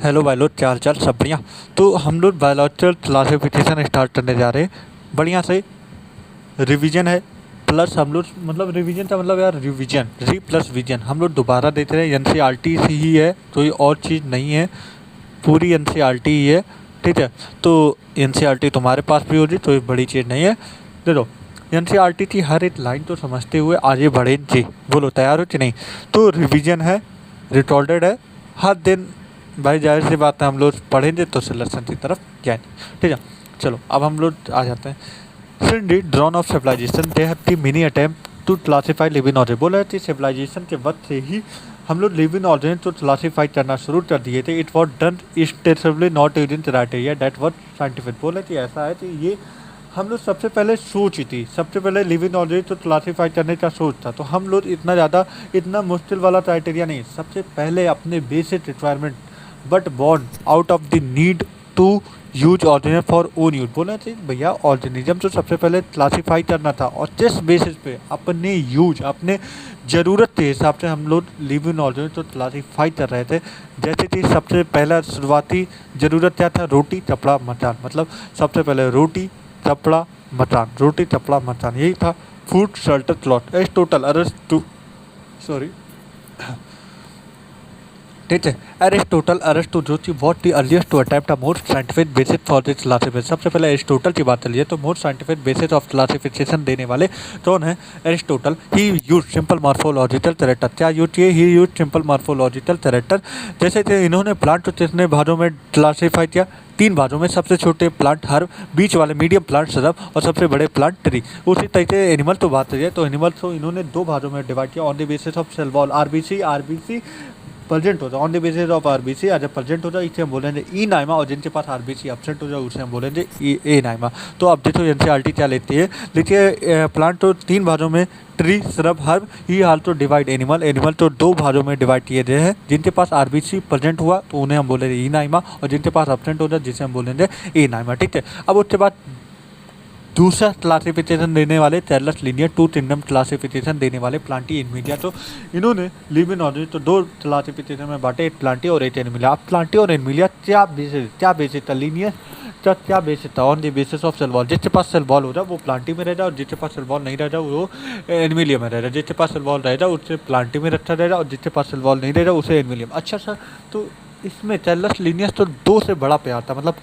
Hello भाई लोग, क्या हाल चाल? सब बढ़िया। तो हम लोग बायोलॉजिकल क्लासिफिकेशन स्टार्ट करने जा रहे हैं। बढ़िया से रिवीजन है, प्लस हम लोग मतलब रिवीजन का मतलब यार रिवीजन री प्लस विजन हम लोग दोबारा देते रहे। एनसीईआरटी से ही है, कोई और चीज़ नहीं है, पूरी एनसीईआरटी ही है। ठीक है, तो एनसीईआरटी तुम्हारे पास भी होगी, तो ये बड़ी चीज़ नहीं है। देखो, एनसीईआरटी की हर एक लाइन को समझते हुए आगे बढ़े जी। बोलो तैयार हो कि नहीं? तो रिवीजन है, रिकॉर्डेड है, हर दिन। भाई जाहिर सी बात है, हम लोग पढ़ेंगे तो सिलेक्शन की तरफ जाएंगे। ठीक है, चलो अब हम लोग आ जाते हैं। Since the dawn of civilization, they have the many attempt to classify living object। बोला कि सिविलाइजेशन के वक्त से ही हम लोग लिविंग ऑब्जेक्ट को क्लासीफाई करना शुरू कर दिए थे। It was done extensively not using criteria that was scientific. बोला कि ऐसा है कि ये हम लोग सबसे पहले सोच थी, सबसे पहले लिविंग ऑब्जेक्ट को क्लासीफाई करने का सोच था। तो हम लोग इतना मुश्किल वाला क्राइटेरिया नहीं, सबसे पहले अपने basic requirement but born out of the need to use organism for own use. बोलना चाहिए भैया, ऑर्गेनिज्म तो सबसे पहले क्लासीफाई करना था, और जिस बेसिस पे अपने यूज अपने ज़रूरत के हिसाब से हम लोग लिविंग ऑर्गेनिज्म तो क्लासीफाई कर रहे थे। जैसे कि सबसे पहला शुरुआती ज़रूरत क्या था? रोटी कपड़ा मकान। मतलब सबसे पहले रोटी कपड़ा मकान, रोटी कपड़ा मकान, यही था। Food shelter cloth as total arrest to sorry ठीक है, एरिस्टोटल अरिस्टो जो थी was the earliest to attempt a more scientific basis for this classification. सबसे पहले एरिस्टोटल की बात चलिए तो more scientific basis of classification देने वाले कौन है? Aristotle. He use simple morphological character. क्या यूज किए? He use simple morphological character. जैसे कि इन्होंने प्लांट को कितने भागों में क्लासीफाई किया? 3 भागों में। सबसे छोटे प्लांट हर्ब, बीच वाले मीडियम प्लांट सरब, और सबसे बड़े प्लांट ट्री। उसी तरीके से एनिमल तो बात करिए तो एनिमल को इन्होंने 2 भागों में डिवाइड किया on the basis of cell wall. RBC present हो जाए on the basis of RBC. अगर प्रेजेंट हो जाए इसे हम बोलेंगे ई नाइमा, और जिनके पास आरबीसी एब्सेंट हो जाए उसे हम बोलेंगे ए नाइमा। तो अब देखो एनसीईआरटी क्या लेती है? देखिए, प्लांट तो 3 भागों में, ट्री सरब हर्ब। ही हाल तो डिवाइड एनिमल, एनिमल तो 2 भागों में डिवाइड किए गए हैं। जिनके पास आरबीसी प्रेजेंट हुआ तो उन्हें हम बोलेंगे ई नाइमा, और जिनके पास एब्सेंट हो जाए जिसे हम बोलेंगे ए नाइमा। ठीक है, अब उसके बाद दूसरा क्लासिफिकेशन देने वाले चार्ल्स लिनियर 2 किंगडम क्लासिफिकेशन देने वाले प्लांटी एनिमिलिया। तो इन्होंने लिविंग ऑर्गेनिज्म तो 2 क्लासिफिकेशन में बांटे, एक प्लांटी और एक एनिमिलिया। अब प्लांटी और एनिमिलिया क्या बेसिस था? लीनियर क्या बेसिस था? On the basis of cell wall. जिसके पास सेल वॉल हो जाए वो प्लांटी में रह जाए, और जिसके पास सेल वॉल नहीं रह जाए वो एनिमिलिया में रह जाए। जिसके पास सेल वॉल रह जाए उसे प्लांटी में रखा रहेगा, और जिसके पास सेल वॉल नहीं रह जाए उसे एनिमिलियम। अच्छा सर, तो इसमें चार्ल्स लिनियस तो 2 से बड़ा प्यार था, मतलब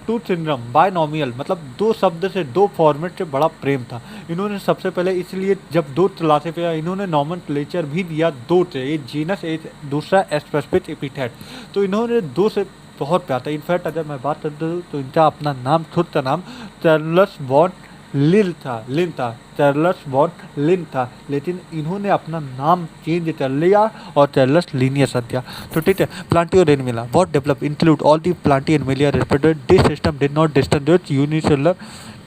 टू सिंड्रम बायनॉमियल, मतलब 2 शब्द से 2 फॉर्मेट से बड़ा प्रेम था। इन्होंने सबसे पहले इसलिए जब 2 क्लासिफाई इन्होंने नॉमेनक्लेचर भी दिया 2 से, एक जीनस एक दूसरा स्पेसिफिक एपिथेट। तो इन्होंने 2 से बहुत प्यार था। इनफैक्ट अगर मैं बात करता हूँ तो इनका अपना नाम, खुद का नाम चार्ल्स वॉन लिन था। चार्ल्स वॉन लिन था, लेकिन इन्होंने अपना नाम चेंज कर लिया और चार्ल्स लिनियस रख दिया। तो ठीक है, प्लांटी और Animalia what develop include all the Plantae Animalia respected this system did not distinguish unicellular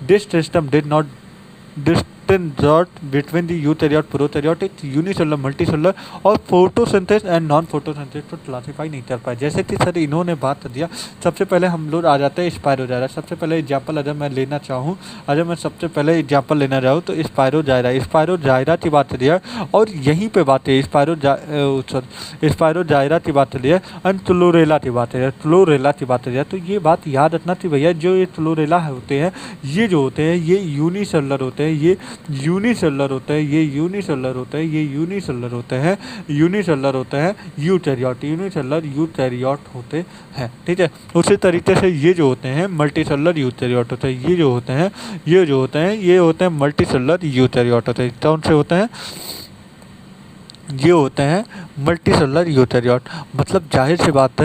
this system did not distinguish between the eukaryote prokaryotic unicellular multicellular और फोटोसिंथेसिस एंड नॉन फोटोसिंथेसिस को classify नहीं कर पाए। जैसे कि sir इन्होंने बात कर दिया, सबसे पहले हम लोग आ जाते हैं स्पायरोजाइरा। सबसे पहले एग्जाम्पल अगर मैं लेना चाहूँ, अगर मैं सबसे पहले एग्जाम्पल लेना चाहूँ तो स्पायरोजाइरा की बात करिए, और यहीं पे बात है स्पायरोजाइरा की बात करिए एंड क्लोरेला की बात करिए, क्लोरेला की बात करिए। तो ये बात याद रखना थी भैया, जो ये क्लोरेला होते हैं, ये जो होते हैं ये यूनिसेलुलर होते हैं, ये यूनिसेलुलर होते हैं, ये यूनिसेलुलर होते हैं, ये यूनिसेलुलर होते हैं, यूनिसेलुलर होते हैं यूकैरियोट, यूनिसेलुलर यूकैरियोट होते हैं। ठीक है, उसी तरीके से ये जो होते हैं मल्टीसेलुलर यूकैरियोट होते हैं। ये जो होते हैं ये होते हैं मल्टीसेलुलर यूकैरियोट होते हैं। कौन से होते हैं? ये होते हैं मल्टीसेलुलर यूकैरियोट। मतलब जाहिर सी बात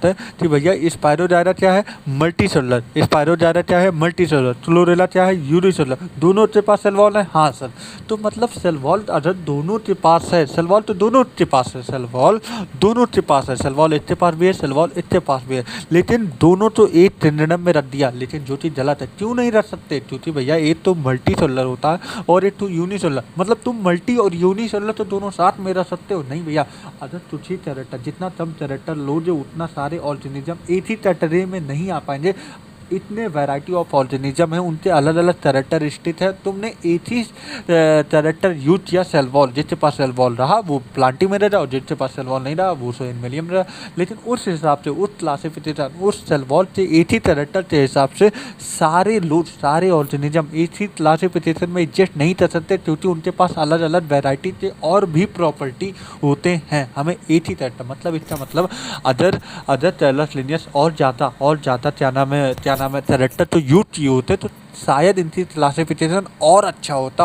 है कि भैया स्पायरोजाइरा क्या है? मल्टीसेलुलर। स्पायरोजाइरा क्या है? मल्टीसेलुलर। क्लोरेला क्या है? यूनिसेलुलर। दोनों के पास सेल वॉल है? हाँ सर। तो मतलब सेल वॉल अगर दोनों के पास है, सेल वॉल तो दोनों के पास है, सेल वॉल दोनों के पास है, सेल वॉल इसके पास भी है, सेल वॉल इसके पास भी है, लेकिन दोनों तो एक किंगडम में रख दिया। लेकिन जो चीज़ गलत है, क्यों नहीं रख सकते? क्योंकि भैया एक तो मल्टीसेलुलर होता है और एक तो यूनिसेलुलर। मतलब तुम मल्टी और यूनिसेलुलर तो दोनों साथ में रह सकते हो? नहीं भैया, अगर कुछ ही कैरेक्टर, जितना कम कैरेक्टर लोगे उतना सारे ऑर्गेनिज्म एक ही कैटेगरी में नहीं आ पाएंगे। इतने वैरायटी ऑफ ऑर्गेनिज्म है, उनके अलग अलग कैरेक्टरिस्टिक है। तुमने एक ही कैरेक्टर यूज किया सेल वॉल, जिसके पास सेल वॉल रहा वो प्लांटी में रहा और जिसके पास सेल वॉल नहीं रहा वो एनिमलियम रहा। लेकिन उस हिसाब से उस क्लासिफिकेशन उस सेल वॉल के एक ही कैरेक्टर के हिसाब से सारे लोग सारे ऑर्गेनिज्म एक ही क्लासिफिकेशन में एडजस्ट नहीं कर सकते, क्योंकि उनके पास अलग अलग वैरायटी के और भी प्रॉपर्टी होते हैं। हमें एक ही कैरेक्टर मतलब इसका मतलब अदर अदर टेलर्स लिनियस और ज़्यादा क्या नाम है कैरेक्टर तो यूज किए होते तो शायद इनकी क्लासिफिकेशन और अच्छा होता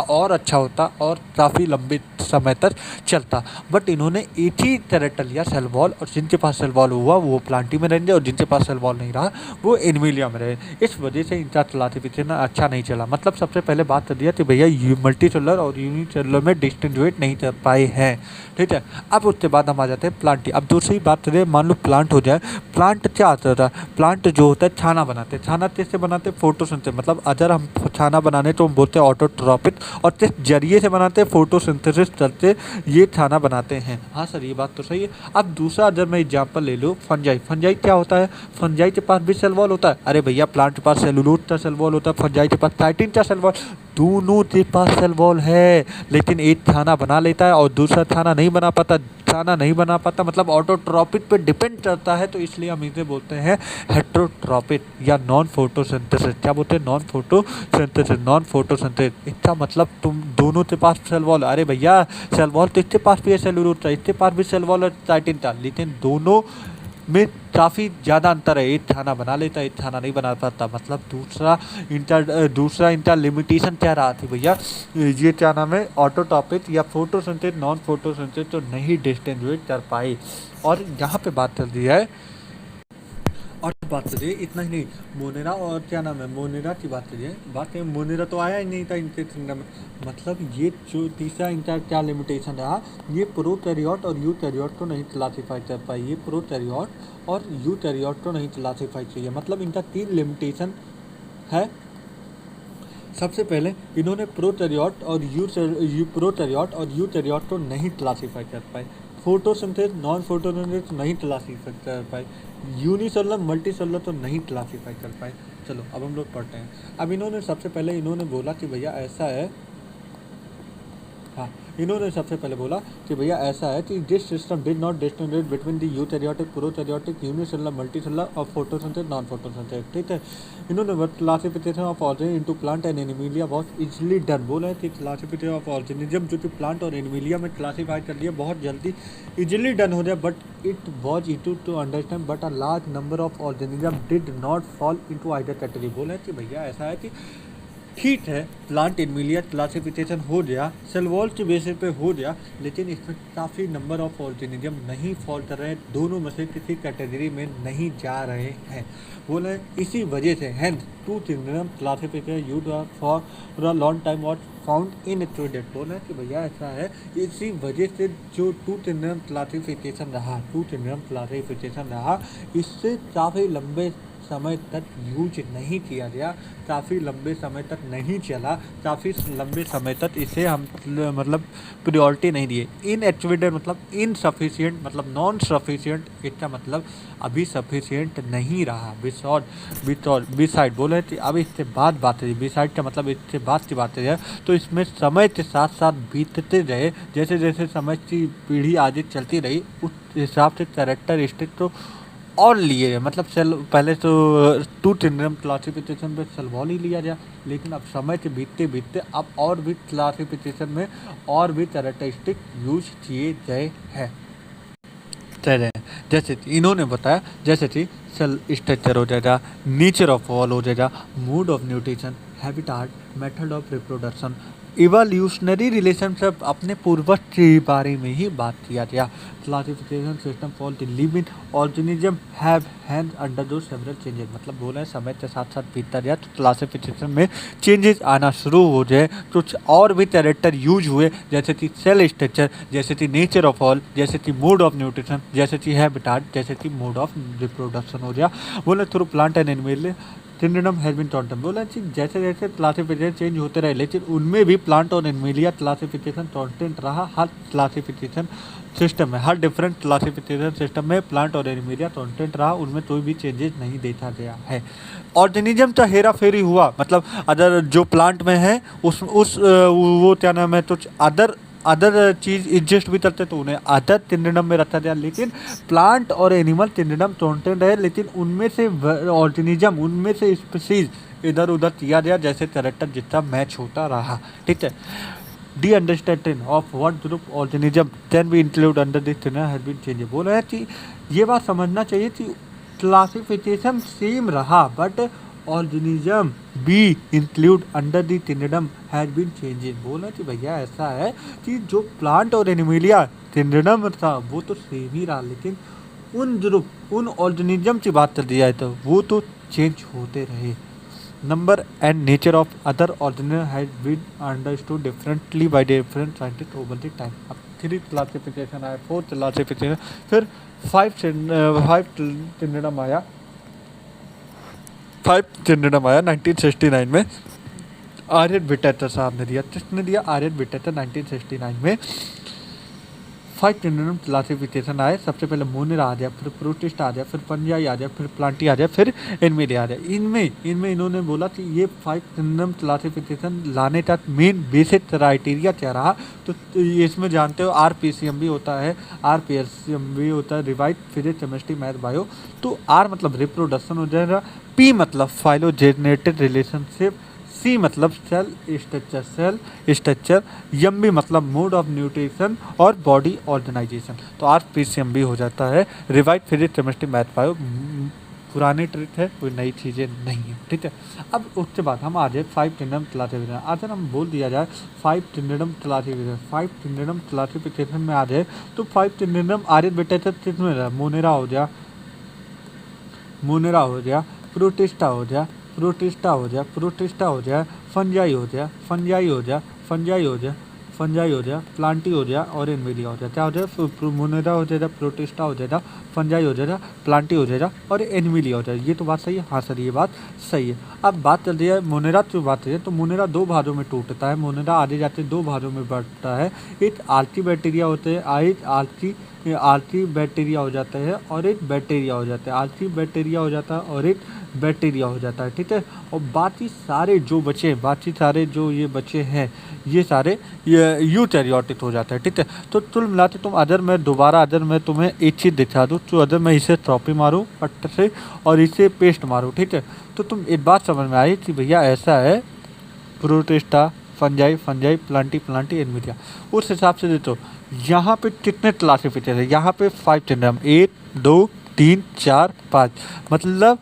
और काफ़ी लंबे समय तक चलता। बट इन्होंने एक ही कैरेक्टर लिया सेल वॉल, और जिनके पास सेल वॉल हुआ वो प्लांटी में रहेंगे और जिनके पास सेल वॉल नहीं रहा वो एनिमिलिया में रहे। इस वजह से इनका क्लासिफिकेशन अच्छा नहीं चला। मतलब सबसे पहले बात कर दिया कि भैया मल्टी सेलुलर और यूनिसेलुलर में डिस्टिंग्विश नहीं कर पाए हैं, ठीक है। अब उसके बाद हम आ जाते हैं प्लांटी। अब दूसरी बात करें, मान लो प्लांट हो जाए, प्लांट क्या होता है? प्लांट जो होता है खाना बनाते हैं। खाना कैसे बनाते हैं? फोटोसिंथेसिस। मतलब अगर हम खाना बनाने तो हम बोलते हैं ऑटोट्रॉपिक, और किस जरिए से बनाते हैं? फोटोसिंथेसिस करते ये खाना बनाते हैं। हाँ सर ये बात तो सही है। अब दूसरा अगर मैं एग्जाम्पल ले लूँ, फंजाई। फंजाई क्या होता है? फंजाई के पास भी सेल वॉल होता है। अरे भैया प्लांट के पास सेलुलोज का सेल वॉल होता है, फंजाई के पास काइटिन का सेल वॉल, दोनों के पास सेल वॉल है। लेकिन एक खाना बना लेता है और दूसरा खाना नहीं बना पाता, मतलब ऑटोट्रॉपिक पे डिपेंड करता है, तो इसलिए हम इसे बोलते हैं हेट्रोट्रॉपिक या नॉन फोटोसिंथेसिस। क्या बोलते हैं? Non photosynthesis. इसका मतलब तुम दोनों के पास सेल वॉल, अरे भैया सेल वॉल तो इसके पास भी है, सेलुलोज का इसके पास भी सेल वॉल है, काइटिन का, लेकिन दोनों में काफ़ी ज़्यादा अंतर है। एक खाना बना लेता है, एक खाना नहीं बना पाता। मतलब दूसरा इनका लिमिटेशन क्या रहा थी भैया? ये क्या नाम है? ऑटोटॉपिक या फोटोसिंथेसिस नॉन फोटोसिंथेसिस तो नहीं डिस्टिंग्विश कर पाई। और यहाँ पे बात चल रही है, और बात करिए इतना ही नहीं, मोनेरा और क्या नाम है मोनेरा की बात करिए, मोनेरा तो आया ही नहीं था इनके किंगडम में। मतलब ये जो तीसरा इनका क्या लिमिटेशन रहा, ये प्रोकैरियोट और यूकैरियोट को नहीं क्लासीफाई कर पाई। ये प्रोकैरियोट और यूकैरियोट को नहीं क्लासीफाई चाहिए। मतलब इनका 3 लिमिटेशन है। सबसे पहले इन्होंने प्रोकैरियोट और यूकैरियोट को नहीं क्लासीफाई कर पाए। फोटोसिंथेसिस नॉन फोटोसिंथेसिस नहीं क्लासीफाई कर पाए। यूनिसेलुलर मल्टीसेलुलर तो नहीं क्लासीफाई कर पाए। चलो अब हम लोग पढ़ते हैं। अब इन्होंने सबसे पहले इन्होंने बोला कि भैया ऐसा है, हाँ इन्होंने सबसे पहले बोला कि भैया ऐसा है कि this system did not distinguish between the eukaryotic, prokaryotic, unicellular, multicellular और फोटोसिंथेसिस नॉन फोटोसिंथेसिस, ठीक है। इन्होंने classification of organism into plant and Animalia बहुत इजीली डन। बोला है कि क्लासिफिकेशन ऑफ ऑर्गेनिज्म जो कि प्लांट और एनिमिलिया में क्लासीफाई कर लिया बहुत जल्दी इजीली डन हो जाए, but it was easy to understand but a large number of organism did not fall into either category. बोला है कि भैया ऐसा है कि ठीक है प्लांट एनिमिलिया क्लासिफिकेशन हो गया, सेल वॉल के बेसिस पे हो गया, लेकिन इसमें काफ़ी नंबर ऑफ ऑर्गेनिज्म नहीं फॉल कर रहे हैं, दोनों में से किसी कैटेगरी में नहीं जा रहे हैं। बोले इसी वजह से hence two kingdom classification used for a long time was found in excluded. बोले कि भैया ऐसा है, इसी वजह से जो टू किंगडम क्लासिफिकेशन रहा इससे काफ़ी लंबे समय तक यूज नहीं किया गया, काफ़ी लंबे समय तक नहीं चला, काफ़ी लंबे समय तक इसे हम मतलब प्रायोरिटी नहीं दिए। इनएक्टिवेटेड मतलब इनसफिशिएंट, मतलब नॉन सफिशिएंट, इसका मतलब अभी सफिशिएंट नहीं रहा। बिसाइड बोले कि अब इसके बाद बात है, बिसाइड का मतलब इसके बाद की बात है, तो इसमें समय के साथ साथ बीतते रहे, जैसे जैसे समय की पीढ़ी आगे चलती रही उस हिसाब से कैरेक्टरिस्टिक तो और लिए, मतलब सेल पहले तो टू किंगडम क्लासिफिकेशन पे सेल वॉल ही लिया गया, लेकिन अब समय के बीतते बीतते अब और भी क्लासिफिकेशन में और भी कैरेक्टरिस्टिक यूज किए गए हैं। जैसे इन्होंने बताया, जैसे कि सेल स्ट्रक्चर हो जाएगा, नेचर ऑफ वॉल हो जाएगा, mode of nutrition, habitat, method of reproduction, evolutionary relationship, अपने पूर्वज के बारे में ही बात किया गया। Classification system for the living organism have hand undergo several changes. मतलब बोला है समय के साथ साथ बीतता गया तो क्लासिफिकेशन में चेंजेस आना शुरू हो जाए, कुछ और भी कैरेक्टर यूज हुए, जैसे कि सेल स्ट्रक्चर, जैसे कि नेचर ऑफ ऑल, जैसे कि मोड ऑफ न्यूट्रिशन, जैसे कि हैबिटाट, जैसे कि मोड ऑफ रिप्रोडक्शन हो गया। बोले through plant and animal kingdom has been tandem. बोला कि जैसे जैसे क्लासिफिकेशन चेंज होते रहे, लेकिन उनमें भी प्लांट और एनिमलिया क्लासिफिकेशन कांस्टेंट रहा। हर क्लासिफिकेशन सिस्टम है, हर डिफरेंट क्लासिफिकेशन सिस्टम में प्लांट और एनिमेलिया कांस्टेंट रहा, उनमें कोई भी चेंजेस नहीं देखा गया है। ऑर्गेनिज्म का हेरा फेरी हुआ, मतलब अदर जो प्लांट में है उस वो क्या नाम है, तो अदर चीज एग्जिस्ट भी करते तो उन्हें अदर किंगडम में रखा गया, लेकिन प्लांट और एनिमल किंगडम कांस्टेंट है, लेकिन उनमें से ऑर्गेनिज्म, उनमें से स्पीसीज इधर उधर किया गया जैसे कैरेक्टर जितना मैच होता रहा। ठीक है, the understanding of what group organism can be include under this has been change. बोल रहे हैं कि ये बात समझना चाहिए कि क्लासिफिकेशन सेम रहा but organism be include under the kingdom has been changing. बोल रहे कि भैया ऐसा है कि जो प्लांट और एनिमेलिया किंगडम था वो तो सेम ही रहा, लेकिन उन ग्रुप उन ऑर्गेनिज्म की बात कर दी जाए तो वो तो चेंज होते रहे। Number and nature of other organism has been understood differently by different scientist over the time. अब 3 क्लासिफिकेशन आया, 4 क्लासिफिकेशन, फिर 5 किंगडम आया, 5 किंगडम आया 1969 में। आर्यन विटेटर साहब ने दिया, किसने दिया? आर्यन विटेटर 1969 में 5 किंगडम क्लासिफिकेशन आए। सबसे पहले मोनेरा आ गया, फिर प्रोटिस्ट आ गया, फिर पंजाई आ गया, फिर प्लांटी आ गया, फिर एनिमेलिया आ गया। इनमें इन्होंने बोला कि ये 5 किंगडम क्लासिफिकेशन लाने का मेन बेसिक क्राइटेरिया क्या रहा, तो इसमें जानते हो RPCM भी होता है, RPSM भी होता है, revise physics chemistry math bio. तो R मतलब रिप्रोडक्शन हो जाएगा, P मतलब फाइलोजेनेटिक रिलेशनशिप, C मतलब सेल स्ट्रक्चर, M मतलब मोड ऑफ न्यूट्रिशन और बॉडी ऑर्गेनाइजेशन। तो RPCM भी हो जाता है, revise physics chemistry math bio. पुरानी ट्रिक है, कोई नई चीज़ें नहीं है। ठीक है, अब उसके बाद हम आ जाए 5 किंगडम क्लासिफिकेशन। अगर हम बोल दिया जाए 5 किंगडम क्लासिफिकेशन में आ जाए तो 5 किंगडम आर्यन विटेटर किसमें रहा? मोनेरा हो गया, प्रोटिस्टा हो गया, फंजाई हो गया, प्लांटी हो गया और एनिमेलिया हो गया। क्या हो जाएगा? मोनेरा हो जाएगा, प्रोटिस्टा हो जाएगा, फंजाई हो जाएगा, प्लांटी हो जाएगा और एनिमेलिया हो जाएगा। ये तो बात सही है? हाँ सर, ये बात सही है। अब बात चल रही है मोनेरा की बात है, तो मोनेरा 2 भागों में टूटता है। मोनेरा आगे जाते 2 भागों में बढ़ता है। एक आर्ची बैक्टीरिया होते हैं, आर्ची बैक्टीरिया हो जाता है और एक बैक्टीरिया हो जाता है, आर्ची बैक्टीरिया हो जाता है और एक बैक्टीरिया हो जाता है। ठीक है, और बाकी सारे जो ये बचे हैं ये सारे यूकैरियोटिक हो जाता है। ठीक है, तो कुल मिलाते अगर मैं तुम्हें एक चीज़ दिखा दूँ, तो अगर मैं इसे ट्रॉपी मारूँ पट्टे से और इसे पेस्ट मारूँ, ठीक है, तो तुम एक बात समझ में आई कि भैया ऐसा है, प्रोटिस्टा, फंजाई, प्लांटी, एनिमेलिया। उस हिसाब से देखो यहाँ पे कितने क्लासिफिकेशन है, यहाँ पे 5 किंगडम, 1 2 3 4 5, मतलब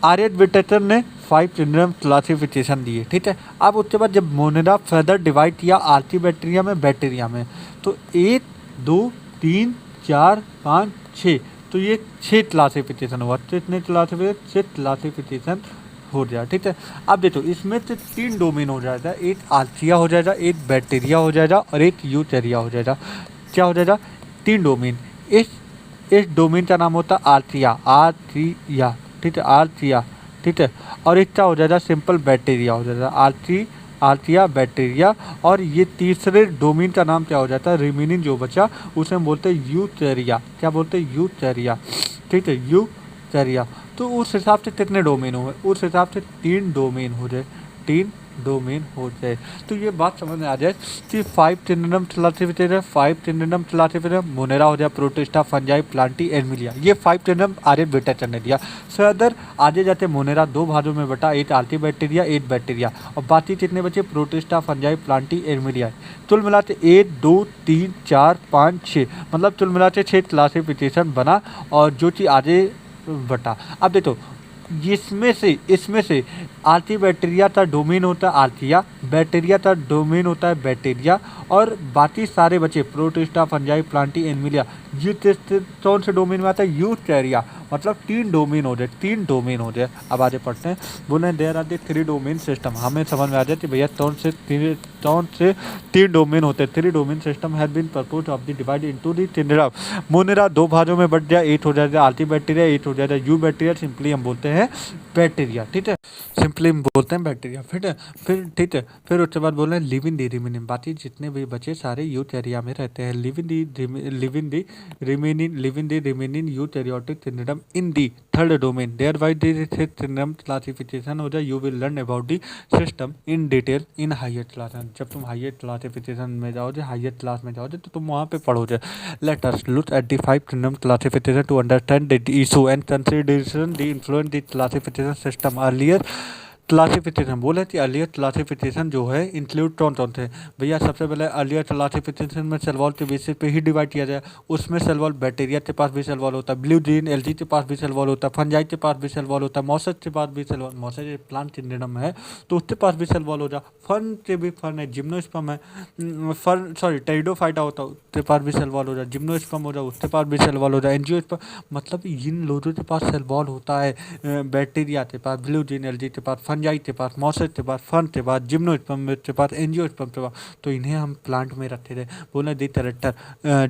आर्यन विटेटर ने 5 किंगडम क्लासिफिकेशन दिए। ठीक है, अब उसके बाद जब मोनेरा फर्दर डिवाइड किया आर्ची बैक्टीरिया में, तो 1 2 3 4 5 6, तो ये 6 क्लासिफिकेशन हुआ। कितने क्लासिफिकेशन? 6 क्लासिफिकेशन हो गया। ठीक है, अब देखो इसमें से 3 डोमेन हो जाएगा, एक आर्चिया हो जाएगा, एक बैक्टीरिया हो जाएगा और एक यूकैरिया हो जाएगा। क्या हो जाएगा? 3 डोमेन। इस डोमेन का नाम होता है आर्चिया। ठीक है, आर्चिया। ठीक है, और इसका हो जाएगा सिंपल बैक्टीरिया हो जाएगा, आर्चिया बैक्टीरिया। और ये तीसरे डोमेन का नाम क्या हो जाता है? रिमेनिंग जो बचा उसे हम बोलते हैं यूकैरिया। क्या बोलते हैं? यूकैरिया। ठीक है, यूकैरिया। तो उस हिसाब से कितने डोमेन हुए? उस हिसाब से 3 डोमेन हो जाए, 3 डोमेन हो जाए। तो ये बात समझ में आ जाए कि 5 किंगडम क्लासिफिकेशन, मोनेरा हो जाए, प्रोटिस्टा, फंजाई, प्लांटी, एनिमेलिया, ये 5 किंगडम आर्यन विटेटर ने दिया। फर्दर आगे जाते मोनेरा 2 भागों में बटा, एक आर्ची बैक्टीरिया, एक बैक्टीरिया, और बाकी कितने बचे? Protista, fungi, Plantae, animalia. कुल मिलाते 1 2 3 4 5 6, मतलब कुल मिलाते 6 क्लासिफिकेशन बना और जो चीज़ आगे बटा। अब देखो इसमें से आर्ची बैक्टीरिया का डोमेन होता है आर्चिया, बैक्टीरिया का डोमेन होता है बैक्टीरिया, और बाकी सारे बचे प्रोटिस्टा, फंजाई, प्लांटी, एनिमेलिया, ये कौन से डोमेन में आता है? यूकैरिया। मतलब 3 डोमेन हो जाए। अब आगे पढ़ते हैं। बोले there are the 3 domain system. हमें समझ में आ जाती भैया कौन से 3 डोमेन होते हैं। 3 domain system has been proposed of the divide into the तिनरा। मोनेरा 2 भागों में बढ़ जाए, 8 हो जाएगा आर्टी बैक्टीरिया, 8 हो जाएगा यू बैक्टीरिया। सिंपली हम बोलते हैं बैक्टीरिया, ठीक है। सिंपली हम बोलते हैं बैक्टीरिया, ठीक है। ठीक है। फिर उसके बाद बोल रहे हैं लिविंग दी रिमेनिंग, बाकी जितने भी बचे सारे यूथ एरिया में रहते हैं। Living the remaining eukaryotic syndrome in the third domain thereby the syndrome classification हो जाए। You will learn about the system in detail in higher class. जब तुम हायर क्लासिफिकेशन में जाओगे, हायर क्लास में जाओगे तो तुम वहाँ पे पढ़ोगे। Let us look at the 5 syndrome classification to understand the issue and consideration the influence the classification system earlier classification. बोले कि अर्लियर क्लासिफिकेशन जो है इंक्लूड कौन कौन थे भैया। सबसे पहले अर्लियर क्लासिफिकेशन में सेल वॉल के बेसिस पे ही डिवाइड किया जाए। उसमें सेल वॉल बैक्टीरिया के पास भी सेल वॉल होता है, ब्लू जीन एल्गी के पास भी सेल वॉल होता है, फंजाई के पास भी सेल वॉल होता है, मॉसेज के पास भी cell wall, mosses plant kingdom है तो उसके पास भी सेल वॉल हो जाए। फर्न के भी फर्न है, जिम्नोस्पर्म है, फर्न सॉरी टेरिडोफाइटा होता है उसके पास भी सेल वॉल हो जाए, जिम्नोस्पर्म हो जाए उसके पास भी सेल वॉल हो जाए, एंजियोस्पर्म। मतलब इन लोगों के पास सेल वॉल होता है। बैक्टीरिया के पास, ब्लू जीन एल्गी के पास, फंजाई के पास, मॉसेज के पास, फर्न के पास, जिम्नोस्पर्म के पास, एंजियोस्पर्म के पास। तो इन्हें हम प्लांट में रखते थे। बोले the character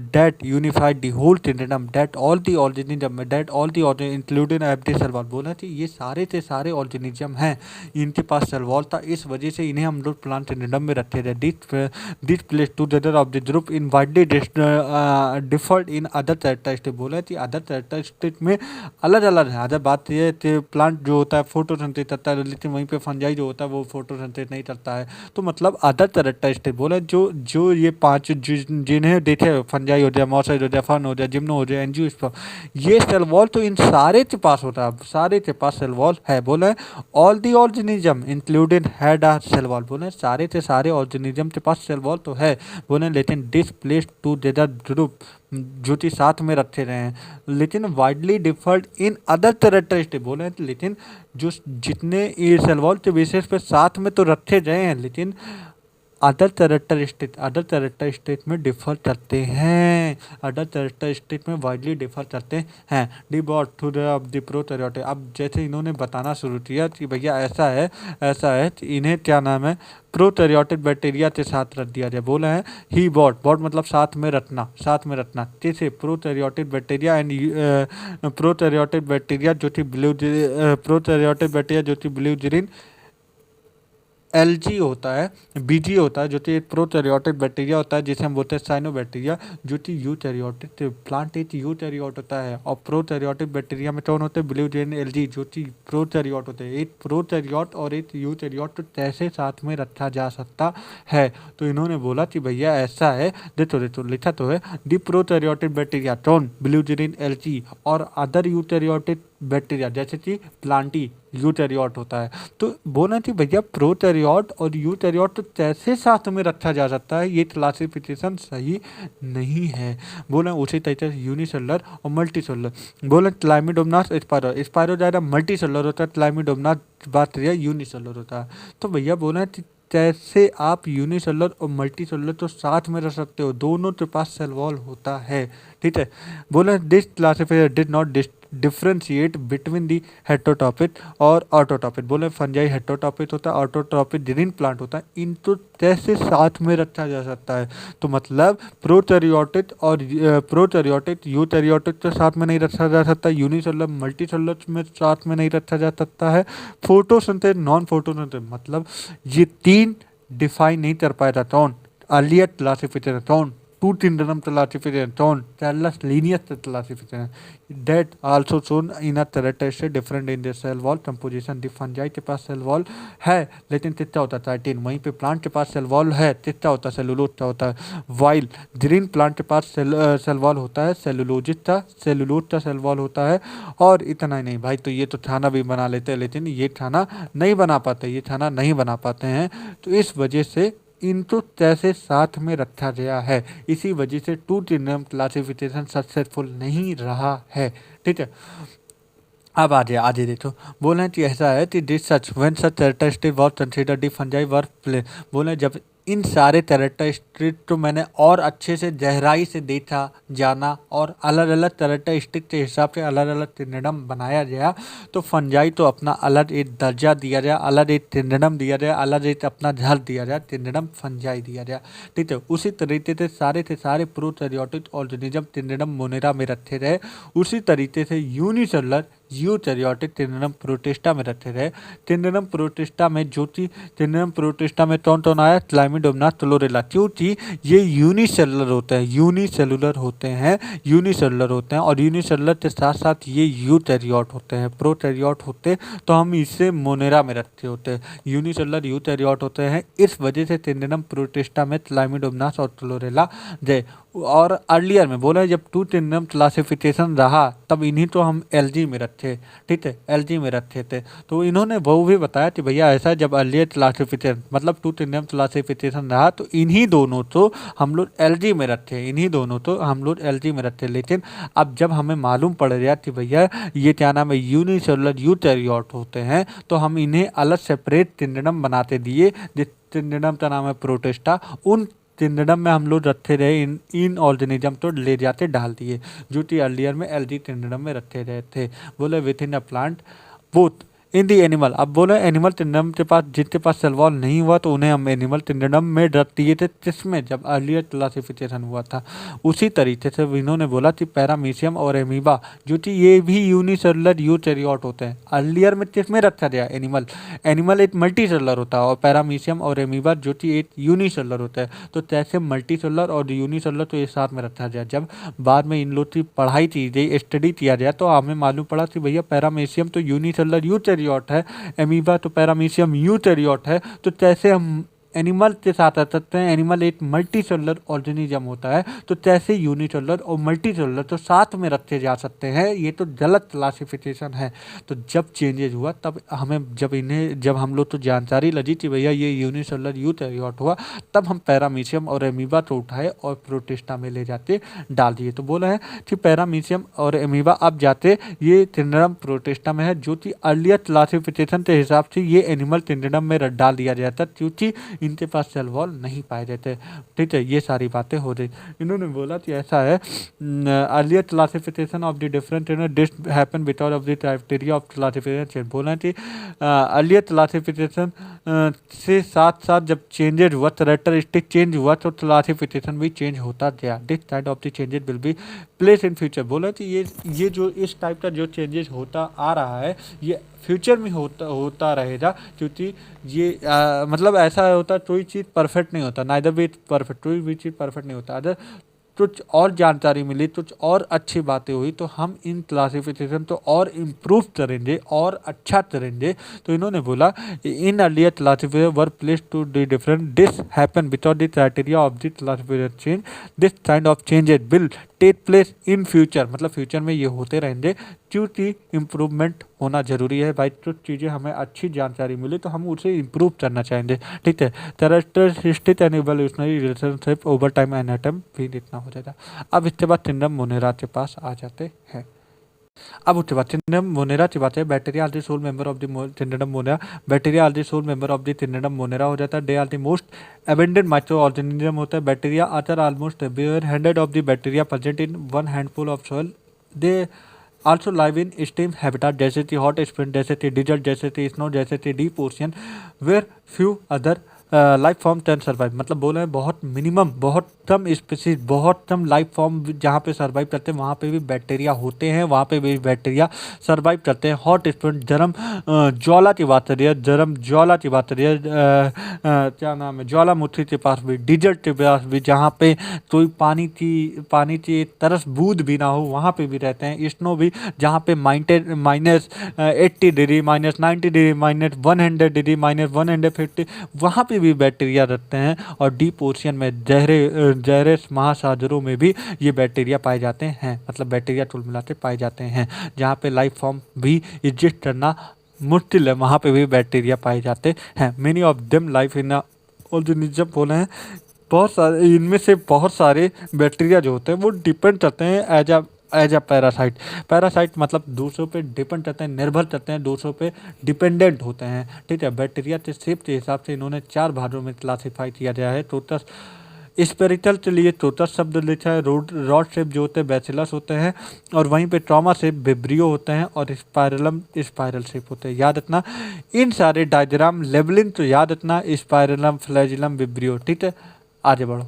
that unified the whole kingdom that all the organism that all the organism including every cell wall. बोला कि ये सारे के सारे ऑर्गेनिज्म हैं, इनके पास सेल वॉल था, इस वजह से इन्हें हम लोग प्लांट किंगडम में रखते थे। This place together of the group in widely differed in other characteristic. बोला कि अदर कैरेक्टरिस्टिक में अलग अलग है। अदर बात ये कि प्लांट जो होता है फोटोसिंथेसिस करता है, लेकिन वहीं पे फंजाई जो होता है वो फोटोसिंथेसिस नहीं करता है। तो मतलब अदर कैरेक्टरिस्टिक बोला जो जो ये 5 जिन्हें देखे, फंजाई हो जाए, मॉसेज हो जाए, फर्न हो जाए, जिम्नो हो जाए, एंजियोस्पर्म, ये सेल वॉल तो इन सारे के पास होता है, सारे के पास सेल वॉल है। बोले all the organism included had a cell wall. बोले सारे के सारे ऑर्गेनिज्म के पास सेल वॉल तो है। बोले लेकिन this place together group जो कि साथ में रखे रहे हैं, लेकिन widely differed in other characteristic. बोले लेकिन जो जितने ये सेल वॉल के बेसिस पे साथ में तो रखे गए हैं, लेकिन अदर कैरेक्टरिस्टिक में डिफर करते हैं, अदर कैरेक्टरिस्टिक में वाइडली डिफर करते हैं। डिबॉट टू ऑफ द प्रोकैरियोटिक। अब जैसे इन्होंने बताना शुरू किया कि भैया ऐसा है कि इन्हें क्या नाम है, प्रोकैरियोटिक बैक्टीरिया के साथ रख दिया जाए। बोला है ही बॉट मतलब साथ में रखना, जैसे prokaryotic bacteria and prokaryotic bacteria जो कि ब्लू जीन एलजी होता है, बीजी होता है जो कि एक प्रोकैरियोटिक बैक्टीरिया होता है जिसे हम बोलते हैं साइनोबैक्टीरिया, जो कि यूकैरियोटिक प्लांट एक यूकैरियोट होता है। और प्रोकैरियोटिक बैक्टीरिया में कौन होते हैं, ब्लू जीन एलजी जो कि प्रोकैरियोट होते हैं। एक प्रोकैरियोट और एक यूकैरियोट तो कैसे साथ में रखा जा सकता है। तो इन्होंने बोला कि भैया ऐसा है, देखो लिखा तो है दी प्रोकैरियोटिक बैक्टीरिया कौन, ब्लू जीन एलजी और अदर यूकैरियोटिक बैक्टीरिया जैसे कि प्लांटी यूकैरियोट होता है। तो बोला कि भैया प्रोकैरियोट और यूकैरियोट तो कैसे साथ में रखा जा सकता है, ये क्लासिफिकेशन सही नहीं है। बोला उसी तरीके से यूनिसेलुलर और मल्टीसेलुलर। बोला क्लाइमिडोमोनास स्पाइरोजाइरा मल्टीसेलुलर होता है, क्लाइमिडोमोनास बात करिए यूनिसेलुलर होता है। तो भैया बोला कि कैसे आप यूनिसेलुलर और मल्टीसेलुलर तो साथ में रख सकते हो, दोनों के पास सेल वॉल होता है, ठीक है। बोला this classifier did not differentiate between the heterotrophic और ऑटोटॉपिक। बोले फंजाई हेटेरोटॉपिक होता है, ऑटोटॉपिक ग्रीन प्लांट होता है, इनको कैसे साथ में रखा जा सकता है। तो मतलब प्रोकैरियोटिक और यूकैरियोटिक के साथ में नहीं रखा जा सकता, यूनिसेलुलर मल्टीसेलुलर में साथ में नहीं रखा जा सकता है, फोटोसिंथेसिस नॉन फोटोसिंथेसिस मतलब ये 3 डिफाइन नहीं कर पाया था। कौन, अर्लियर क्लासिफिकेशन, कौन टू किंगडम क्लासिफिकेशन, कौन Charles Linnaeus classification. That also shown in a characteristic different in the cell wall composition. The fungi के पास सेल वॉल है लेकिन कितना होता है 13, वहीं पे प्लांट के पास सेल वॉल है कितना होता है सेलुलोज का होता है। वाइल ग्रीन प्लांट के पास सेल वॉल होता है सेलुलोजिक का, सेलुलोज का सेल वॉल होता है। और इतना ही नहीं भाई, तो ये तो खाना भी बना लेते हैं लेकिन ये खाना नहीं बना पाते हैं, तो इस वजह से इनको कैसे साथ में रखा गया है, इसी वजह से टू किंगडम क्लासिफिकेशन सक्सेसफुल नहीं रहा है, ठीक है। अब आगे देखो, बोले कि ऐसा है कि this such when such characteristic was considered the fungi were play. बोले जब इन सारे कैरेक्टरिस्टिक तो मैंने और अच्छे से गहराई से देखा जाना और अलग अलग कैरेक्टरिस्टिक के हिसाब से अलग अलग किंगडम बनाया गया। तो फंजाई तो अपना अलग एक दर्जा दिया गया, अलग एक किंगडम दिया गया, अलग एक अपना घर दिया गया, किंगडम फंजाई दिया गया। ठीक है, उसी तरीके से सारे प्रोकैरियोटिक ऑर्गेनिज्म किंगडम मोनेरा में रखे गए। उसी तरीके से यूनिसेलुलर यूकैरियोटिक किंगडम प्रोटिस्टा में रखे गए। किंगडम प्रोटिस्टा में कौन कौन आया? क्लाइमिडोमोनास, क्लोरेला, क्योंकि ये यूनिसेलुलर होते हैं और यूनिसेलुलर के साथ साथ ये यूकैरियोट होते हैं। प्रोकैरियोट होते तो हम इसे मोनेरा में रखते होते, यूनिसेलुलर यूकैरियोट होते हैं। इस वजह से किंगडम प्रोटिस्टा में क्लाइमिडोमोनास और क्लोरेला गए। और अर्लियर में बोला जब टू किंगडम क्लासिफिकेशन रहा तब इन्हीं तो हम एलजी में रखे, ठीक है, एलजी में रखे थे। तो इन्होंने वो भी बताया कि भैया ऐसा जब अर्लियर क्लासिफिकेशन मतलब टू किंगडम क्लासिफिकेशन रहा तो इन्हीं दोनों तो हम लोग एलजी में रखे। लेकिन अब जब हमें मालूम पड़ गया कि भैया ये क्या नाम है यूनिसेलुलर यूकैरियोट होते हैं तो हम इन्हें अलग सेपरेट किंगडम बनाते दिए। जिस किंगडम का नाम है प्रोटिस्टा, उन किंगडम में हम लोग रखे रहे इन ऑर्गेनिज्म तो ले जाते डाल दिए जो कि अर्लियर में एलजी किंगडम में रखे रहे थे। बोले with in a plant both in the animal. अब बोले एनिमल किंगडम के पास जिनके पास सेल वॉल नहीं हुआ तो उन्हें हम एनिमल किंगडम में रख दिए थे, जिसमें जब अर्लियर क्लासिफिकेशन हुआ था। उसी तरीके से इन्होंने बोला कि पैरामीशियम और एमीबा जो कि ये भी यूनिसेलुलर यूकैरियोट होते हैं। अर्लियर में किसमें रखा गया? एनिमल एक मल्टीसेलुलर होता है और पैरामीशियम और एमीबा जो कि एक यूनिसेलुलर होता है। तो जैसे मल्टीसेलुलर और यूनिसेलुलर तो एक साथ में रखा गया। जब बाद में इन लोग की पढ़ाई की गई, स्टडी किया गया तो हमें मालूम पड़ा कि भैया पैरामीशियम तो यूनिसेलुलर यूकैरियोट है, एमीबा तो पैरामीशियम यूकैरियोट है। तो कैसे हम एनिमल के साथ आ सकते हैं? एनिमल एक मल्टीसेलुलर ऑर्गेनिज्म होता है तो कैसे यूनिसेलुलर और मल्टीसेलुलर तो साथ में रखे जा सकते हैं? ये तो गलत क्लासिफिकेशन है। तो जब चेंजेज हुआ तब हमें जब हम लोग तो जानकारी लगी कि भैया ये यूनिसेलुलर यूकैरियोट हुआ, तब हम पैरामीशियम और एमीबा तो उठाए और प्रोटिस्टा में ले जाते डाल दिए। तो बोला है कि पैरामीशियम और एमीबा अब जाते ये किंगडम प्रोटिस्टा में है, जो कि अर्लियर क्लासिफिकेशन के हिसाब से ये एनिमल किंगडम में डाल दिया जाता क्योंकि इनके पास सेल वॉल नहीं पाए जाते। ठीक है, ये सारी बातें हो रही। इन्होंने बोला कि ऐसा है earlier classification of the different this happen because of the criteria of classification. बोला कि अर्लियर क्लासिफिकेशन से साथ साथ जब चेंजेज हुआ, कैरेक्टरिस्टिक चेंज हुआ तो क्लासिफिकेशन भी चेंज होता गया। This kind of the changes will be place in future. बोला कि ये जो इस टाइप का जो चेंजेस होता आ रहा है ये फ्यूचर में होता रहेगा, क्योंकि ये मतलब ऐसा होता कोई चीज़ परफेक्ट नहीं होता, नाइदर बी परफेक्ट, कोई भी चीज़ परफेक्ट नहीं होता। अगर कुछ और जानकारी मिली, कुछ और अच्छी बातें हुई तो हम इन क्लासिफिकेशन तो और इम्प्रूव करेंगे और अच्छा करेंगे। तो इन्होंने बोला in earlier classification were place to the different this happen because the criteria of the classification change. This kind of changes will take place in future, मतलब फ्यूचर में ये होते रहेंगे क्योंकि इम्प्रूवमेंट होना जरूरी है। भाई कुछ चीज़ें हमें अच्छी जानकारी मिली तो हम उसे इम्प्रूव करना चाहेंगे। ठीक है, characteristic and evolutionary relationship over time and atom भी इतना हो जाता। अब इसके बाद किंगडम मोनेरा के पास आ जाते हैं। अब उसके बाद किंगडम मोनेरा की बात है। Bacteria are the sole member of the kingdom Monera. Bacteria are the sole member of the kingdom Monera हो जाता है। They are the most abundant micro organism होता है। Bacteria are almost everywhere. 100 of the bacteria present in one handful of soil. They also live in steam habitat जैसे कि hot spring, जैसे कि dessert, जैसे कि स्नो, जैसे कि deep ocean where few other life form can survive. मतलब बोल रहे हैं बहुत मिनिमम, बहुत कम स्पीसीज, बहुत कम लाइफ फॉर्म जहाँ पे सर्वाइव करते हैं वहाँ पे भी बैक्टीरिया होते हैं, वहाँ पे भी बैक्टीरिया सर्वाइव करते हैं। हॉट स्प्रिंग गर्म ज्वाला की बात करिए, गर्म ज्वाला की बात करिए, क्या नाम है, ज्वालामुखी के पास भी, डिजर्ट के पास भी, जहाँ पे कोई पानी की तरस बूंद भी ना हो वहाँ पे भी रहते हैं। स्नो भी, जहाँ पे -80 डिग्री, -90 डिग्री, -100 डिग्री, -150 वहाँ पे भी बैक्टीरिया रहते हैं। और डीप ओशियन में गहरे महासागरों में भी ये बैक्टीरिया पाए जाते हैं, मतलब बैक्टीरिया कुल मिलाते पाए जाते हैं। जहाँ पे लाइफ फॉर्म भी एग्जिस्ट करना मुश्किल है वहाँ पे भी बैक्टीरिया पाए जाते हैं। Many of them life in organism बोले हैं, बहुत सारे इनमें से बहुत सारे बैक्टीरिया जो होते हैं वो डिपेंड करते हैं एज अ पैरासाइट। पैरासाइट मतलब दूसरों पे डिपेंड करते हैं, निर्भर करते हैं, दूसरों पे डिपेंडेंट होते हैं, ठीक है। बैक्टीरिया के शेप के हिसाब से इन्होंने 4 भागों में क्लासीफाई किया गया है। टोटस स्पेरिकल के लिए टोटस शब्द लिखा है। रॉड शेप जो होते हैं बैसिलस होते हैं, और वहीं पे ट्रॉमा शेप विब्रियो होते हैं, और स्पाइरलम स्पाइरल शेप होते हैं। याद रखना इन सारे डायग्राम लेबलिंग तो याद रखना, स्पाइरलम, फ्लैजिलम, विब्रियो, ठीक है। आगे बढ़ो।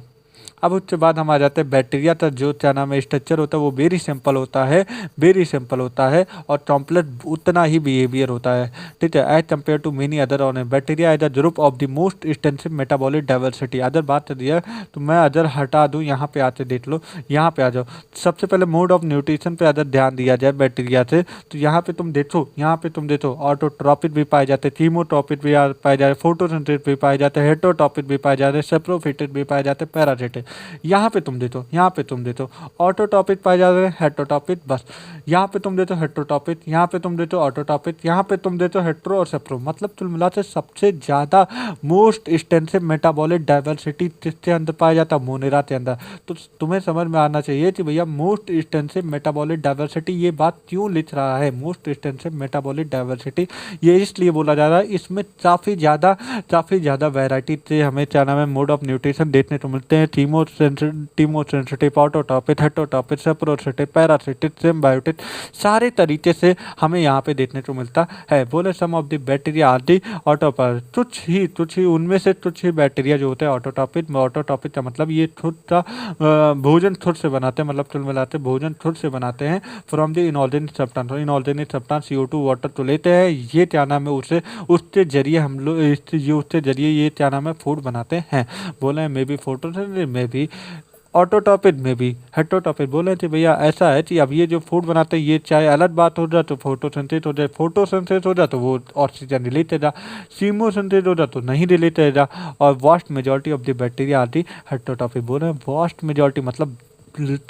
अब उसके बाद हम आ जाते हैं बैक्टीरिया का जो क्या नाम है स्ट्रक्चर होता है वो वेरी सिंपल होता है, वेरी सिंपल होता है, और कॉम्प्लेक्स उतना ही बिहेवियर होता है, ठीक है, as compare to many other on bacteria as a group of the most extensive metabolic diversity. Other बात कर दिया तो मैं अदर हटा दूँ, यहाँ पे आते देख लो, यहाँ पे आ जाओ। सबसे पहले मोड ऑफ न्यूट्रिशन पे अदर ध्यान दिया जाए बैक्टीरिया से, तो यहाँ पे तुम देखो, यहाँ पे तुम देखो ऑटोट्रॉपिक भी पाए जाते हैं, कीमोट्रॉपिक भी पाए जाते हैं, फोटोसिंथेसिस भी पाए जाते हैं, हेटरोट्रॉपिक भी पाए जाते हैं, सेप्रोफिटिक भी पाए जाते हैं, पैरासिटिक। यहाँ पे तुम देते हो, यहाँ पे तुम देते हो ऑटोटॉपिक पाए जाते हैं, हेटरोटॉपिक, बस। यहाँ पे तुम देते हो हेटरोटॉपिक, यहाँ पे तुम देते हो ऑटोटॉपिक, यहाँ पे तुम देते हो हेट्रो और सेप्रो। मतलब तुम मिला से सबसे ज़्यादा मोस्ट एक्सटेंसिव मेटाबॉलिक डाइवर्सिटी किसके अंदर पाया जाता है? मोनेरा के अंदर। तो तुम्हें समझ में आना चाहिए कि भैया मोस्ट एक्सटेंसिव मेटाबॉलिक डाइवर्सिटी ये बात क्यों लिख रहा है, मोस्ट एक्सटेंसिव मेटाबॉलिक डाइवर्सिटी ये इसलिए बोला जा रहा है, इसमें काफ़ी ज़्यादा वैरायटी से हमें क्या नाम है मोड ऑफ न्यूट्रिशन देखने को मिलते हैं। टीमोसेंसिटिव, ऑटोटॉपिक, हेटरोटॉपिक, सेप्रोसिटिक, पैरासिटिक, सिम्बायोटिक, सारे तरीके से हमें यहाँ पे देखने को मिलता है। बोले some of the bacteria are the autotrophs, कुछ ही उनमें से कुछ ही बैक्टीरिया जो होते हैं ऑटोटॉपिक। ऑटोटॉपिक का मतलब ये खुद का भोजन खुद से बनाते हैं, मतलब खुद मिलाते भोजन खुद से बनाते हैं from the inorganic substance. Inorganic substance CO2 water तो लेते हैं, ये क्या नाम है उसके जरिए हम लोग उसके जरिए ये क्या नाम है फूड बनाते हैं। बोले मे बी फोटोसिंथेसिस में भी, ऑटोटॉपिक में भी, हेटरोटॉपिक। बोले थे भैया ऐसा है कि अब ये जो फूड बनाते हैं ये चाहे अलग बात हो जाए तो फोटोसिंथेसिस हो जाए, फोटोसिंथेसिस हो जाए तो वो ऑक्सीजन रिलेटेड है, कीमोसिंथेसिस हो जाए तो नहीं रिलेटेड है, और vast majority of the bacteria आती हेटरोटॉपिक। बोल रहे हैं वास्ट मेजॉरिटी मतलब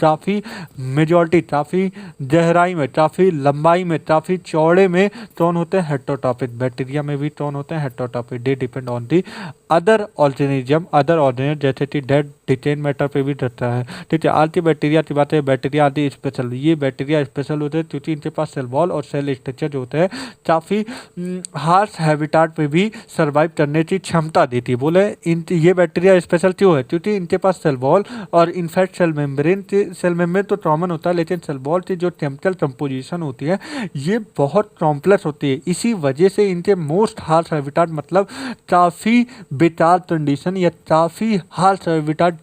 काफ़ी मेजॉरिटी, काफ़ी गहराई में, काफ़ी लंबाई में, काफ़ी चौड़े में कौन होते हैं? हेटरोटॉपिक। बैक्टीरिया में भी कौन होते हैं? Heterotrophic. They depend on the other organism जैसे कि डेड डिटेन मैटर पे भी रहता है, ठीक है। आती बैक्टीरिया की बात है, बैक्टीरिया आती स्पेशल, ये बैक्टीरिया स्पेशल होते हैं क्योंकि इनके पास सेल वॉल और सेल स्ट्रक्चर जो होते हैं काफ़ी हार्श हैबिटाट पे भी सर्वाइव करने की क्षमता देती है। बोले ये बैक्टीरिया स्पेशल क्यों है? क्योंकि इनके पास सेल वॉल और इनफैक्ट सेल मेम्ब्रेन तो कॉमन होता है, लेकिन सेल वॉल की जो केमिकल कंपोजिशन होती है ये बहुत कॉम्प्लेक्स होती है। इसी वजह से इनके मोस्ट हार्श हैबिटाट मतलब काफ़ी बेकार कंडीशन या काफ़ी हार्श हैबिटाट,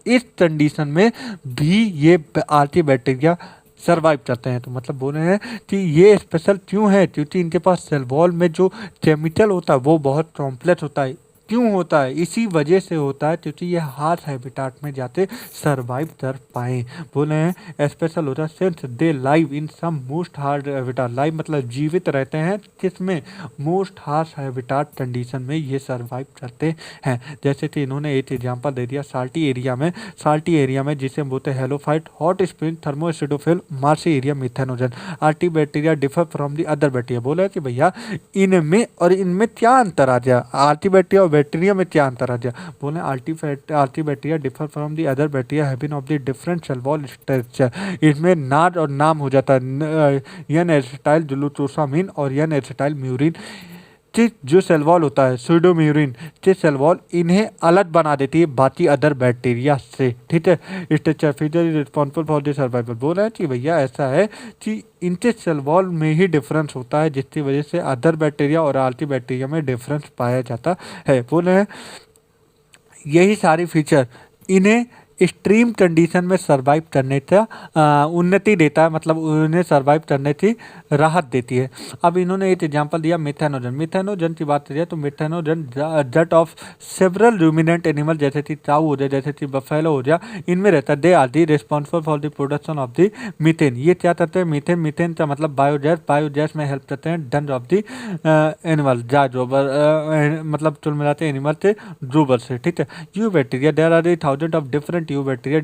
इस कंडीशन में भी ये आर्ची बैक्टीरिया सर्वाइव करते हैं। तो मतलब बोल रहे हैं कि ये स्पेशल क्यों है? क्योंकि इनके पास सेल वॉल में जो केमिकल होता है वो बहुत कॉम्प्लेक्स होता है। क्यों होता है? इसी वजह से होता है क्योंकि ये हार्श हैबिटाट में जाते सर्वाइव कर पाए। बोले हैं स्पेशल होता है since they live in some most hard habitat. Live मतलब जीवित रहते हैं किसमें? मोस्ट हार्श हैबिटाट कंडीशन में ये सर्वाइव करते हैं। जैसे कि इन्होंने एक एग्जाम्पल दे दिया साल्टी एरिया में जिसे हम बोलते हैं halophyte, hot spring, thermoacidophil, marshy area, methanogen. Archae bacteria differ from the other bacteria. बोला कि भैया इनमें और इनमें क्या अंतर आ गया? आर्टी बैक्टीरिया और बैक्टीरिया में क्या अंतर आ गया? बोले archae bacteria differ from the other bacteria having of the different cell wall structure. इसमें नाद और नाम हो जाता है एन एसिटाइल ग्लूकोसामिन और एन एसिटाइल म्यूरिन। जो सेल वॉल होता है सूडोम्यूरिन के सेल वॉल इन्हें अलग बना देती है बाकी अदर बैक्टीरिया से, ठीक है। Structure feature responsible for the survival. बोल रहे हैं कि भैया ऐसा है कि इनके सेल वॉल में ही डिफरेंस होता है जिसकी वजह से अदर बैक्टीरिया और आर्टी बैक्टीरिया में डिफरेंस पाया जाता है। बोल रहे हैं यही सारी फीचर इन्हें एक्सट्रीम कंडीशन में सर्वाइव करने का उन्नति देता है, मतलब उन्हें सर्वाइव करने की राहत देती है। अब इन्होंने एक एग्जांपल दिया मिथेनोजन की बात करिए तो methanogen gut of several ruminant animal जैसे कि काऊ हो जाए, जैसे कि बफेलो हो जाए, इनमें रहता है। They are the responsible for the production of the methane. ये क्या करते हैं? मीथेन का मतलब बायोगैस में हेल्प करते हैं डन ऑफ द एनिमल मतलब चुल मिलाते हैं एनिमल से ड्रूबर से, ठीक है। Eu bacteria there are 1000 of different eu bacteria.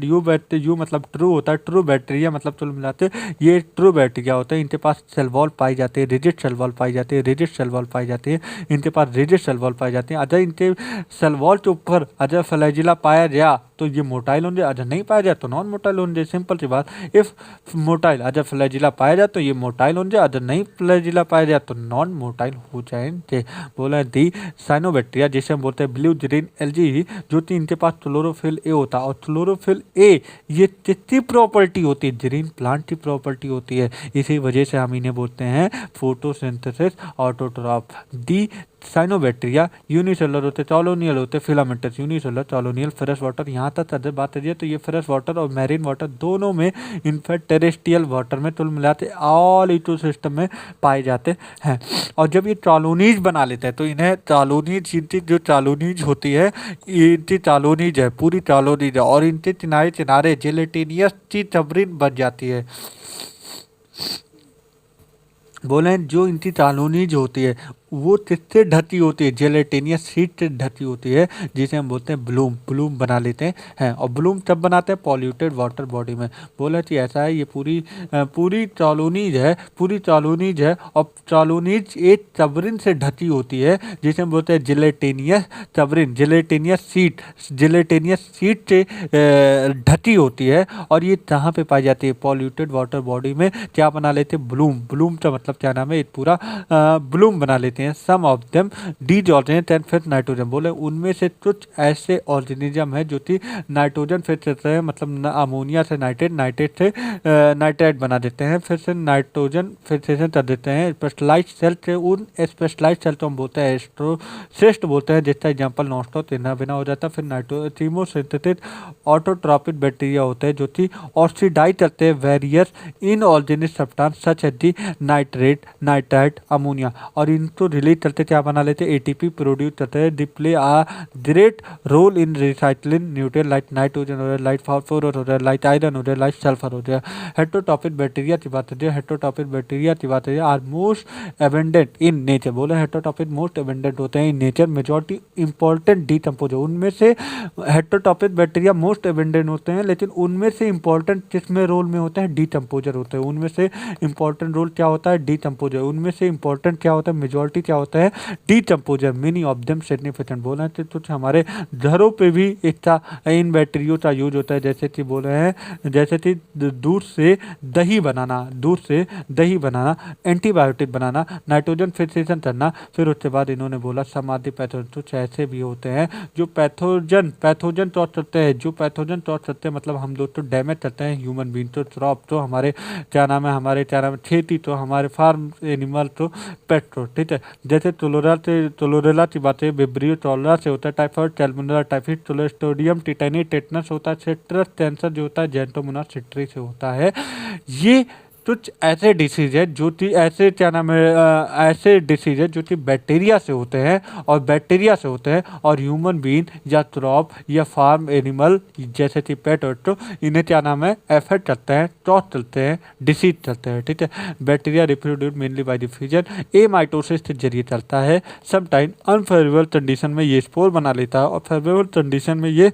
Eu मतलब ट्रू होता है, ट्रू बैक्टीरिया मतलब चुल मिलाते ये ट्रू बैक्टीरिया होते हैं। इनके पास सेल वॉल पाई जाती है, रिजिड सेल वॉल पाई जाती है, इनके पास रिजिड सेल वॉल पाई जाती है। अगर इनके सेल वॉल के ऊपर अगर फ्लैजिला पाया गया तो ये मोटाइल होने, अगर नहीं पाया जाए तो नॉन मोटाइल होने जाए, सिंपल सी बात। इफ मोटाइल अगर फ्लैजिला पाया जाए तो ये मोटाइल होने जाए, अगर नहीं फ्लैजिला पाया जाए तो नॉन मोटाइल हो जाएंगे। बोला है दी साइनोबैक्टीरिया, जिसे हम बोलते हैं ब्लू ग्रीन एल्गी, जो कि इनके पास क्लोरोफिल ए होता है, और क्लोरोफिल ए ये किसकी प्रॉपर्टी होती है, ग्रीन प्लांट की प्रॉपर्टी होती है। इसी वजह से हम इन्हें बोलते हैं फोटोसिंथेसिस ऑटोट्रॉफ। दी साइनोबैक्टीरिया यूनिसेलुलर होते, कॉलोनियल होते, filamentous unicellular, colonial, fresh water. यहाँ तक अगर बात करिए तो ये फ्रेश वाटर और मैरीन वाटर दोनों में, इनफैक्ट टेरेस्ट्रियल वाटर में कुल मिलाते ऑल इकोसिस्टम में पाए जाते हैं। और जब ये कॉलोनीज बना लेते हैं तो इन्हें कॉलोनीज, इनकी जो कॉलोनीज होती है, इनकी कॉलोनीज है, पूरी कॉलोनीज है, और इनके किनारे किनारे जेलेटिनियस की टबरिन बन जाती है। बोले जो इनकी कॉलोनीज होती है वो किससे ढकी होती है, जेलेटिनियस शीट से ढकी होती है, जिसे हम बोलते हैं ब्लूम। ब्लूम बना लेते हैं, और ब्लूम कब बनाते हैं, पॉल्यूटेड वाटर बॉडी में। बोला कि ऐसा है, ये पूरी कॉलोनीज है, पूरी कॉलोनीज है, और कॉलोनीज एक टबरिन से ढकी होती है, जिसे हम बोलते हैं जेलेटिनियस टबरिन, जेलेटिनियस शीट से ढकी होती है। और ये कहाँ पे पाई जाती है, पॉल्यूटेड वाटर बॉडी में। क्या बना लेते हैं, ब्लूम। ब्लूम का मतलब क्या नाम है, एक पूरा ब्लूम बना लेते हैं। सम ऑफ देम डीजॉर्जेनेट एंड फिर नाइट्रोजन। बोले उनमें से कुछ ऐसे ऑर्गेनिज्म है जो कि नाइट्रोजन फिर देते हैं, मतलब अमोनिया से नाइट्रेट, नाइट्रेट से नाइट्राइट बना देते हैं, फिर से नाइट्रोजन फिक्सेशन कर देते हैं स्पेशलाइज्ड सेल से। उन स्पेशलाइज्ड सेल को हम बोलते हैं एस्ट्रोसिस्ट बोलते हैं, जिसका एग्जाम्पल नॉस्टो तेना बिना हो जाता है। फिर नाइट्रोथीमोसिंथेटिक ऑटोट्रॉपिक बैक्टीरिया होते हैं जो कि ऑक्सीडाइज करते हैं various inorganic substance such as the nitrate, nitrite, ammonia, और इनको रिलीज करते क्या बना लेते हैं, एटीपी प्रोड्यूस करते हैं। They play a great role in recycling nutrient like nitrogen हो रहा है, लाइक फास्फोरस हो रहा है, लाइक आयरन हो रहा है, लाइक सल्फर हो रहा है। हेटेरोटॉपिक बैक्टीरिया की बात करें, हेटेरोटॉपिक बैक्टीरिया की बात करें are most abundant in nature. बोले हेटेरोटॉपिक मोस्ट एबेंडेंट होते हैं in nature, majority important decomposer. उनमें से हेटेरोटॉपिक बैक्टीरिया मोस्ट एबेंडेंट होते हैं, लेकिन उनमें से इंपॉर्टेंट किसमें रोल में होते हैं, डीकम्पोजर होते हैं। उनमें से इंपॉर्टेंट रोल क्या होता है, डीकम्पोजर। उनमें से इंपॉर्टेंट क्या होता है, मेजॉरिटी क्या होता है, decomposer. Many of them significant. बोला तो कुछ हमारे घरों पे भी इतना इन बैक्टीरियो का यूज होता है, जैसे कि बोले हैं, जैसे कि दूध से दही बनाना, एंटीबायोटिक बनाना, नाइट्रोजन फिक्सेशन करना। फिर उसके बाद इन्होंने बोला समाधि पैथोजन। कुछ ऐसे भी होते हैं जो पैथोजन टॉर्च करते हैं, जो पैथोजन टॉर्च करते हैं, मतलब हम लोग तो डैमेज करते हैं ह्यूमन बींग, तो क्रॉप तो हमारे क्या नाम है खेती, तो हमारे फार्म एनिमल, तो पेट्रो, ठीक है। जैसे टोलोरेला की बातें विब्रियो टोलोरा से होता है, typhoid, Salmonella typhus, Clostridium tetani, tetanus होता है, सिट्रस कैंसर जो होता है जेंटोमोनास सिट्री से होता है। ये कुछ ऐसे डिसीज है जो कि ऐसे ऐसे डिसीज है जो कि बैक्टीरिया से होते हैं, और ह्यूमन बीइंग या क्रॉप या फार्म एनिमल जैसे कि पेट और इन्हें एफेक्ट करते हैं, टॉस चलते हैं, डिसीज चलते हैं, ठीक है। Bacteria reproduce mainly by diffusion, A mitosis के जरिए चलता है। समटाइम अनफेवरेबल कंडीशन में ये स्पोर बना लेता है, और फेवरेबल कंडीशन में ये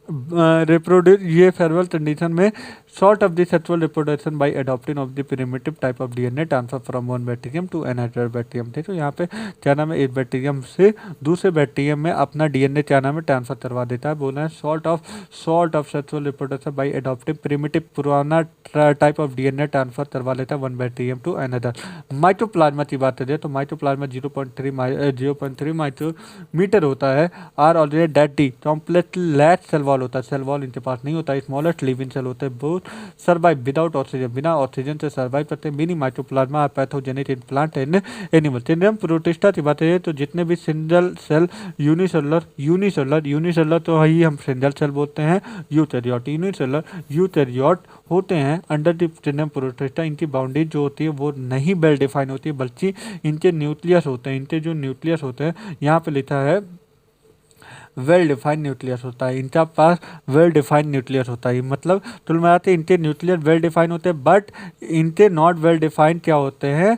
फेवरेबल कंडीशन में sort of the sexual reproduction by adopting of the primitive type of DNA transfer from one bacterium to another bacterium। देखो यहाँ पे एक बैक्टीरियम से दूसरे बैक्टीरियम में अपना DNA ट्रांसफर करवा देता है। बोला है sort of sexual reproduction by adopting primitive पुराना टाइप ऑफ DNA ट्रांसफर करवा लेता है one bacterium to another. Mycoplasma की बात करें तो माइटोप्लाज्मा 0.3 माइक्रोमीटर होता है। Are already dead the complex latch cell wall होता है, सेल वॉल इनके पास नहीं होता है। स्मॉलेस्ट लिविंग सेल होते हैं, बहुत सर्वाइव विदाउट ऑक्सीजन, बिना ऑक्सीजन से सर्वाइव करते हैं। Mini mycoplasma pathogenic in plant and animal. चिंड्रम प्रोटिस्टा की बात है तो जितने भी सिंगल सेल यूनिसेलुलर तो ही हम सिंगल सेल बोलते हैं। यूकैरियोट होते हैं अंडर द चिंड्रम प्रोटिस्टा। इनकी बाउंड्री जो होती है वो नहीं वेल डिफाइन होती है, बल्कि इनके न्यूक्लियस होते हैं। इनके जो न्यूक्लियस होते हैं यहाँ पे लिखा है वेल डिफाइंड न्यूक्लियस होता है, इनके पास वेल डिफाइंड न्यूक्लियस होता है। मतलब तुल मिलाते इनके न्यूक्लियस वेल डिफाइंड होते हैं, बट इनके नॉट वेल डिफाइंड क्या होते हैं,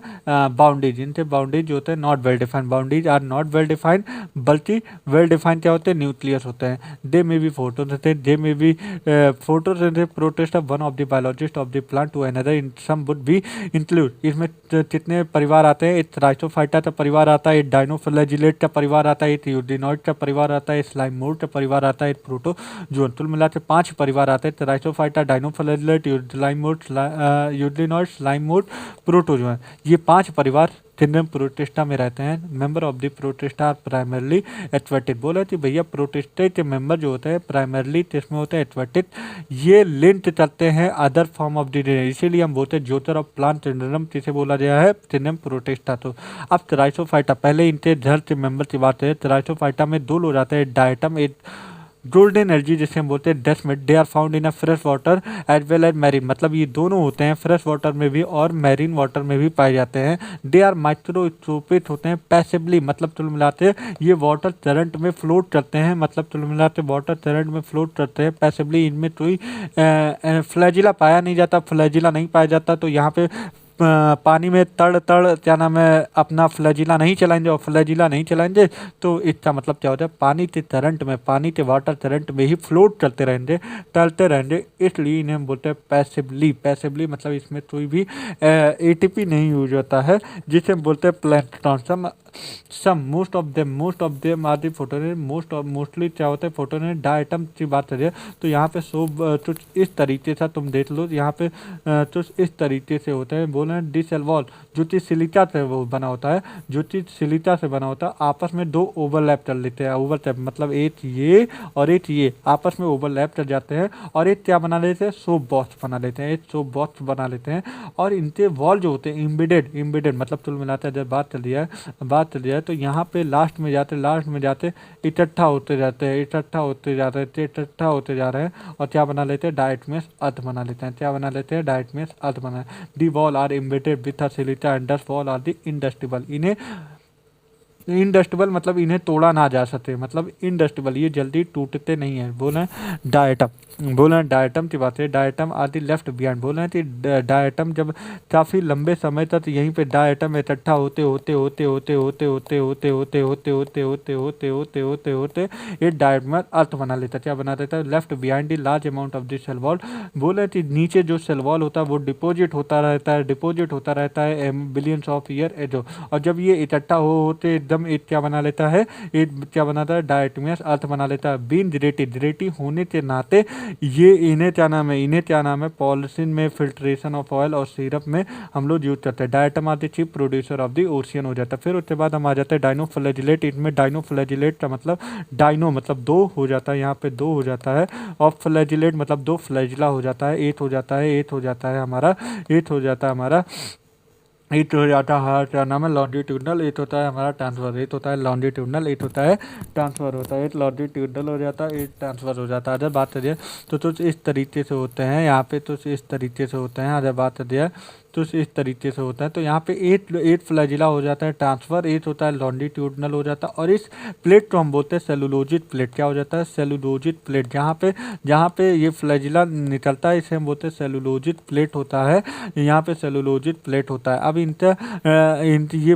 बाउंड्रीज। इनके बाउंड्रीज जो होते हैं not well defined, boundaries are not well defined, बल्कि वेल डिफाइंड क्या होते हैं, न्यूक्लियस होते हैं। दे में भी photosynthesis process of one of the biologist of the plant to another in some would be include. इसमें कितने परिवार आते हैं, एक राइसोफाइटा का परिवार आता है, एक डायनोफ्लैजिलेट का परिवार आता है, एक यूडिनॉइड का परिवार आता है, स्लाइम मोड का परिवार आता है, प्रोटोजोन। कुल मिला के 5 परिवार आते हैं, थेराइसोफाइटा, डायनोफ्लैजिलेट, यूडीलाइमोड, यूडलिनॉइड, स्लाइम मोड, प्रोटोजोन। ये 5 परिवार किंगडम प्रोटिस्टा में रहते हैं। Member of the protista primarily aquatic. बोला कि भैया प्रोटिस्टा के मेंबर जो होते हैं प्राइमरली किसमें होते हैं, एक्वाटिक। ये लिंक करते हैं अदर फॉर्म ऑफ द, इसीलिए हम बोलते हैं ज्योतर ऑफ प्लांट किंगडम किसे बोला गया है, किंगडम प्रोटिस्टा। तो अब थेराइसोफाइटा, पहले इनके घर के मेंबर की बात है। थेराइसोफाइटा में 2 लोग आते हैं, डायटम, एक गोल्डन एनर्जी जिसे हम बोलते हैं डेस्क में। They are found in a fresh water as well as marine, मतलब ये दोनों होते हैं फ्रेश वाटर में भी और मैरीन वाटर में भी पाए जाते हैं। दे आर माइक्रोस्कोपिक होते हैं पैसिवली, मतलब तुल मिलाते ये वाटर करंट में फ्लोट करते हैं, मतलब तुल मिलाते वाटर करंट में फ्लोट करते हैं पैसिवली। इनमें कोई फ्लैजिला पाया नहीं जाता, फ्लैजिला नहीं पाया जाता। तो यहाँ पे पानी में तड़ क्या नाम है अपना फ्लैजिला नहीं चलाएंगे, और फ्लैजिला नहीं चलाएंगे तो इसका मतलब क्या होता है, पानी के करंट में, पानी के वाटर करंट में ही फ्लोट करते रहेंगे, तैरते रहेंगे, इसलिए इन्हें हम बोलते हैं पैसिवली। पैसिवली मतलब इसमें कोई भी एटीपी नहीं यूज होता है, जिसे हम बोलते हैं plankton. Most of them are the फोटोनिन, मोस्टली क्या होता है फोटोनिन। डायटम की बात करें तो यहाँ पे कुछ इस तरीके से तुम देख लो, यहाँ पे कुछ इस तरीके से होते हैं। बोल रहे हैं डिसेल वॉल जो चीज़ सिलिका से वो बना होता है, जो चीज़ सिलिका से बना होता है, आपस में 2 ओवरलैप कर लेते हैं। ओवरलैप मतलब एक ये और एक ये आपस में ओवरलैप कर जाते हैं, और एक क्या बना लेते हैं, सोप बॉक्स बना लेते हैं, एक सोप बॉक्स बना लेते हैं। और इनके वॉल जो होते हैं इम्बेडेड मतलब तुल मिलाते हैं। जब बात चल रही है तो यहाँ पे लास्ट में जाते इकट्ठा होते जाते हैं, इकट्ठा होते जा रहे हैं, और क्या बना लेते हैं, डायटमेस अर्थ बना लेते हैं। क्या बना लेते हैं, डायटमेस अर्थ बना। The wall are embedded with a silica and dust wall are the indestructible. इन्हें इंडस्ट्रिबल मतलब इन्हें तोड़ा ना जा सके, मतलब इंडस्ट्रिबल, ये जल्दी टूटते नहीं है। बोले डायटम की बात है। Diatom are the left behind. बोले हैं कि डायटम जब काफ़ी लंबे समय तक यहीं पे डायटम इकट्ठा होते ये डायटम अर्थ बना लेता। क्या बना देता है, left behind the large amount of the cell wall. बोले कि नीचे जो सेल वॉल होता है वो डिपोजिट होता रहता है बिलियंस ऑफ ईयर एगो, और जब ये इकट्ठा होते एकदम एक क्या बना लेता है, एक क्या बनाता है, डायटमियस अर्थ बना लेता है। बीन जिरेटी होने के नाते ये इन्हें क्या नाम है पॉलिसिन में फिल्ट्रेशन ऑफ ऑयल और सिरप में हम लोग यूज करते हैं। Diatom are the chief producer of the ocean हो जाता है। फिर उसके बाद हम आ जाते हैं डायनोफ्लैजिलेट। इसमें डायनोफ्लैजिलेट का मतलब डायनो मतलब 2 हो जाता है, यहाँ पे 2 हो जाता है, और फ्लैजिलेट मतलब 2 फ्लैजिला हो जाता है, 8 हो जाता है हमारा एट हो जाता है क्या नाम है, लॉन्जिट्यूडनल। एट होता है हमारा ट्रांसफर, एट होता है लॉन्जिट्यूडनल, एट होता है ट्रांसफर होता है, एट लॉन्जिट्यूडनल हो जाता है, एट ट्रांसफर हो जाता है। अगर बात करिए तो इस तरीके से होते हैं यहाँ पे, तो इस तरीके से होते हैं। अगर बात करिए तो इस तरीके से होता है। तो यहाँ पे एट फ्लैजिला हो जाता है ट्रांसफर, एट होता है लॉन्जिट्यूडनल हो जाता है, और इस प्लेट को हम बोलते हैं सेलुलोजिक प्लेट। क्या हो जाता है, सेलुलोजिक प्लेट। जहाँ पे ये फ्लैजिला निकलता है इसे हम बोलते हैं सेलुलोजिक प्लेट होता है, यहाँ पे सेलुलोजिक प्लेट होता है। अब ये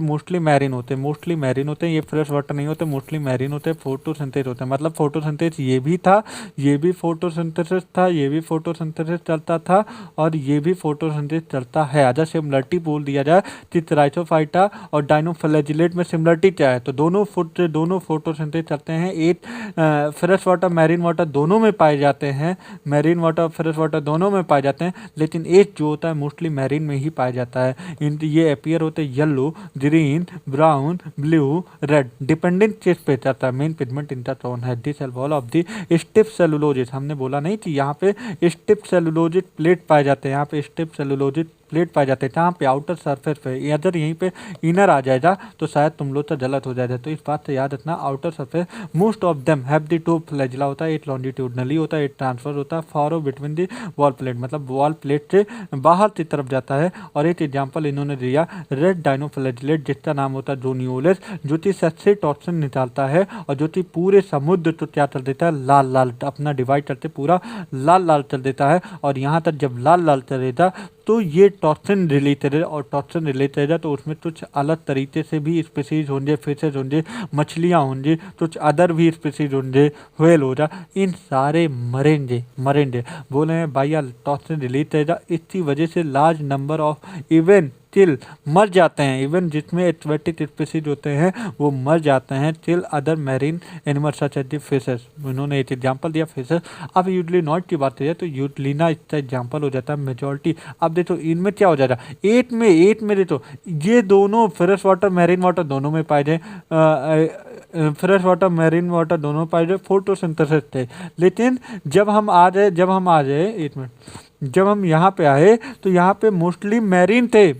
मोस्टली मैरीन होते हैं, ये फ्रेश वाटर नहीं होते, मोस्टली मैरीन होते हैं, फोटोसिंथेसिस होते हैं। मतलब फोटोसिंथेसिस ये भी फोटोसिंथेसिस चलता था, और ये भी फोटोसिंथेसिस चलता है। अगर सिमिलरिटी बोल दिया जाए कि थेराइसोफाइटा और डायनोफ्लैजिलेट में सिमिलरिटी क्या है, तो दोनों फोटोसिंथेसिस चलते हैं। एक फ्रेश वाटर मैरीन वाटर दोनों में पाए जाते हैं, मैरीन वाटर फ्रेश वाटर दोनों में पाए जाते हैं, लेकिन एक जो होता है मोस्टली मैरीन में ही पाया जाता है। ये अपीयर होते हैं yellow, green, brown, blue, red, dependent किस पे चलता है, मेन पिगमेंट इनका कौन है, the cell wall of the stiff cellulose. हमने बोला नहीं कि यहाँ पे स्टिफ सेलुलोजिक प्लेट पाए जाते हैं, यहाँ पे स्टिफ सेलुलोजिक प्लेट पाए जाते हैं, जहाँ पे आउटर सरफेस पे, अगर यहीं पे इनर आ जाएगा तो शायद तुम लोग तो गलत हो जाएगा। तो इस बात से याद रखना, outer surface most of them have the 2 flagella होता है, एक लॉन्जिट्यूडनली होता है, एक ट्रांसफर होता है, furrow between the wall plate, मतलब वॉल प्लेट से बाहर की तरफ जाता है। और एक एग्जाम्पल इन्होंने दिया रेड डायनोफ्लैजिलेट, जिसका नाम होता है जोनियोलस, जो कि सबसे टॉक्सिन निकालता है, और जो कि पूरे समुद्र तो क्या कर देता है, लाल लाल अपना डिवाइड करते पूरा लाल लाल कर देता है। और यहाँ तक जब लाल लाल करेगा तो ये टॉक्सिन रिलेटेड है, और टॉक्सिन रिलेटेड है तो उसमें कुछ अलग तरीके से भी स्पीसीज होंगे, फिशेज होंगे, मछलियाँ होंगी, कुछ अदर भी स्पीसीज होंगे, व्हेल हो जा, इन सारे मरेंगे। बोले हैं भाई टॉक्सिन रिलेटेड, इसकी वजह से large number of even till मर जाते हैं, इवन जिसमें एक्वेटिक स्पीसीज होते हैं वो मर जाते हैं, till other marine animal such as the fishes. उन्होंने एक एग्जांपल दिया फिशेस। अब यूजली नॉट की बात करें तो यूटलीना इसका एग्जांपल हो जाता है मेजॉरिटी। अब देखो इनमें क्या हो जाएगा, एट में देखो ये दोनों फ्रेश वाटर मैरीन वाटर दोनों में पाए जाए, फ्रेश वाटर मैरीन वाटर दोनों पाए जाए, फोटोसिंथेसिस थे। लेकिन जब हम आ जाए 1 मिनट, जब हम यहाँ पे आए तो यहाँ पे मोस्टली मैरीन थे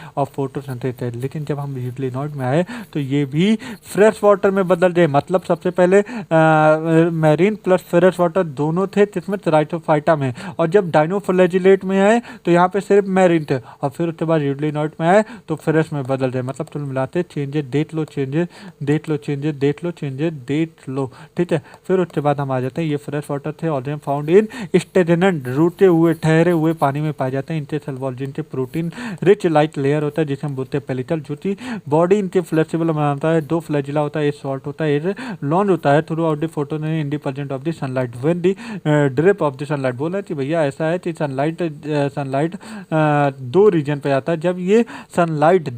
और फोटोसिंथेसिस थे। लेकिन जब हम यूजली नॉट में आए तो ये भी फ्रेश वाटर में बदल गए। मतलब सबसे पहले मैरीन प्लस फ्रेश वाटर दोनों थे जिसमें थ्राइटोफाइटा में, और जब डाइनोफ्लैजिलेट में आए तो यहाँ पे सिर्फ मैरीन थे, और फिर उसके बाद यूजली नॉट में आए तो फ्रेश में बदल गए। मतलब तुम मिलाते चेंजेस देख लो, ठीक है। फिर उसके बाद हम आ जाते हैं, ये फ्रेश वाटर थे और फाउंड इन स्टेगनेंट, रूटे हुए ठहरे हुए पानी में पाए जाते हैं। इनके सेल वॉल जिनके प्रोटीन रिच लाइट लेयर होता है जिसे हम बोलते हैं पेलिकल, जो कि बॉडी इनके फ्लेक्सिबल बनाता है। 2 फ्लैजिला होता है, एक शॉर्ट होता है, एक लॉन्ग होता है। Through out the photo independent of the sunlight when the drip of the sunlight. बोला कि भैया ऐसा है कि सनलाइट 2 रीजन पे आता है। जब ये सनलाइट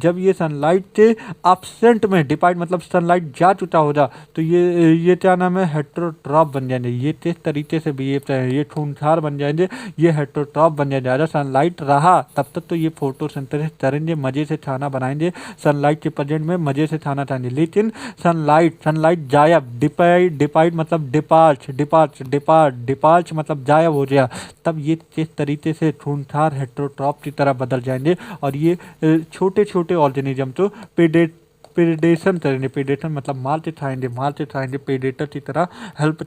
के एब्सेंट में डिपाइट, मतलब सनलाइट जा चुका हो जा, तो ये क्या नाम है, हेटेरोट्रॉप बन जाएंगे। ये किस तरीके से भी ये खूंखार बन जाएंगे, ये हेटेरोट्रॉप बन जाएंगे। ज़्यादा सनलाइट रहा तब तक तो ये फोटोसिंथेसिस करेंगे, मजे से खाना बनाएंगे, सनलाइट के प्रेजेंट में मजे से खाना खाएंगे। लेकिन सनलाइट गायब, डिपाइट मतलब डिपार्च मतलब गायब हो गया, तब ये किस तरीके से खूंखार हेटेरोट्रॉप की तरह बदल जाएंगे और ये छोटे छोटे ऑर्गेनिज्म तो प्रेडेशन करेंगे। प्रेडेशन मतलब मार के खाएंगे, प्रेडेटर की तरह हेल्प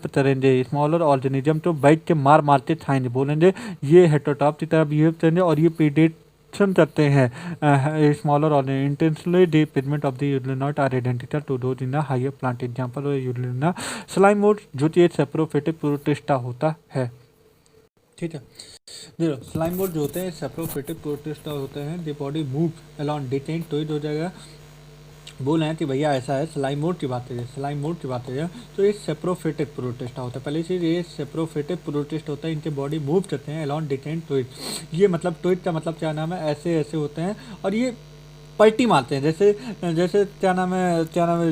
करेंगे। स्मॉलर ऑर्गेनिज्म तो बैठ के मार के खाएंगे, बोलेंगे ये हेटेरोट्रॉप की तरह बिहेव करेंगे और ये प्रेडेशन करते हैं। स्मॉलर और intentionally the pigment of the euglenoid are identical to those in higher plant. Example euglena slime mould जो कि एक सेप्रोफिटिक प्रोटिस्टा होता है, ठीक है। देखो स्लाइम बोर्ड जो होते हैं सेप्रोफिटिक प्रोटिस्टा होते हैं। The body move along detain to हो जाएगा। बोल रहे हैं कि भैया ऐसा है, स्लाइम मोड की बात करें तो ये सेप्रोफिटिक प्रोटिस्टा होता है। पहले से ये सेप्रोफिटिक प्रोटिस्ट होता है, इनके बॉडी मूव करते हैं अलॉन्ग डिटेन टू इट। ये मतलब टोइट का मतलब क्या नाम है, ऐसे होते हैं और ये पलटी मारते हैं। जैसे क्या नाम है,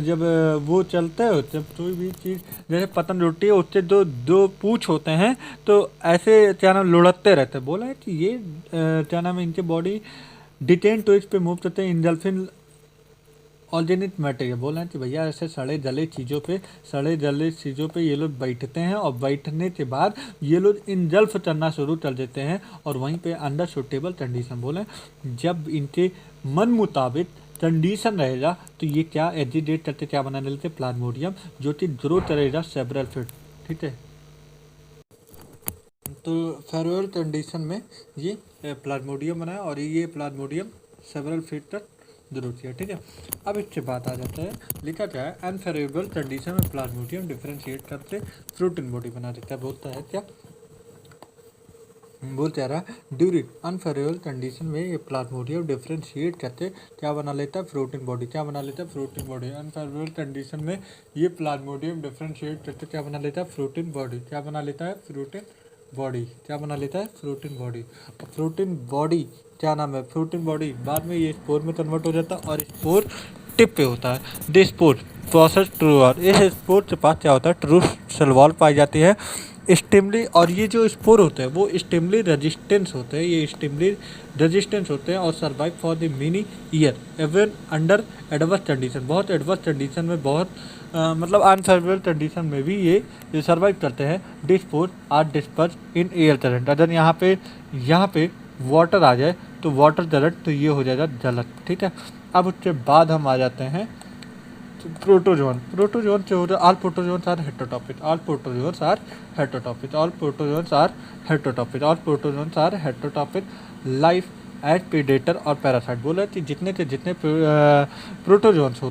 जब वो चलते हैं, जब कोई भी चीज़ जैसे पतंग उड़ती है उससे दो पूँछ होते हैं तो ऐसे क्या नाम लुढ़कते रहते हैं। बोला है कि ये क्या नाम है, इनके बॉडी डिटेन टू इस पे मूव करते हैं। इंडल्फिन ऑर्गेनिक मटेरियल बोल रहे हैं कि भैया ऐसे सड़े जले चीज़ों पे ये लोग बैठते हैं और बैठने के बाद ये लोग इंजल्फ करना शुरू कर देते हैं और वहीं पे अंडर सूटेबल कंडीशन बोले जब इनके मन मुताबिक कंडीशन रहेगा तो ये क्या एजिटेट करते क्या बना लेते प्लाज्मोडियम जो कि ग्रोथ रहेगा सेवरल फीट, ठीक है। तो फेरुअल कंडीशन में ये प्लाज्मोडियम बनाया और ये प्लाज्मोडियम सेवरल फीट तक जरूरत है, ठीक है। अब इससे बात आ जाता है, लिखा क्या है, अनफेवरेबल कंडीशन में प्लाज्मोडियम डिफरेंशिएट करके फ्रूटिन बॉडी बना देता है। बोलता है क्या बोलते रहा ड्यूरिंग अनफेवरेबल कंडीशन में ये प्लाज्मोडियम डिफरेंशिएट करते क्या बना लेता है फ्रूटिन बॉडी, क्या बना लेता है फ्रूटिन बॉडी। अनफेवरेबल कंडीशन में ये प्लाज्मोडियम डिफरेंशिएट करते क्या बना लेता है फ्रूटिन बॉडी, क्या बना लेता है फ्रूटिन बॉडी, क्या बना लेता है फ्रूटिन बॉडी। फ्रूटिन बॉडी क्या नाम है, फ्रूटिन बॉडी बाद में ये स्पोर में कन्वर्ट हो जाता है और स्पोर टिप पे होता है। द स्पोर प्रोसेस ट्रू और इस स्पोर के पास क्या होता है ट्रू सेल वॉल पाई जाती है स्टिमुली, और ये जो स्पोर होते हैं वो स्टिमुली रेजिस्टेंस होते हैं, ये स्टिमुली रेजिस्टेंस होते हैं और survive for the many year even under adverse condition. बहुत एडवर्स कंडीशन में बहुत मतलब अनफेवरेबल कंडीशन में भी ये सर्वाइव करते हैं। Dispose or disperse in air current. अगर यहाँ पे वाटर आ जाए तो वाटर करंट तो ये हो जाएगा जलत, ठीक है। अब उसके बाद हम आ जाते हैं प्रोटोजोन से हो रहा all protozoans are heterotrophic, all protozoans are heterotrophic life as predator और पैरासाइट। बोला कि जितने प्रोटोजोन्स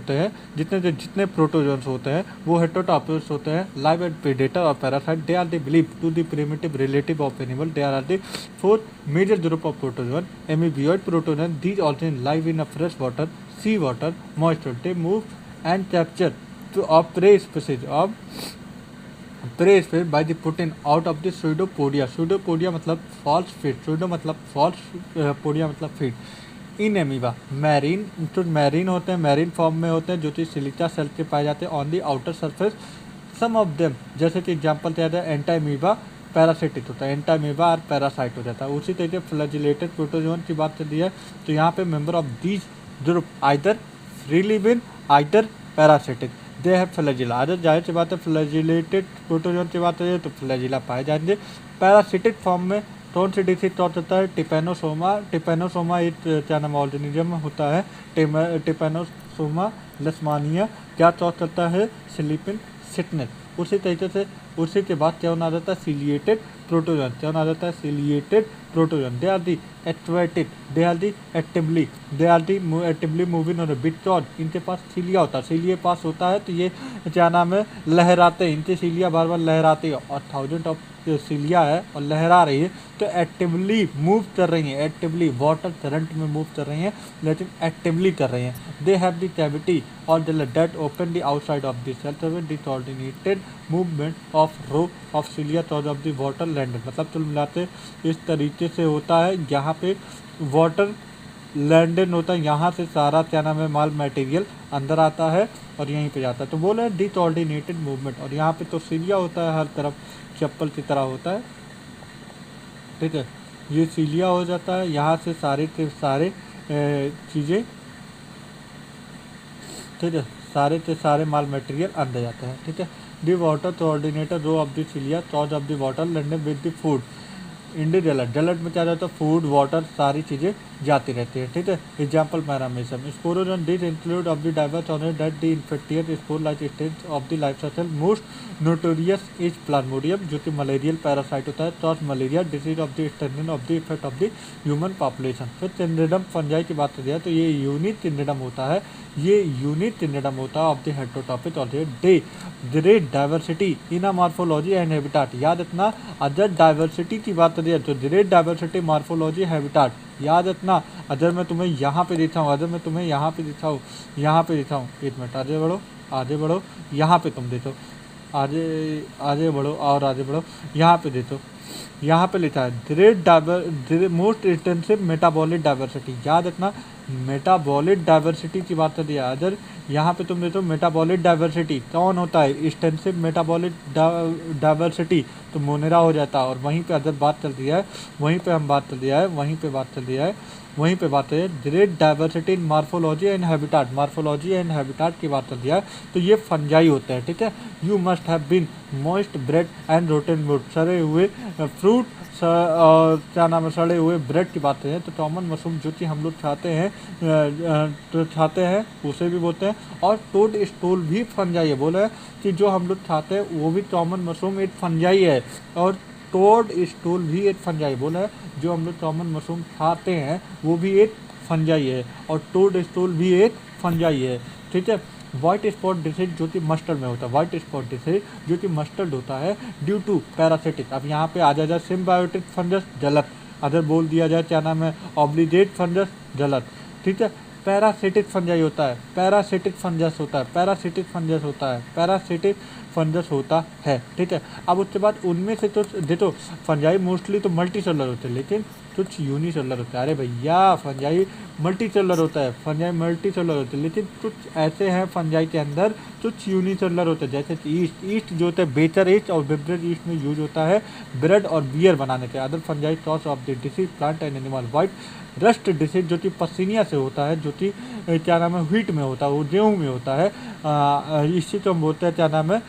होते हैं वो हेटेरोटॉपिक होते हैं, लाइफ एज प्रीडेटर और parasite. They are the believe to the primitive relative of animal. They are the 4 major group of protozoan amoeboid protozoan. These also live in a fresh water, sea water, moisture. They move and capture of prey species by the protein out of the pseudopodia मतलब false feed, pseudo मतलब false, podia मतलब feed इन amoeba marine, तो marine होते हैं, marine form में होते हैं जो कि सिलिका सेल के पाए जाते हैं on the outer surface. Some of them जैसे कि एग्जांपल दिया जाए एंटामीबा पैरासिटिक होता है, एंटामीबा और पैरासाइट हो जाता है। उसी तरीके फ्लैजिलेटेड प्रोटोजोन की बात कर दी है तो यहाँ पे member of these group either free living either parasitic they है फ्लैजिला। अगर जाहिर सी बात है फ्लैजिलेटेड प्रोटोजोन की बात करें तो फ्लैजिला पाए जाएंगे। पैरासिटिक फॉर्म में कौन सी डिसीज कॉज होता है? टिपेनोसोमा एक क्या नाम ऑर्गेनिज्म होता है, टिपेनोसोमा लेशमानिया क्या कॉज करता है? Sleeping sickness. उसी तरीके से उसी के बाद क्या होना आ जाता है? Ciliated protozoan. क्या होना आ जाता है? Ciliated protozoan. They are the activated, they are the actively moving on because इनके पास सीलिया होता है, सीलिया पास होता है तो ये क्या नाम है? लहराते हैं, इनकी सीलिया बार बार लहराती है और थाउजेंड ऑफ सीलिया है और लहरा रही है तो एक्टिवली मूव कर रही हैं, एक्टिवली वाटर करंट में मूव कर रही हैं लेकिन एक्टिवली कर रही हैं। दे हैव द कैविटी और the that open the outside of the cell तो the coordinated movement of row of cilia torch of the water landed. मतलब चल मिलाते इस तरीके से होता है, यहाँ पे वाटर लैंडेड होता है, यहाँ से सारा क्या नाम है माल मटेरियल अंदर आता है और यहीं पे जाता है। तो बोले हैं डिकोऑर्डिनेटेड मूवमेंट और यहाँ पे तो सीलिया होता है, हर तरफ चप्पल की तरह होता है, ठीक है। ये सीलिया हो जाता है, यहाँ से सारे के सारे चीज़ें, ठीक है, सारे के सारे माल मटेरियल अंदर जाते हैं, ठीक है। The water coordinator row of the cilia torch of the water landed with the food in the dealt. डेलट में क्या रहता है? फूड वाटर सारी चीज़ें जाती रहती है, ठीक है। Example paramecium sporozoan this include of the diverse on that the infectious spore like stage of the life cycle. Most notorious is plasmodium जो कि मलेरियल पैरासाइट होता है, toss malaria disease of the standard of the effect of the human population. फिर चिंड्रेडम fungi की बात करिए तो ये यूनिक चिंड्रेडम होता है, ये यूनिक चिंड्रेडम होता है ऑफ द हेटेरोटॉपिक और the great diversity in a morphology and habitat. याद रखना अगर डाइवर्सिटी की बात करिए तो ग्रेट डाइवर्सिटी मॉर्फोलॉजी हैबिटेट याद रखना। अगर मैं तुम्हें यहाँ पे दिखाऊँ, अगर मैं तुम्हें यहाँ पे दिखाऊँ, यहाँ पे दिखाऊँ, एक मिनट आगे बढ़ो, आगे बढ़ो, यहाँ पे तुम देखो, आगे आगे बढ़ो और आगे बढ़ो, यहाँ पे देखो, यहाँ पे लिखा है great most intensive metabolic diversity. याद रखना मेटाबॉलिक डाइवर्सिटी की बात कर दिया। अगर यहाँ पे तुम देखो मेटाबॉलिक डाइवर्सिटी कौन होता है? एक्सटेंसिव मेटाबॉलिक डाइवर्सिटी तो मोनेरा हो जाता है। और वहीं पे अगर बात चल रही है, वहीं पे हम बात कर दिया है, वहीं पे बात चल रही है, वहीं पे बात है great diversity in morphology and habitat, morphology and habitat की बात कर दिया है तो ये फंजाई होते हैं, ठीक है। You must have been moist bread and rotten wood, सड़े हुए फ्रूट और क्या नाम है सड़े हुए ब्रेड की बात करें तो कॉमन मशरूम जो कि हम लोग खाते हैं तो खाते हैं उसे भी बोलते हैं। और टोड स्टूल भी फंजाई है, बोले कि जो हम लोग खाते हैं वो भी कॉमन मशरूम एक फंजाई है और टोड स्टूल भी एक फंजाई बोला है। जो हम लोग कॉमन मशरूम खाते हैं वो भी एक फंजाई है और टोड स्टूल भी एक फंजाई है, ठीक है। वाइट स्पॉट डिसीज जो कि मस्टर्ड में होता है, वाइट स्पॉट डिसीज जो कि मस्टर्ड होता है ड्यू टू पैरासिटिक। अब यहाँ पे आ जाएगा सिम्बायोटिक फंगस गलत, अगर बोल दिया जाए क्या नाम है ऑब्लिगेट फंगस गलत, ठीक है। पैरासिटिक फंजाई होता है, पैरासिटिक फंगस होता है, पैरासिटिक फंगस होता है, पैरासिटिक फंगस होता है, ठीक है। अब उसके बाद उनमें से तो देखो फंजाई मोस्टली तो मल्टी सेलर होते हैं लेकिन कुछ यूनिसेलर होता है। अरे भैया फंजाई मल्टी सेलर होता है, फंजाई मल्टी सेलर होते हैं लेकिन कुछ ऐसे हैं फंजाई के अंदर कुछ यूनिसेलर होते हैं जैसे ईस्ट जो होता है बेचर ईस्ट और विब्रेड ईस्ट में यूज होता है ब्रेड और बियर बनाने के। Other fungi cause of the disease plant and animal. White rust disease जो कि पसीनिया से होता है, जो कि क्या नाम है व्हीट में होता है, वो गेहूँ में होता है, इसी को हम बोलते हैं क्या नाम है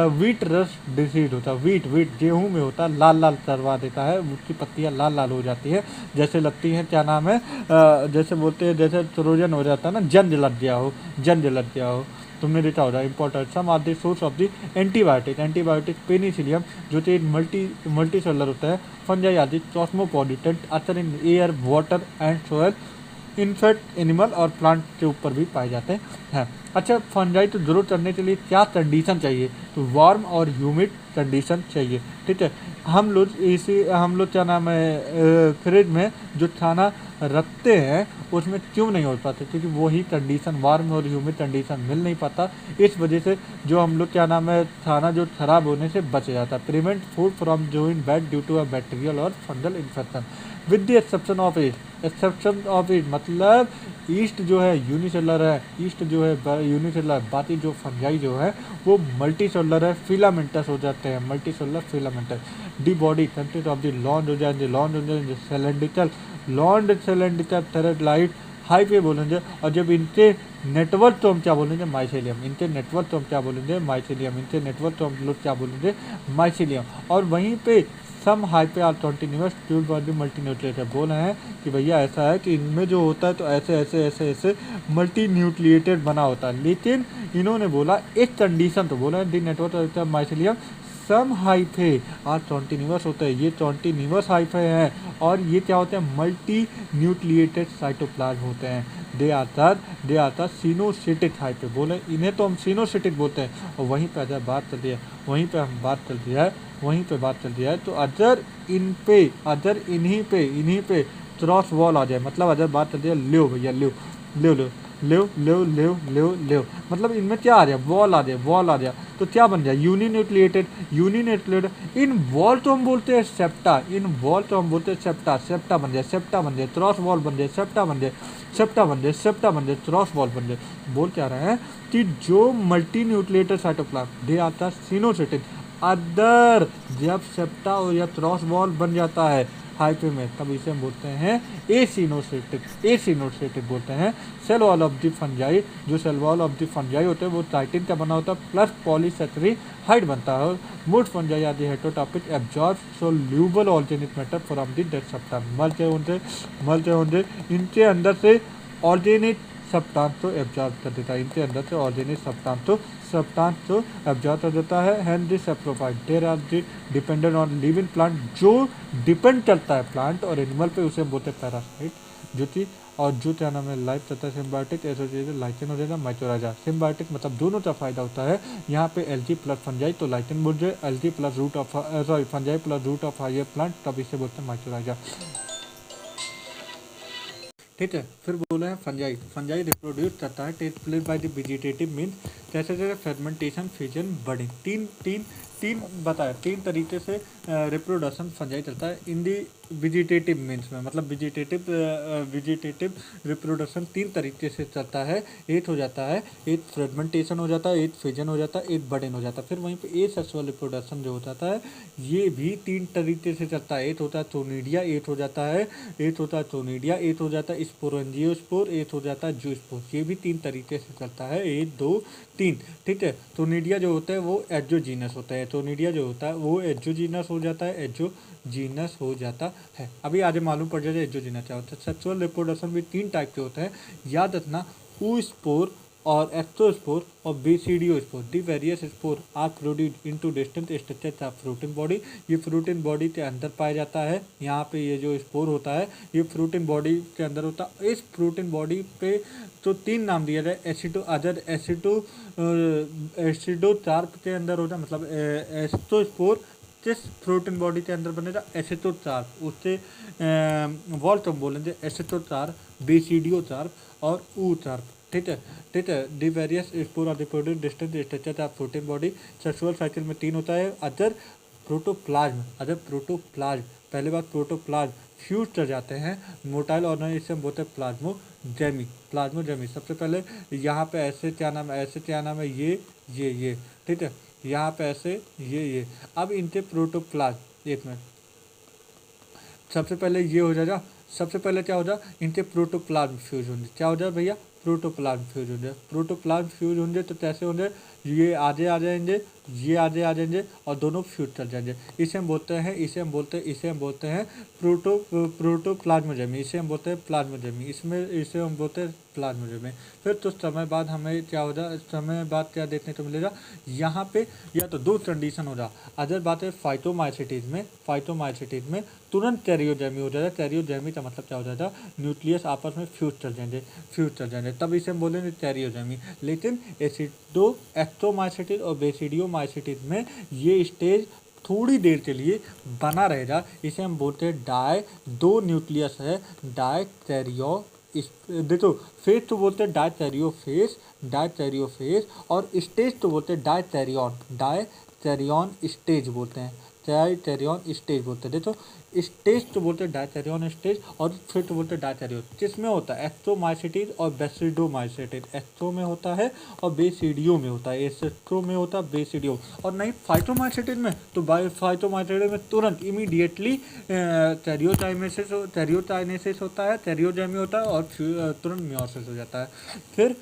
व्हीट रस्ट डिसीज होता है। व्हीट गेहूँ में होता है, लाल लाल करवा देता है, उसकी पत्तियाँ लाल लाल हो जाती है जैसे लगती हैं क्या नाम है जैसे बोलते हैं जैसे ट्रोजन हो जाता है ना, जंग लग गया हो, तुमने देखा होगा। Important some are the source of the antibiotic penicillium जो कि मल्टी सेलर होता है। फंजाई आदि कॉस्मोपॉलिटेंट अचर in air water and soil in fact animal और प्लांट के ऊपर भी पाए जाते हैं। अच्छा फंजाई तो ग्रो करने के लिए क्या कंडीशन चाहिए? तो वार्म और ह्यूमिड कंडीशन चाहिए, ठीक है। हम लोग क्या नाम है फ्रिज में जो खाना रखते हैं उसमें क्यों नहीं हो पाते, क्योंकि वही कंडीशन वार्म और ह्यूमिड कंडीशन मिल नहीं पाता। इस वजह से जो हम लोग क्या नाम है खाना जो खराब होने से बच जाता है। Prevent food from going bad due to a bacterial और fungal infection with the exception of yeast. Exception of yeast मतलब ईस्ट जो है यूनिसेलर है, ईस्ट जो है यूनिसेलर, बाकी जो फंजाई जो है वो मल्टी सेलुलर है, फिलामेंटस हो जाते हैं, multi cellular filamentous. The body consist of the law and हो जाएंगे, लॉन्ड हो जाएंगे सिलेंड्रिकल, लॉन्ड सिलेंड्रिकल थेरेलाइट हाई पे बोलेंगे। और जब इनके नेटवर्क तो हम क्या बोलेंगे माइसेलियम, इनके नेटवर्क तो हम क्या बोलेंगे माइसेलियम, इनके नेटवर्क तो हम लोग क्या बोलेंगे माइसेलियम। और वहीं पे some hyphae are continuous tube body multinucleated बोल रहे हैं कि भैया ऐसा है कि इनमें जो होता है तो ऐसे ऐसे ऐसे ऐसे मल्टी न्यूक्लिएटेड बना होता है। लेकिन इन्होंने बोला एक कंडीशन तो बोला है the network mycelium some hyphae are continuous होते हैं, ये कॉन्टिन्यूस हाइफे हैं और ये क्या होते हैं मल्टी न्यूक्लिएटेड साइटोप्लाज्म होते हैं। दे आता सिनोसिटिक हाइफे बोले, इन्हें तो हम सिनोसिटिक बोलते हैं। और वहीं पर अगर बात चलती है, वहीं पर हम बात चलती है, वहीं पे बात चलती है तो अगर इन्हीं पे क्रॉस वॉल आ जाए, मतलब अगर बात चलती है ल्यो भैया ल्यो ल्यो ल्यो ल्यो ल्यो ल्यो ल्यो ल्यो मतलब इनमें क्या आ जाए वॉल आ जाए तो क्या बन जाए यूनिन्यूक्लिएटेड। इन वॉल तो हम बोलते हैं सेप्टा, इन वॉल तो हम बोलते हैं सेप्टा बन जाए क्रॉस वॉल बन जाए, सेप्टा बन जाए क्रॉस वॉल बन जाए। बोल क्या रहे हैं कि जो मल्टी न्यूक्लिएटेड साइटोप्लाज्म दे आता सिनोसिटिक अदर, जब सेप्टा और या क्रॉस वॉल बन जाता है हाइफे में तब इसे हम बोलते हैं एसिनोसिटिक बोलते हैं। Cell wall of the fungi, जो cell wall of the fungi होते हैं वो टाइटिन का बना होता है प्लस पॉलीसेकेराइड बनता है। मोस्ट फंजाई आदि heterotrophic absorb soluble organic matter from the dead septa, मरते होंगे इनके अंदर से ऑर्गेनिक सब्सटेंस तो एब्जॉर्ब कर देता है, इनके अंदर से ऑर्गेनिक सब्सटेंस तो एब्जॉर्ब कर देता है। And this saprophyte there are the dependent on living plant, जो डिपेंड करता है प्लांट और एनिमल पे उसे बोलते हैं पैरासाइट, जो कि और जो क्या नाम है लाइफ करता है सिम्बायोटिक एसोसिएटेड लाइकेन हो जाएगा माइकोराइजा। सिम्बायोटिक मतलब दोनों का फायदा होता है। यहाँ पे एल्गी प्लस फंजाई तो लाइकेन बोल रहे, algae plus root of fungi plus root of higher plant तब इसे बोलते हैं माइकोराइजा। ठीक है, फिर बोले हैं फंजाई रिप्रोड्यूस करता है take place by the vegetative means, जैसे जैसे फेर्मेंटेशन फिजन बर्डिंग, तीन बताया, तीन तरीके से रिप्रोडक्शन फंजाई चलता है इन दी वेजिटेटिव मीन्स में, मतलब वेजिटेटिव रिप्रोडक्शन तीन तरीके से चलता है। एक हो जाता है एक फ्रेगमेंटेशन हो जाता है, एक फिजन हो जाता है, एक बर्डिंग हो जाता है। फिर वहीं पे ए सेक्सुअल रिप्रोडक्शन जो हो जाता है ये भी तीन तरीके से चलता है। एक होता है टोनिडिया, एक हो जाता है स्पोरोएंजियोस्पोर, एक हो जाता है जूस्पोर। ये भी तीन तरीके से चलता है, 1 2 3। ठीक है, टोनिडिया जो होता है वो एग्जोजीनस होता है, टोनिडिया जो होता है वो एग्जोजीनस हो जाता है, एग्जोजीनस हो जाता है। अभी आगे मालूम पड़ जाएगा एग्जोजीनस क्या होता है। सेक्सुअल रिप्रोडक्शन भी तीन टाइप के होते हैं, याद रखना, oospore और एक्टोस्पोर और basidiospore. The various spore are produced into distant structure of fruiting body, ये फ्रूटिंग बॉडी के अंदर पाया जाता है। यहाँ पे ये जो स्पोर होता है ये फ्रूटिंग बॉडी के अंदर होता है। इस फ्रूटिंग बॉडी पे तो तीन नाम दिया जाए, एसिडोचार्प के अंदर होता है, मतलब एस्टोस्पोर जिस प्रोटीन बॉडी के अंदर बनेगा एसिटोचार्प, उससे वॉल तो बोलेंगे एसिटोचार्प, बेसिडियोचार्प और ऊचार्प। ठीक है, दी various spore of the produce distant structure of protein body. Sexual cycle में तीन होता है। अदर प्रोटोप्लाज्म पहले बात प्रोटोप्लाज्म फ्यूज कर जाते हैं मोटाइल ऑर्गेनिज्म से बोलते हैं प्लाज्मोजेमी। सबसे पहले यहाँ पे ऐसे क्या नाम है ये ठीक है, यहाँ पे ऐसे ये अब इनके प्रोटोप्लाज्म, एक मिनट, सबसे पहले ये हो जाएगा, सबसे पहले क्या हो जाए इनके प्रोटोप्लाज्म फ्यूज होंगे। क्या हो जाए भैया प्रोटोप्लाज्म फ्यूज हो जाए। प्रोटोप्लाज्म फ्यूज होंगे तो कैसे होंगे, ये आगे आ जाएंगे, ये आगे आ जाएंगे और दोनों फ्यूज कर जाएंगे। इसे हम बोलते हैं प्रोटोप्लाज्मोजेमी, इसे हम बोलते हैं प्लाज्मोजेमी, इसे हम बोलते हैं प्लाज्मोजेमी। फिर तो समय बाद हमें क्या हो जाए, समय बाद क्या देखने को मिलेगा, यहाँ पे या तो दो कंडीशन हो रहा। अदर बात है फाइटोमाइसिटीज में तुरंत कैरियोजेमी हो जाएगा। कैरियोजेमी का मतलब क्या हो जाएगा, न्यूक्लियस आपस में फ्यूज चल जाएंगे, तब इसे हम बोलेंगे कैरियोजेमी। लेकिन एक्टोमाइसिटीज और बेसिडियोमाइसिटीज में ये स्टेज थोड़ी देर के लिए बना रहेगा, इसे हम बोलते हैं डाई, दो न्यूक्लियस है डायथेरियो, इस देखो फेज तो बोलते हैं डायथेरियोफेज, डायथेरियोफेज, और स्टेज तो बोलते हैं डायथेरियन, डायथेरियन स्टेज बोलते हैं, डायथेरियन स्टेज बोलते हैं। देखो स्टेज तो बोलते हैं डायथेरियन स्टेज, और फिर तो बोलते हैं डायथेरियन। किसमें होता है? एस्ट्रोमाइसिटीज और बेसिडोमाइसिटीज। एस्ट्रो में होता है और बेसिडियो में होता है, एस्ट्रो में होता है, बेसिडियो। और नहीं फाइटोमाइसिटीज में तो फाइटोमाइसिटीज में तुरंत इमीडिएटली टेरियोटाइनेसिस होता है, टेरियोजेमी होता है, और तुरंत मियोसिस हो जाता है। फिर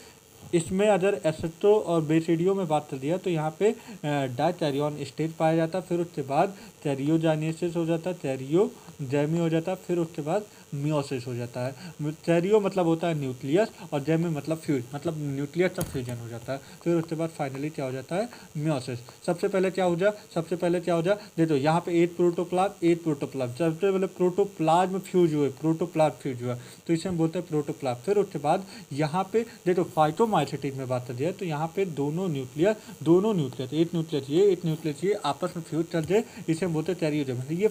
इसमें अगर एसेटो और बेसिडियो में बात कर दिया तो यहाँ पे डायथेरियन स्टेज पाया जाता है, फिर उसके बाद टेरियोजेनेसिस हो जाता है, टेरियोजेमी हो जाता है, फिर उसके बाद मियोसिस हो जाता है। टेरियो मतलब होता है न्यूक्लियस, और जेमी मतलब फ्यूज, मतलब न्यूक्लियस का फ्यूजन हो जाता है। फिर उसके बाद फाइनली क्या हो जाता है? मियोसिस। सबसे पहले क्या हो जा देखो यहाँ पे एट प्रोटोप्लाज्म, सबसे पहले प्रोटोप्लाज्म फ्यूज हुए, प्रोटोप्लाज्म फ्यूज हुआ, तो इसे हम बोलते हैं प्रोटोप्लाज्म। फिर उसके बाद यहाँ पे देखो फाइटोमाइसिटीज में बात कर दिया तो यहाँ पे दोनों न्यूक्लियस एक न्यूक्लियस ये आपस में फ्यूज कर दे, इसे हम बोलते हैं टेरियोजेमी। ये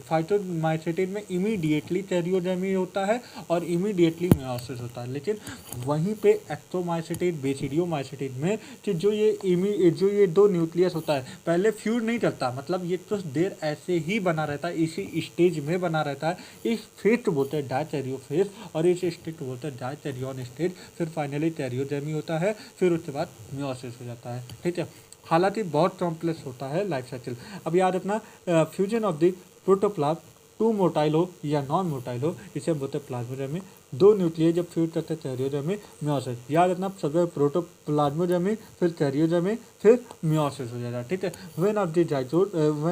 फाइटोमाइसिटीज में इमीडिएटली टेरियोजेमी होता है और इमीडिएटली मियोसिस होता है। लेकिन वहीं पे एक्टोमाइसिटीज, बेसिडियोमाइसिटीज में कि जो ये दो न्यूक्लियस होता है पहले फ्यूज नहीं करता, मतलब ये कुछ देर ऐसे ही बना रहता है, इसी स्टेज में बना रहता है। इस फेज को बोलते हैं डायथेरियोफेज, और इस स्टेज को बोलते हैं डायथेरियन स्टेज। फिर फाइनली टेरियोजेमी होता है, फिर उसके बाद मियोसिस हो जाता है। ठीक है, हालांकि बहुत कॉम्प्लेक्स होता है लाइफ साइकिल। अब याद रखना fusion of the protoplasm to motile हो या नॉन मोटाइल हो, इसे हम बोलते हैं प्लाज्मोजेमी। दो न्यूक्लियस जब फ्यूज करते हैं टेरियोजेमी, मियोसिस। याद रखना सबसे प्रोटोप्लाज्मोजेमी, फिर टेरियोजेमी, फिर मियोसिस हो जाता है। ठीक है, when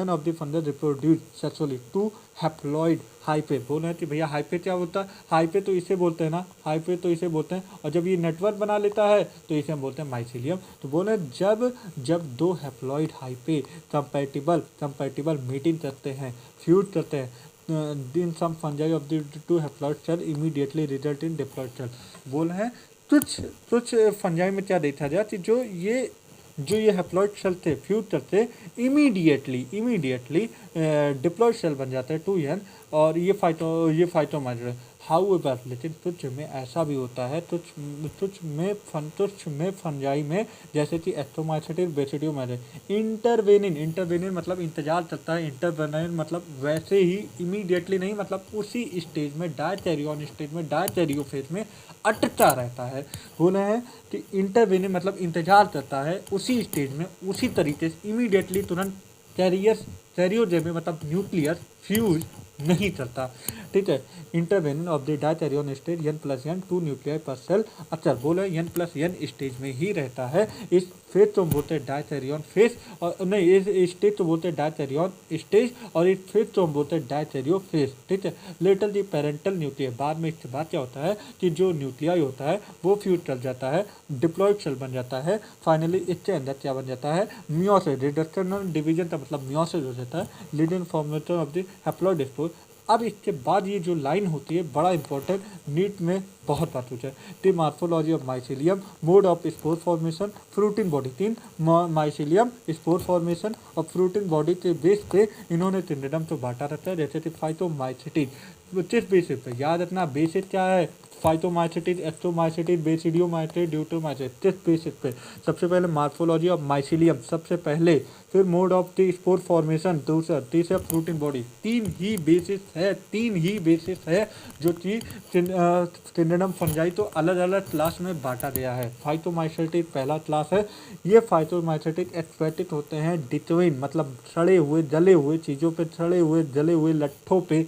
of the fungus reproduce sexually two haploid hyphae. बोल रहे हैं कि भैया हाइपे क्या होता है? हाइपे तो इसे बोलते हैं ना, हाइपे तो इसे बोलते हैं, और जब ये नेटवर्क बना लेता है तो इसे हम बोलते हैं माइसीलियम। तो बोल रहे हैं जब दो हैप्लॉइड हाइपे कंपैटिबल मीटिंग करते हैं, फ्यूज करते हैं, in some fungi of the two haploid cell immediately result in diploid cell। बोल रहे हैं कुछ फंजाई में क्या देखा जाए कि जो ये हैप्लॉइड सेल थे फ्यूज करते इमीडिएटली डिप्लॉइड सेल बन जाता है 2n, और ये फाइटोमाइसिस। हाउएवर लेकिन तुच्छ में ऐसा भी होता है, तुच्छ में फंजाई में, जैसे कि एस्ट्रोमाइसिटीज, बेसिडियोमाइसिस, इंटरवेनिन मतलब इंतजार करता है, इंटरवेनिन मतलब वैसे ही इमीडिएटली नहीं, मतलब उसी स्टेज में डायथेरियन स्टेज में, डायथेरियोफेज में अटका रहता है। बोले हैं कि इंटरवेनिन मतलब इंतजार करता है उसी स्टेज में, उसी तरीके से इमीडिएटली तुरंत टेरियोजेमी मतलब न्यूक्लियस फ्यूज नहीं करता। ठीक है, intervening of the dikaryon stage n+n 2 nuclei per cell. अच्छा बोले n+n स्टेज में ही रहता है। इस फेज तो बोलते हैं डायथेरियन फेज, और नहीं इस स्टेज तो बोलते हैं डायथेरियन स्टेज, और इस फेज तो हम बोलते हैं डायथेरियो फेज। ठीक है, लेटर दी पेरेंटल न्यूक्लियर, बाद में इसके बाद क्या होता है कि जो न्यूक्लियाई होता है वो फ्यूज कर जाता है, डिप्लॉइड सेल बन जाता है। फाइनली इसके अंदर क्या बन जाता है? मियोसिस, रिडक्शनल डिवीजन का मतलब मियोसिस हो जाता है, leading formation of the haploid spore. अब इसके बाद ये जो लाइन होती है बड़ा इंपॉर्टेंट, नीट में बहुत बार पूछा है। The morphology of mycelium, mode of spore formation, fruiting body. 3 mycelium, spore formation और फ्रूटिंग बॉडी के बेस पे इन्होंने ट्रिनिडम को बांटा रहता है, जैसे कि फाइटोमाइसिटीज। किस बेसिस पे? याद रखना बेसिस क्या है? फाइटोमाइसिटीज, एस्ट्रोमाइसिटीज, बेसिडियोमाइसिटीज, ड्यूटोमाइसिटीज। किस बेसिस पे? सबसे पहले मॉर्फोलॉजी ऑफ माइसीलियम सबसे पहले, फिर mode of the spore formation दूसरा, तीसरा फ्रूटिंग बॉडी। तीन ही बेसिस है जो कि ट्रिनिडम फंजाई तो अलग अलग क्लास में बांटा गया है। फाइटोमाइसिटीज पहला क्लास है। ये फाइटोमाइसिटीज एक्सपेटिक होते हैं डिटविन मतलब सड़े हुए जले हुए चीज़ों पे, सड़े हुए जले हुए लट्ठों पे,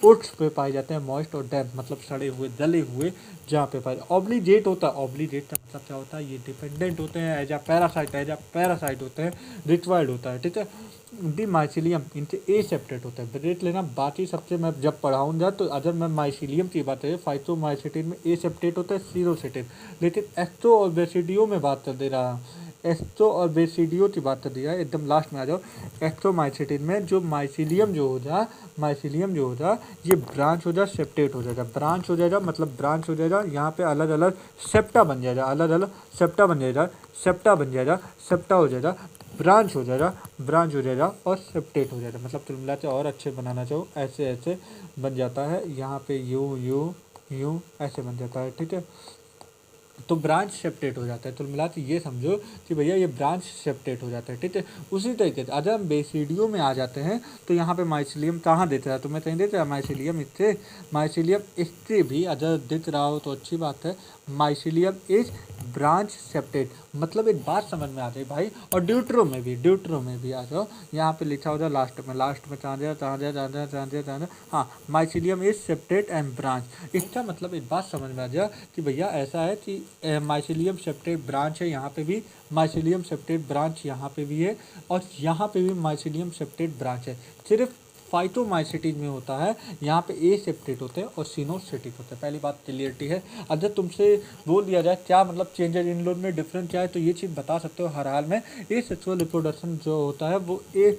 ओट्स पे पाए जाते हैं। मॉइस्ट और डैम्प मतलब सड़े हुए जले हुए जहाँ पे पाए। ऑब्लिगेट होता है, ऑब्लिगेट का मतलब क्या होता है? ये डिपेंडेंट होते हैं, एज पैरासाइट होते हैं, रिक्वायर्ड होता है। ठीक है, दी माइसीलियम इनसे एसेप्टेट होता है। ब्रेक लेना, बाकी सबसे मैं जब पढ़ाऊंगा तो अगर मैं माइसीलियम की बात है, फाइटोमाइसिटीज में एसेप्टेट होता है, सीरोसेटेट। लेकिन एस्ट्रो और बेसिडियो में बात कर दे रहा हूँ, एस्ट्रो और बेसिडियो की बात कर दिया है, एकदम लास्ट में आ जाओ। एस्ट्रोमाइसिटीज में जो माइसीलियम जो होगा ये ब्रांच हो जाए, सेप्टेट हो जाएगा, ब्रांच हो जाएगा, मतलब ब्रांच हो जाएगा। यहाँ पे अलग अलग सेप्टा बन जाएगा, सेप्टा हो जाएगा। ब्रांच हो जाएगा, ब्रांच हो जाएगा और सेप्टेट हो जाएगा। मतलब तुम मिलाते और अच्छे बनाना चाहो ऐसे ऐसे बन जाता है, यहाँ पे यूँ यूँ यूँ ऐसे बन जाता है, ठीक है। तो ब्रांच सेप्टेट हो जाता है। तो मिला के ये समझो कि भैया ये ब्रांच सेप्टेट हो जाता है, ठीक है। उसी तरीके से अगर हम बेसिडियो में आ जाते हैं तो यहाँ पे माइसिलियम कहाँ देते हैं, तो मैं कहीं देते हैं माइसिलियम इससे, माइसिलियम इससे भी अगर दिख रहा हो तो अच्छी बात है। माइसिलियम इज ब्रांच सेप्टेट, मतलब एक बात समझ में आ जाए भाई। और ड्यूट्रो में भी आ जाओ, यहाँ पे लिखा हो जाए लास्ट में हाँ, mycelium is septate and branch. इसका मतलब एक बात समझ में आ जाए कि भैया ऐसा है कि माइसिलियम सेप्टेट ब्रांच है, यहाँ पे भी माइसिलियम सेप्टेट ब्रांच यहाँ पे भी है, और यहाँ पे भी माइसिलियम सेप्टेट ब्रांच है। सिर्फ फाइटोमाइसिटीज में होता है, यहाँ पे ए सेप्टेट होते हैं और सिनोसेटिक होते हैं। पहली बात क्लियरिटी है। अगर तुमसे बोल दिया जाए क्या मतलब चेंजेस इन लोड में डिफरेंस क्या है, तो ये चीज़ बता सकते हो हर हाल में। ए सेक्सुअल रिप्रोडक्शन जो होता है वो ए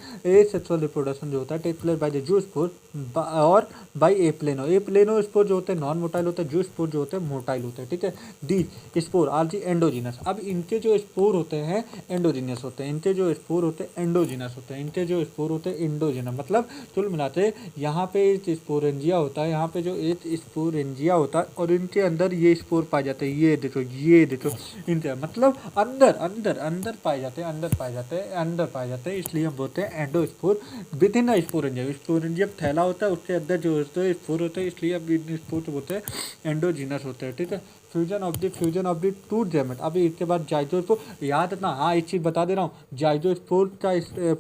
सेक्सुअल रिप्रोडक्शन जो होता है take place by the zoospore और बाय ए प्लेनो स्पोर जो होते हैं नॉन मोटाइल होते हैं, जू स्पोर जो होते हैं मोटाइल होते हैं, ठीक है। D spore R G endogenous. अब इनके जो स्पोर होते हैं एंडोजिनस होते हैं, इनके जो स्पोर होते हैं एंडोजिनस होते हैं, इनके जो स्पोर होते हैं एंडोजिनस। मतलब कुल मिलाते यहाँ पे स्पोरेंजिया होता है, यहाँ पे जो एक स्पोरेंजिया होता है और इनके अंदर ये स्पोर पाए जाते हैं, ये देखो इनके मतलब अंदर अंदर अंदर पाए जाते हैं, अंदर पाए जाते हैं, इसलिए हम बोलते हैं endospore with in sporangium. Sporangium थैला होता है, उसके अंदर जो होते हैं स्पोर होते हैं, इसलिए अब इन स्पोर को बोलते हैं एंडोजिनस होते हैं, ठीक है। Fusion of the two gamete. अभी इसके बाद जाइजोस्पोर याद रखना। हाँ, एक चीज़ बता दे रहा हूँ, जाइजोस्पोर का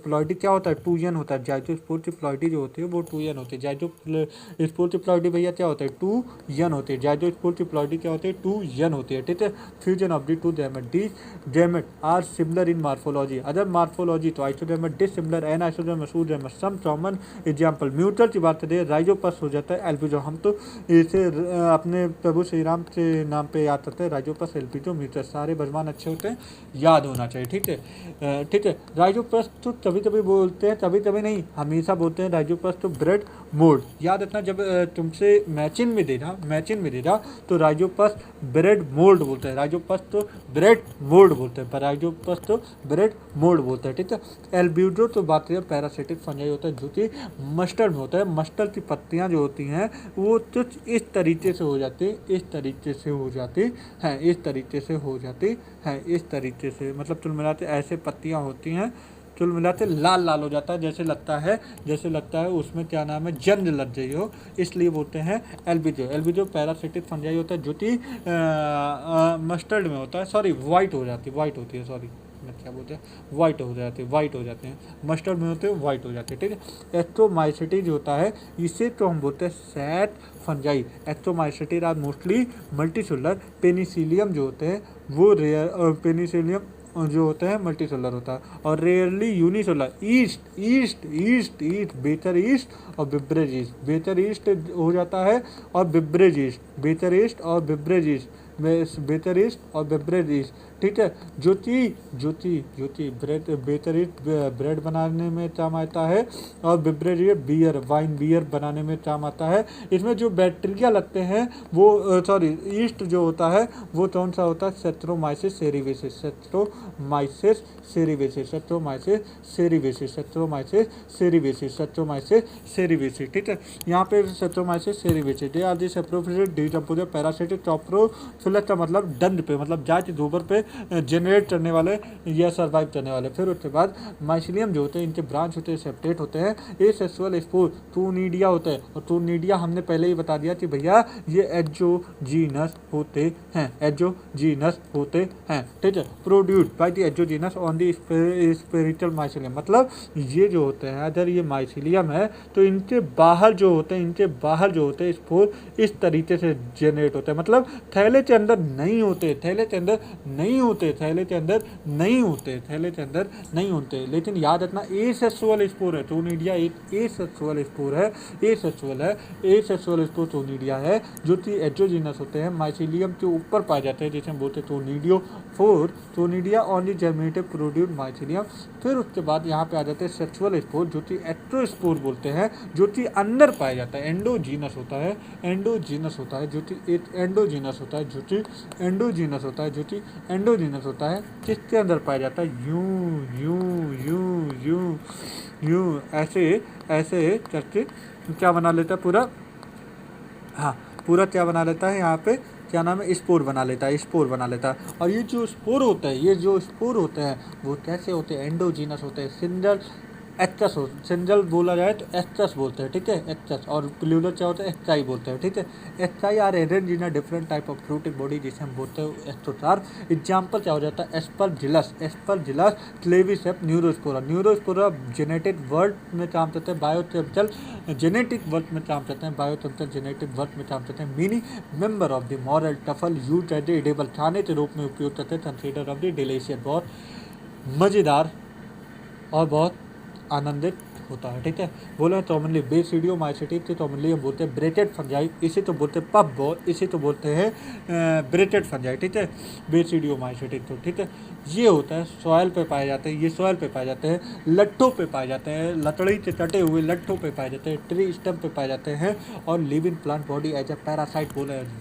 प्लॉइडी क्या होता है, 2n होता है। जाइजोस्पोर की प्लॉइडी जो होती है वो 2n होती है। जाइजोस्पोर की प्लॉइडी भैया क्या होता है, 2n होती है। जाइजोस्पोर की प्लॉइडी क्या होती है, 2n होती है, ठीक है। Fusion of the two gamete. These gamete are similar in morphology. Other morphology तो आइसोगैमेट डिसिमिलर, एन आइसोगैमेट सूगैमेट। सम कॉमन एग्जाम्पल म्यूचुअल की बात करें राइजोपस हो जाता है एल्बिडो। हम तो इसे अपने प्रभु श्री राम के नाम पे याद करते हैं, राइजोपस एल्बिडो म्यूचुअल। सारे भगवान अच्छे होते हैं, याद होना चाहिए, ठीक है। ठीक है, राइजोपस तो कभी कभी बोलते हैं, कभी कभी नहीं, हमेशा बोलते हैं राइजोपस तो ब्रेड मोड। याद रखना, जब तुमसे मैचिन में देना तो राइजोपस ब्रेड मोल्ड बोलते हैं, राइजोपस तो ब्रेड मोल्ड बोलते हैं, पर राइजोपस तो ब्रेड मोल्ड बोलते हैं, ठीक है। एल्बिडो तो बात करें पैरासिटिक फंजाई होता है जो कि मस्टर्ड में होता है। मस्टर्ड की पत्तियां जो होती हैं वो कुछ इस तरीके से हो जाती है, इस तरीके से हो जाती है, मतलब तुम मिलाते ऐसे पत्तियां होती हैं, कुल मिलाते लाल लाल हो जाता है, जैसे लगता है उसमें क्या नाम है, जंग लग गई हो, इसलिए बोलते हैं एल्बिडो। एल्बिडो पैरासिटिक फंजाई होता है जो कि मस्टर्ड में होता है, सॉरी वाइट होती है, सॉरी मैं क्या बोलते हैं, वाइट हो जाते हैं, मस्टर्ड में होते हैं वाइट हो जाते हैं, ठीक है। एक्टोमाइसिटीज होता है, इसे तो हम बोलते हैं sac fungi. Ascomycetes are mostly multicellular. Penicillium जो होते हैं वो रेयर, पेनिसिलियम जो होते हैं मल्टीसेलुलर होता है और rarely unicellular. East better east और बिब्रेज ईस्ट, बेटर ईस्ट हो जाता है और बिब्रेज ईस्ट, बेटर ईस्ट और बिब्रेज ईस्ट, ठीक है। ज्योति बेटर ईस्ट ब्रेड बनाने में काम आता है और बिब्रेज बियर वाइन बियर बनाने में काम आता है। इसमें जो बैक्टीरिया लगते हैं वो सॉरी ईस्ट जो होता है वो कौन सा होता है, सेट्रोमाइसिस सेरिवेसिस, ठीक है। यहाँ पे Saccharomyces cerevisiae they are the saprophilous decomposer parasitic coprophilous का मतलब दंड पे, मतलब जांच गोबर पे जनरेट करने वाले या सर्वाइव करने वाले। फिर उसके बाद माइसिलियम जो होते हैं इनके ब्रांच होते हैं, सेप्टेट होते हैं। ए सेक्सुअल स्पोर टूनिडिया होते हैं और टूनिडिया हमने पहले ही बता दिया कि भैया ये एजोजीनस होते हैं, ठीक है। Produced by the exogenous on the special mycelium, मतलब ये जो होते हैं अगर ये माइसिलियम है तो इनके बाहर जो होते हैं स्पोर इस तरीके से जनरेट होते हैं, मतलब थैले के अंदर नहीं होते, लेकिन याद रखना ए सेक्सुअल स्पोर है टूनिडिया, ए सेक्सुअल स्पोर टूनिडिया है जो कि एजोजीनस होते हैं, माइसिलियम के ऊपर पाए जाते हैं, जिसे हम बोलते हैं conidia. For conidia only germinative produced mycelium. फिर उसके बाद यहाँ पे आ जाते हैं सेक्सुअल स्पोर जो कि एक्ट्रोस्पोर बोलते हैं, जो कि अंदर पाया जाता है, एंडोजीनस होता है जो कि एंडोजीनस होता है, किसके अंदर पाया जाता है, यूँ ऐसे ऐसे करके क्या बना लेता है पूरा, हाँ पूरा क्या बना लेता है यहाँ पे, क्या नाम है, स्पोर बना लेता है, स्पोर बना लेता है। और ये जो स्पोर होते हैं, ये जो स्पोर होते हैं वो कैसे होते हैं, एंडोजीनस होते हैं। सिंगल एचस हो, सिंगल बोला जाए तो एचस बोलते हैं, ठीक है, एचस। और प्लूरल क्या होता है, एच आई बोलते हैं, ठीक है। H I R arrange in a different type of fruiting body, जिसे हम बोलते हैं एस्ट्रोचार। एग्जाम्पल क्या हो जाता है, Aspergillus, Aspergillus, Claviceps, Neurospora. Neurospora genetic world में काम करते हैं, बायोटेंचल जेनेटिक वर्ड में काम करते हैं, बायोटेंचल जेनेटिक वर्ड में काम करते हैं। Meaning member of the morel truffle use as edible, खाने के रूप में उपयोग करते हैं। कंसीडर ऑफ द डिलीशियस, बहुत मज़ेदार और बहुत आनंदित होता है, ठीक है। बोले कॉमनली बेसिडियो माइसेटिव थे, कॉमनली हम बोलते हैं ब्रेटेड फंजाई, इसे तो बोलते हैं पब बॉल, इसे तो बोलते हैं ब्रेटेड फंजाई, ठीक है। बेसिडियो माइसेटिव तो, ठीक है। ये होता है सॉयल पे पाए जाते हैं, ये सॉयल पे पाए जाते हैं, लट्ठों पे पाए जाते हैं, लकड़ी से कटे हुए लट्ठों पे पाए जाते हैं, ट्री स्टम पे पाए जाते हैं। और living plant body as a parasite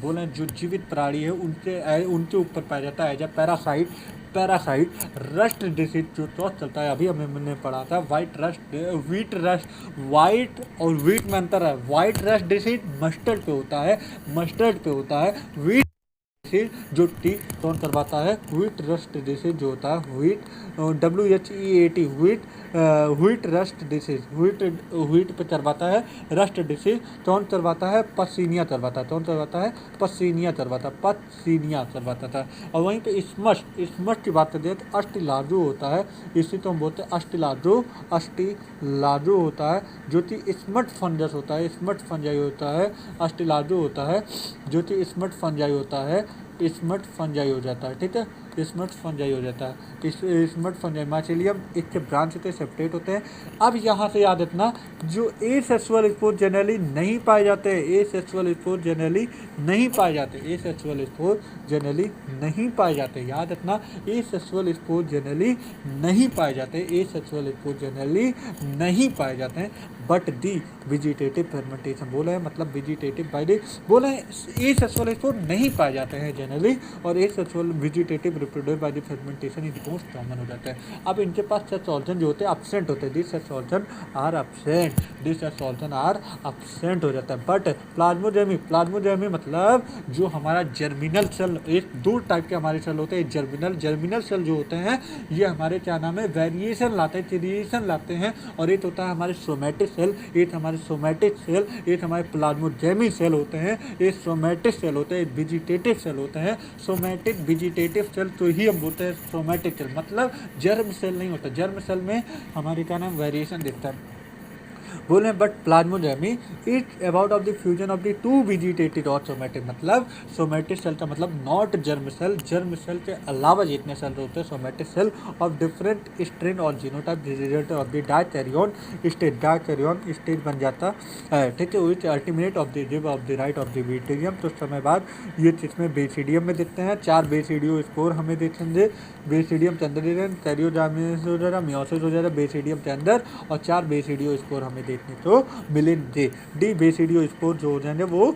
बोले जो जीवित प्राणी है उनके ऊपर पाया जाता है as a parasite. Parasite rust disease जो तो चलता है, अभी हमने पढ़ा था white rust, wheat rust. White और व्हीट में अंतर है, वाइट रस्ट डिसीज मस्टर्ड पे होता है, मस्टर्ड पे होता है। व्हीट जो टी कौन करवाता है, व्हीट रस्ट डिसीज जो होता है, wheat WHEAT wheat, wheat rust disease, wheat पे करवाता है रस्ट डिसीज। कौन करवाता है, पसीनिया करवाता है, कौन करवाता है, पसीनिया करवाता, पसीनिया करवाता था। और वहीं पे स्मस्ट, स्मस्ट की बात करते हैं तो अस्टिलाजो होता है, इसी तो हम बोलते हैं अस्टिलाजो, अस्टिलाजो होता है जो कि स्मट फंजस होता है, स्मट फंजाई होता है। अस्टिलाजो होता है जो कि स्मट फंजाई होता है, स्मट फंजाई हो जाता है, ठीक है, स्मट फंजाई हो जाता है। इस स्मट फंजाई माइसेलियम इसके ब्रांच होते हैं, सेपरेट होते हैं। अब यहाँ से याद रखना, जो ए सेक्सुअल स्पोर जनरली नहीं पाए जाते, ए सेक्सुअल स्पोर जनरली नहीं पाए जाते, ए सेक्सुअल स्पोर जनरली नहीं पाए जाते, याद रखना, ए सेक्सुअल स्पोर जनरली नहीं पाए जाते, ए सेक्सुअल स्पोर जनरली नहीं पाए जाते हैं। बट दी वेजिटेटिव फर्मेंटेशन बोला है, मतलब वेजिटेटिव बाय द बोला है, ए सेक्सुअल स्पोर नहीं पाए जाते हैं जनरली, और ए sexual vegetative reproduce by the fermentation is most common हो जाता है। अब इनके पास सेक्स ऑर्गन जो होते हैं एब्सेंट होते हैं, this sex organ are absent, this sex organ are absent हो जाता है। बट प्लाज्मोडेमी, प्लाज्मोडेमी मतलब जो हमारा जर्मिनल सेल, एक दो टाइप के हमारे सेल होते हैं, जर्मिनल सेल जो होते हैं ये हमारे क्या नाम है, वेरिएशन लाते हैं, वेरिएशन लाते हैं। और एक होता है हमारे सोमैटिक सेल, एक हमारे सोमैटिक सेल, एक हमारे प्लाज्मोडेमी सेल होते हैं, एक सोमैटिक सेल होते हैं, वेजिटेटिव सेल होते हैं। सोमैटिक वेजिटेटिव सेल तो ही हम बोलते हैं सोमैटिक सेल, मतलब जर्म सेल नहीं होता, जर्म सेल में हमारे क्या नाम वेरिएशन दिखता है। बोले but plasmogamy it about of the fusion of the two vegetative और सोमैटिक, मतलब सोमैटिक सेल का मतलब not germ cell, germ cell के अलावा जितने सेल होते हैं somatic cell of different strain और genotype result of the dikaryon stage, dikaryon stage बन जाता है, ठीक है। Which ultimate of the jib of the right of the basidium, तो समय बाद ये इसमें बेसिडियम में देखते हैं। 4 बेसिडियो स्पोर हमें देखेंगे, बेसिडियम के अंदर कैरियोजाइनेसिस हो जाएगा, मियोसिस हो जाएगा बेसिडियम के अंदर, और 4 बेसिडियो स्पोर हमें देखने को मिलेंगे। डी बेसिडियो स्पोर जो हो जाएंगे वो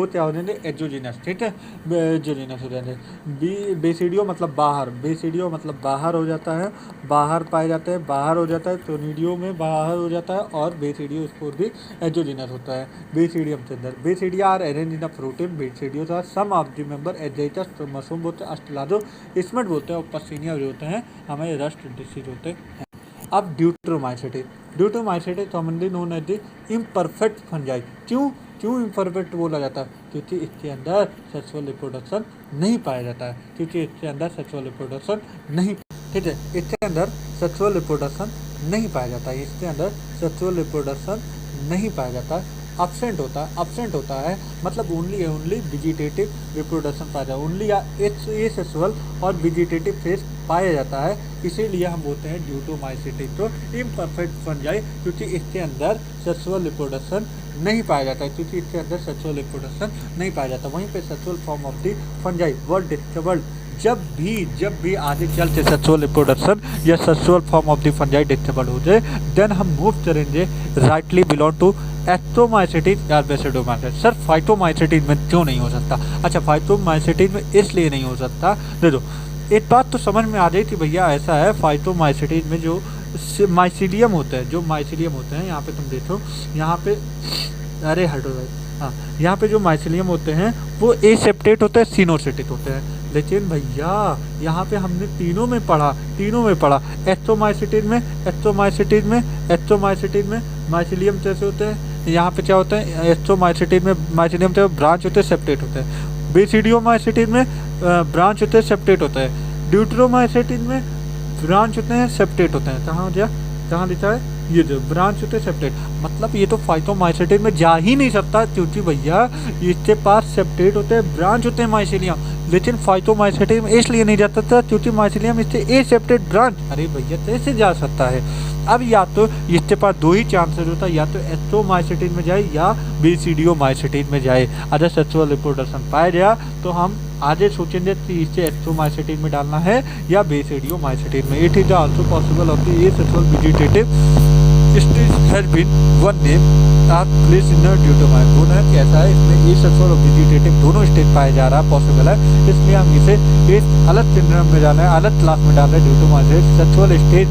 क्या हो जाएंगे, एजोजिनस, ठीक है, एजोजिनस हो जाएंगे। बी बेसिडियो मतलब बाहर, बेसिडियो मतलब बाहर हो जाता है, बाहर पाए जाते हैं, बाहर हो जाता है, टोनिडियो में बाहर हो जाता है, और बेसिडियो स्पोर भी एजोजिनस होता है बेसिडियम के अंदर। Basidia are arrange in the protein, basidio are some of the member एजेटस, क्रोमोसोम बोलते हैं, अस्टिलाजो स्मट बोलते हैं, और पसीनिया जो होते हैं हमारे रस्ट डिसीज होते हैं। अब deuteromycetes commonly known as the imperfect fungi. क्यों इम्परफेक्ट बोला जाता है, क्योंकि इसके अंदर सेक्सुअल रिप्रोडक्शन नहीं पाया जाता है, क्योंकि इसके अंदर सेक्सुअल रिप्रोडक्शन नहीं, ठीक है, इसके अंदर सेक्सुअल रिप्रोडक्शन नहीं पाया जाता है, इसके अंदर सेक्सुअल रिप्रोडक्शन नहीं पाया जाता है, एब्सेंट होता है, मतलब ओनली वेजिटेटिव रिप्रोडक्शन पाया जाता है, ओनली एसेक्सुअल और वेजिटेटिव फेज पाया जाता है, इसीलिए हम बोलते हैं ड्यूटोमाइसेटिस तो इम्परफेक्ट फंजाई, क्योंकि इसके अंदर सेक्सुअल रिप्रोडक्शन नहीं पाया जाता है, क्योंकि इसके अंदर सेक्सुअल रिप्रोडक्शन नहीं पाया जाता। वहीं पे sexual form of the fungi word discovered, जब भी आगे चलते सेक्सुअल रिप्रोडक्शन या sexual form of the fungi discovered हो जाए, देन हम मूव करेंगे राइटली बिलोंग टू एक्टोमाइसेटिस या बेसिडोमाइसेटिस। सर फाइटोमाइसेटिस में क्यों नहीं हो सकता? अच्छा, फाइटोमाइसेटिस में इसलिए नहीं हो सकता, देखो एक बात तो समझ में आ गई थी भैया, ऐसा है फाइटोमाइसेटिस में जो माइसीलियम होता है, जो माइसीलियम होते हैं यहाँ पे तुम देखो, यहाँ पे अरे हटो भाई, हाँ यहाँ पे जो माइसीलियम होते हैं वो एसेप्टेट होते हैं, सिनोसेटेट होते हैं। लेकिन भैया यहाँ पे हमने तीनों में पढ़ा एस्ट्रोमाइसिटिन में माइसीलियम जैसे होते हैं। यहाँ पे क्या होता है, एस्ट्रोमाइसिटिन में माइसीलियम तो ब्रांच होते हैं, सेप्टेट होते हैं। बेसिडियोमाइसिटिन में ब्रांच होते हैं, सेप्टेट होता है। ड्यूटरोमाइसिटिन में ब्रांच होते हैं, सेप्टेट होते हैं। कहाँ लिखा है, ये जो ब्रांच होते हैं सेप्टेट, मतलब ये तो फाइटोमाइसिटिन में जा ही नहीं सकता, क्योंकि भैया इसके पास सेप्टेट होते हैं, ब्रांच होते हैं माइसीलियम। लेकिन फाइटोमाइसिटिन में इसलिए नहीं जाता था क्योंकि माइसीलियम इससे ए सेप्टेट ब्रांच, अरे भैया कैसे जा सकता है। अब या तो इसके पास दो ही चांसेस होता है, या तो एस्ट्रोमाइसिटिन में जाए या बेसिडियोमाइसिटिन में जाए। अगर सेक्सुअल रिप्रोडक्शन पाया गया तो हम आगे सोचेंगे कि इसे एस्ट्रोमाइसिटिन में डालना है या बेसिडियोमाइसिटिन में। It is also possible of the asexual vegetative stage has been one name are place in ड्यूटोमाइन। दोनों है कैसा है, इसमें एसेक्सुअल और वेजिटेटिव दोनों स्टेज पाया जा रहा है, पॉसिबल है, इसलिए हम इसे एक अलग सिंड्रोम में डाल रहे हैं, अलग क्लास में डाल रहे हैं। ड्यूटोमाइन सेक्सुअल स्टेज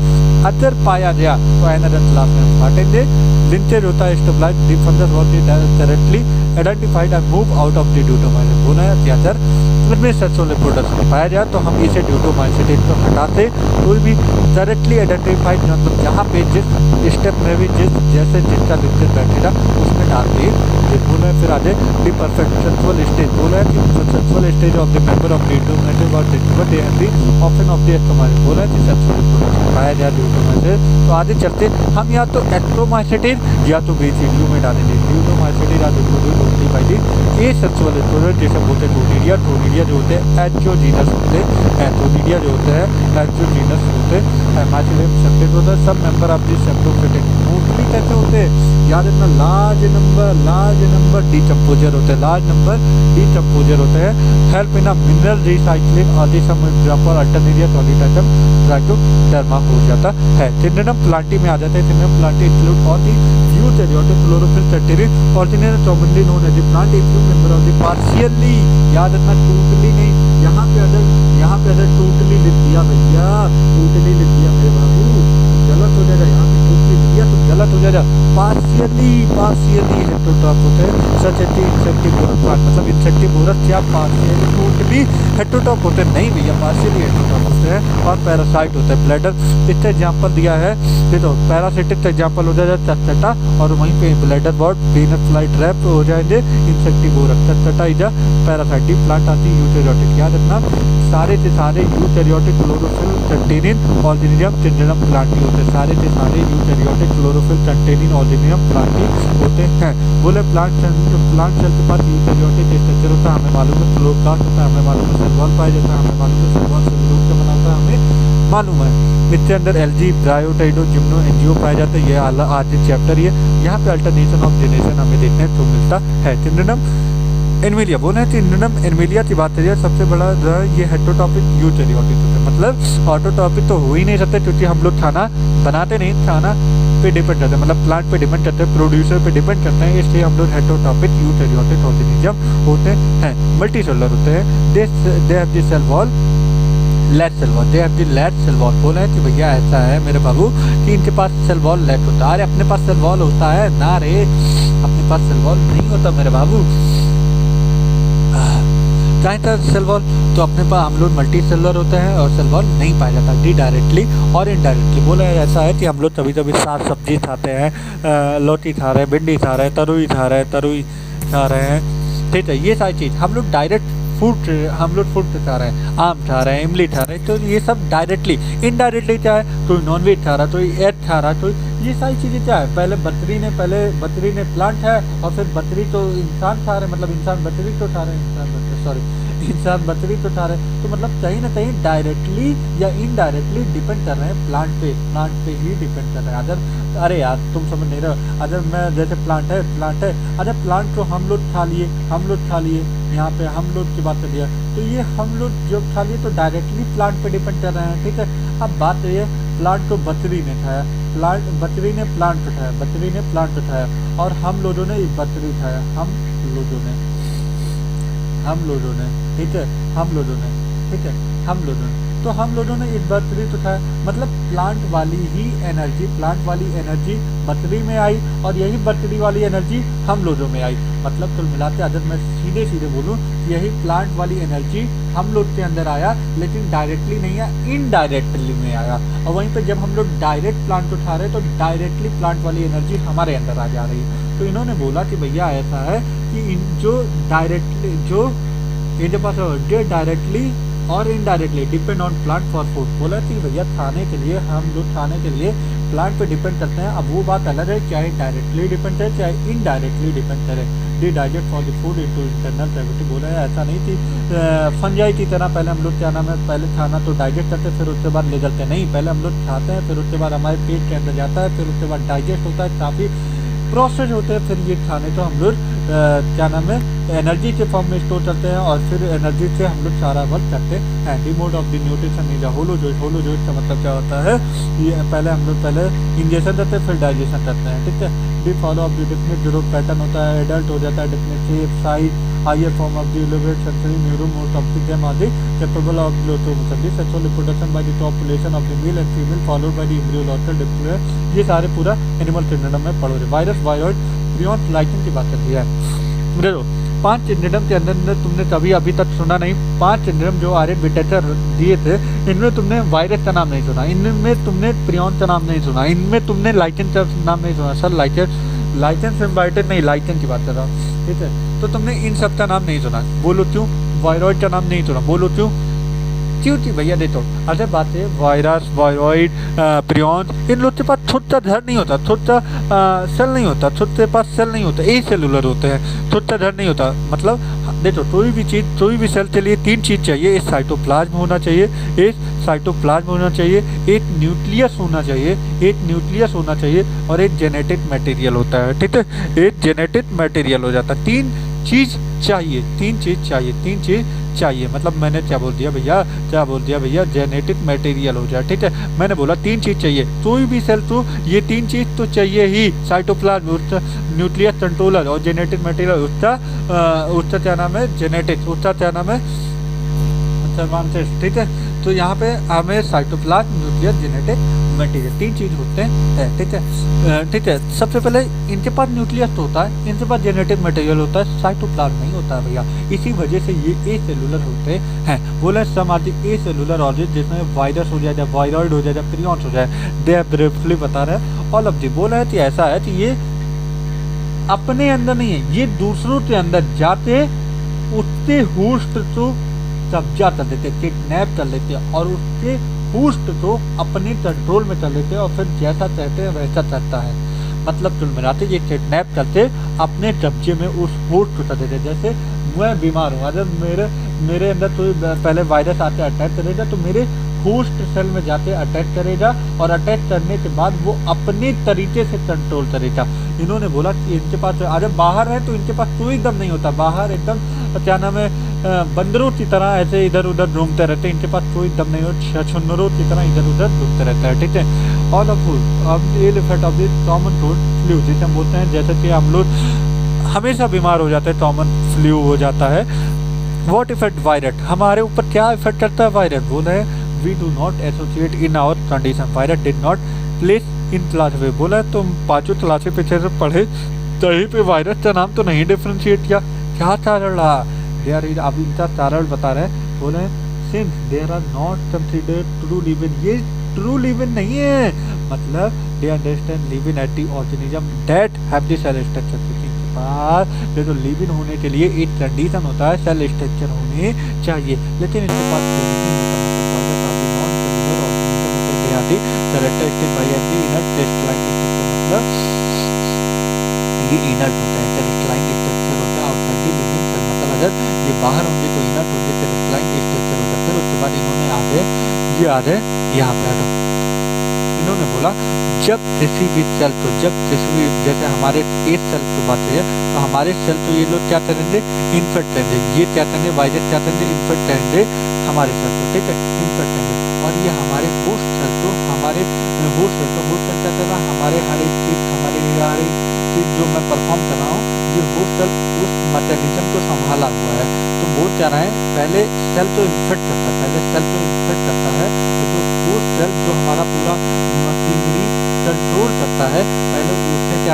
अगर पाया गया तो अनदर क्लास में हम बांटेंगे। लिंचेज होता है stabilize the fungus was directly identified and move out of the ड्यूटोमाइन। दोनों है कि अगर इसमें सेक्सुअल रिप्रोडक्शन पाया जाए तो हम इसे ड्यूटोमाइसिटिन को हटाते, कोई भी डायरेक्टली आइडेंटिफाइड मतलब जहाँ पे जिस स्टेप में भी जिसका लिंचेज बैठेगा उसमें डालते बोला है। फिर आगे दी परफेक्ट सेक्सुअल स्टेज बोला है कि sexual stage of the member of deuteromycetes और ऑप्शन ऑफ द एस्ट्रोमाइसिस बोला है कि सेक्सुअल रिप्रोडक्शन पाया जाए ड्यूटोमाइसिस। तो आगे चलते हम या तो एस्ट्रोमाइसिटिन या तो बेसिडियो में डालेंगे। ड्यूटोमाइसिटिन या ए सेक्सुअल रिप्रोडक्शन जैसे बोलते हैं टोनिडिया जो होते हैं एचोजीनस होते हैं, टोनिडिया जो होते हैं एचोजीनस होते हैं। माइसीलियम सेप्टेट होता है, सब मेंबर ऑफ दी सेप्टोफिटिक। मोस्टली कैसे होते हैं याद रखना, लार्ज नंबर डीकम्पोजर होते हैं, लार्ज नंबर डीकम्पोजर होते हैं। Help in a mineral recycling और this proper Alternaria solid Trichoderma हो जाता है। सिंड्रोम प्लांटी में आ जाता है। सिंड्रोम Plantae include all the eukaryotic chlorophyll सेक्टेरिन original commonly known as plant if you member of the partially, याद रखना टोटली नहीं, यहाँ पे अगर टोटली लिख दिया भैया, टोटली लिख दिया मेरे बाबू गलत हो जाएगा। यहाँ पे टोटली लिख दिया तो गलत हो जाएगा। पार्शियली हेटेरोटॉप होते हैं सच इंसेक्टिवोरस प्लांट, मतलब इंसेक्टिवोरस क्या पार्शियली टोटली हेटेरोटॉप होते हैं, नहीं भैया पार्शियली हेटेरोटॉप होते हैं। और पैरासाइट होते हैं ब्लैडर, इसका एग्जाम्पल दिया है देखो, पैरासिटिक एग्जाम्पल हो जाएगा चटचटा, और वहीं पे bladderwort Venus fly trap हो जाएंगे इंसेक्टिवोरस। चटचटा इज अ पैरासाइटिक प्लांट आती है यूकेरियोटिक, याद रखना सारे के सारे यूकेरियोटिक क्लोरोफिल कंटेनिंग ऑर्गेनिज्म सिंड्रोम प्लांटी होते हैं, सारे के सारे eukaryotic chlorophyll containing organism Plantae होते हैं। बोले प्लांट सेल के पास यूकेरियोटिक स्ट्रक्चर होता है, हमें मालूम है क्लोरोप्लास्ट होता है, हमें मालूम है सेल वॉल पाया जाता है, हमें मालूम है सेल वॉल सेलुलोज से बना होता है, हमें मालूम है। इसके अंदर एल्गी ब्रायोटाइडो जिम्नो एंजियो पाया जाता है, ये आज चैप्टर ये यहाँ पे अल्टरनेशन ऑफ जेनेरेशन हमें देखने को मिलता है। सिंड्रोम एनिमिलिया बोले हैं, सिंड्रोम एनिमिलिया की बात करिए सबसे बड़ा ये हेटेरोटॉपिक यूकेरियोटिक होते हैं, मतलब ऑटोटॉपिक तो हो ही नहीं सकते क्योंकि हम लोग खाना बनाते नहीं, खाना पे डिपेंड करते हैं, मतलब प्लांट पे डिपेंड करते हैं, प्रोड्यूसर पे डिपेंड करते हैं, इसलिए हम लोग हेटेरोटॉपिक यूकेरियोटिक ऑर्गेनिज्म होते हैं। मल्टीसेलुलर होते हैं, they have the cell wall let cell wall, they have the let cell wall. बोले हैं कि भैया ऐसा है मेरे बाबू कि इनके पास सेल वॉल लेट होता है। अरे अपने पास सेल वॉल होता है ना रे, अपने पास सेल वॉल नहीं होता मेरे बाबू। चाहे था सेल वॉल तो अपने पास हम लोग मल्टी सेलुलर होते हैं और सेल वॉल नहीं पाया जाता, डी डायरेक्टली और इनडायरेक्टली। बोला ऐसा है कि हम लोग कभी कभी साग सब्जी खाते हैं, लौकी खा रहे हैं, भिंडी खा रहे हैं, तरुई खा रहे हैं, ठीक है, ये सारी चीज़ हम लोग डायरेक्ट फ्रूट खा रहे हैं, आम खा रहे हैं, इमली खा रहे हैं, तो ये सब डायरेक्टली। इनडायरेक्टली क्या है, कोई नॉनवेज खा रहा है, कोई एग खा रहा है, तो ये सारी चीज़ें क्या है, पहले बकरी ने प्लांट है और फिर बकरी तो इंसान खा रहे हैं, मतलब इंसान बकरी तो खा रहे हैं, इंसान बकरी तो खा रहे हैं, तो मतलब कहीं ना कहीं डायरेक्टली या इनडायरेक्टली डिपेंड कर रहे हैं प्लांट पे ही डिपेंड कर रहे हैं। अगर अरे यार तुम समझ नहीं रहे, अगर मैं जैसे प्लांट है, अगर प्लांट को हम लोग खा लिए, यहाँ पे हम लोग की बात कर लिया, तो ये हम लोग जो खा लिए तो डायरेक्टली प्लांट पे डिपेंड कर रहे हैं, ठीक है। अब बात ये प्लांट को बकरी ने खाया, बकरी ने प्लांट उठाया और हम लोगों ने बकरी खाया, हम लोगों ने, ठीक है, तो हम लोगों ने एक बर्तरी उठाया, मतलब प्लांट वाली एनर्जी बर्तरी में आई और यही बर्तरी वाली एनर्जी हम लोगों में आई। मतलब कुल मिलाते अगर मैं सीधे सीधे बोलूँ, यही प्लांट वाली एनर्जी हम लोग के अंदर आया, लेकिन डायरेक्टली नहीं आया, इनडायरेक्टली में आया। और वहीं पे जब हम लोग डायरेक्ट प्लांट उठा रहे हैं तो डायरेक्टली प्लांट वाली एनर्जी हमारे अंदर आ जा रही है। तो इन्होंने बोला कि भैया ऐसा है कि जो डायरेक्टली और indirectly depend on plant for food. बोला कि भैया खाने के लिए प्लांट पे डिपेंड करते हैं। अब वो बात अलग है, चाहे डायरेक्टली डिपेंड करे चाहे इनडायरेक्टली डिपेंड करे। They digest for the food into internal cavity. बोला है ऐसा नहीं कि फंजाई की तरह पहले हम लोग क्या नाम है, पहले खाना तो डाइजेस्ट करते फिर उसके बाद ले जाते, नहीं, पहले हम लोग खाते हैं फिर उसके बाद हमारे पेट के अंदर जाता है, फिर उसके बाद डाइजेस्ट होता है, काफ़ी प्रोसेस होते हैं, फिर ये खाने तो हम लोग क्या नाम है एनर्जी के फॉर्म में स्टोर करते हैं और फिर एनर्जी से हम लोग सारा वर्क करते हैं। The mode of the nutrition is holozoic का मतलब क्या होता है, ये पहले हम लोग इंजेक्शन करते हैं फिर डाइजेशन करते हैं, ठीक है। The follow of the definite growth pattern होता है, एडल्ट हो जाता है, definite shape size higher form of the elevated sensory neuro most of the them are capable of locomotion. Sexual reproduction by the population of the male and female followed by the embryological development. ये सारे पूरा animal kingdom में पढ़ो रहे। Virus viroid prion lichen की बात करती है। देखो 5 किंगडम के अंदर तुमने कभी अभी तक सुना नहीं। 5 किंगडम जो आर्यन लिटरेचर दिए थे, इनमें तुमने वायरस का नाम नहीं सुना, इनमें तुमने प्रियॉन का नाम नहीं सुना, इनमें तुमने लाइकेन का नाम नहीं सुना। सर लाइकेन सिम्बायोटिक नहीं, लाइकेन की बात कर रहा हूँ, ठीक है। तो तुमने इन सब का नाम नहीं सुना, बोलो क्यों? वायरॉइड का नाम नहीं सुना, बोलो क्यों? क्योंकि भैया देखो अगर बात है वायरस वायरॉइड प्रियॉन, इन लोग के पास छोटा घर नहीं होता, छोटा सेल नहीं होता, छोटे पास सेल नहीं होता, ए सेलुलर होते हैं, छोटा घर नहीं होता। मतलब देखो कोई भी सेल के लिए 3 चीज़ चाहिए, एक साइटोप्लाज्म होना चाहिए, एक न्यूक्लियस होना चाहिए और एक जेनेटिक मटेरियल होता है, ठीक है। एक जेनेटिक मटेरियल हो जाता है, 3 चीज़ चाहिए। मतलब मैंने क्या बोल दिया भैया, जेनेटिक मटेरियल हो जाए, ठीक है। मैंने बोला 3 चीज़ चाहिए, कोई भी सेल तो ये 3 चीज़ तो चाहिए ही, साइटोप्लाज्म, उसका न्यूक्लियस कंट्रोलर और जेनेटिक मटेरियल, उसका क्या नाम है जेनेटिक्स, उसका क्या नाम है सर्वांशेष, ठीक है। तो यहाँ पे हमें साइटोप्लाज्म न्यूक्लियस जेनेटिक मटेरियल 3 चीज़ होते हैं, ठीक है। सबसे पहले इनके पास न्यूक्लियस तो होता है, इनके पास जेनेटिक मटेरियल होता है, साइटोप्लाज्म नहीं होता है भैया। इसी वजह से ये ए सेलुलर होते हैं। बोले some are the acellular organism, जिसमें वायरस हो जाए, वायरॉइड हो जाए, प्रियॉन्स हो जाए, दे ब्रीफली बता रहे हैं। ऑल ऑफ दी बोला है कि ऐसा है कि ये अपने अंदर नहीं है, ये दूसरों के अंदर जाते उसके होस्ट को कब्जा कर लेते, किडनैप कर लेते और उसके होस्ट को अपने कंट्रोल में कर लेते और फिर जैसा चाहते हैं वैसा चलता है। मतलब कुल मिलाते ये किडनैप करते अपने कब्जे में उस होस्ट को कर देते। जैसे मैं बीमार हूँ, अगर मेरे अंदर तो पहले वायरस आके अटैक करेगा तो मेरे होस्ट सेल में जाके अटैक करेगा और अटैक करने के बाद वो अपने तरीके से कंट्रोल करेगा। इन्होंने बोला कि इनके पास अगर बाहर है तो इनके पास कोई दम नहीं होता, बाहर एकदम क्या नाम है बंदरों की तरह ऐसे इधर उधर घूमते रहते, इनके पास कोई दम नहीं होता, छुन्नरों की तरह इधर उधर घूमते रहता है, ठीक है। All of effect of the common cold flu, जिसे हम बोलते हैं, जैसे कि हम लोग हमेशा बीमार हो जाते हैं, कॉमन फ्लू हो जाता है। व्हाट इफेक्ट वायरस, हमारे ऊपर क्या इफेक्ट करता है वायरस? बोला है we do not associate in our condition, virus did not place in classify. बोला है तुम 5 क्लासिफिकेशन से पढ़े कहीं पे वायरस का नाम तो नहीं डिफ्रेंशिएट किया, क्या कारण रहा? देयर इज, अब इनका कारण बता रहे हैं। बोले since there are not considered true living, ये ट्रू लिविंग नहीं है, मतलब they understand living at the organism that have the cell structure. पास तो लिविंग होने के लिए एक कंडीशन होता है, सेल स्ट्रक्चर होने चाहिए, लेकिन इनके पास ये इनर्ट होता है, क्रिस्टलाइन स्ट्रक्चर होता है आउटसाइड द लिविंग सेल। मतलब अगर ये बाहर होंगे तो इनर्ट होंगे, क्रिस्टलाइन स्ट्रक्चर होता है। फिर उसके बाद इन्होंने आगे यहाँ पे हटो, इन्होंने बोला जब किसी भी सेल तो जैसे हमारे एक सेल की बात है तो हमारे सेल तो ये लोग क्या करेंगे इन्फेक्ट करेंगे, ये क्या करेंगे वायरस क्या करेंगे इन्फेक्ट करेंगे हमारे सेल को, ठीक है, इन्फेक्ट करेंगे। और ये हमारे होस्ट सेल तो होस्ट सेल क्या कर रहा है, हमारे हर एक चीज़ जो मैं परफॉर्म कर रहा हूँ ये होस्ट सेल उस मैकेनिज्म को संभाला हुआ है। तो वो क्या रहा है, पहले सेल तो इन्फेक्ट करता है,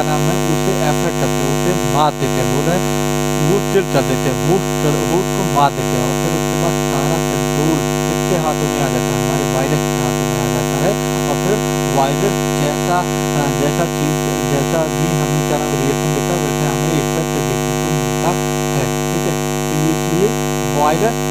क्या नाम है उसे एफेक्ट करते हैं, उसे मार देते हैं, बोल रहे हैं वो चिर कर देते हैं, वो उसको मार देते हैं। और फिर उसके बाद सारा कंट्रोल किसके हाथों में आ जाता है, हमारे वायरस के हाथों में आ जाता है। और फिर वायरस जैसा चीज जैसा भी हमें क्या नाम रिएक्शन देता है वैसे हमें इफेक्ट देखने को मिलता है। ठीक है, तो इसलिए वायरस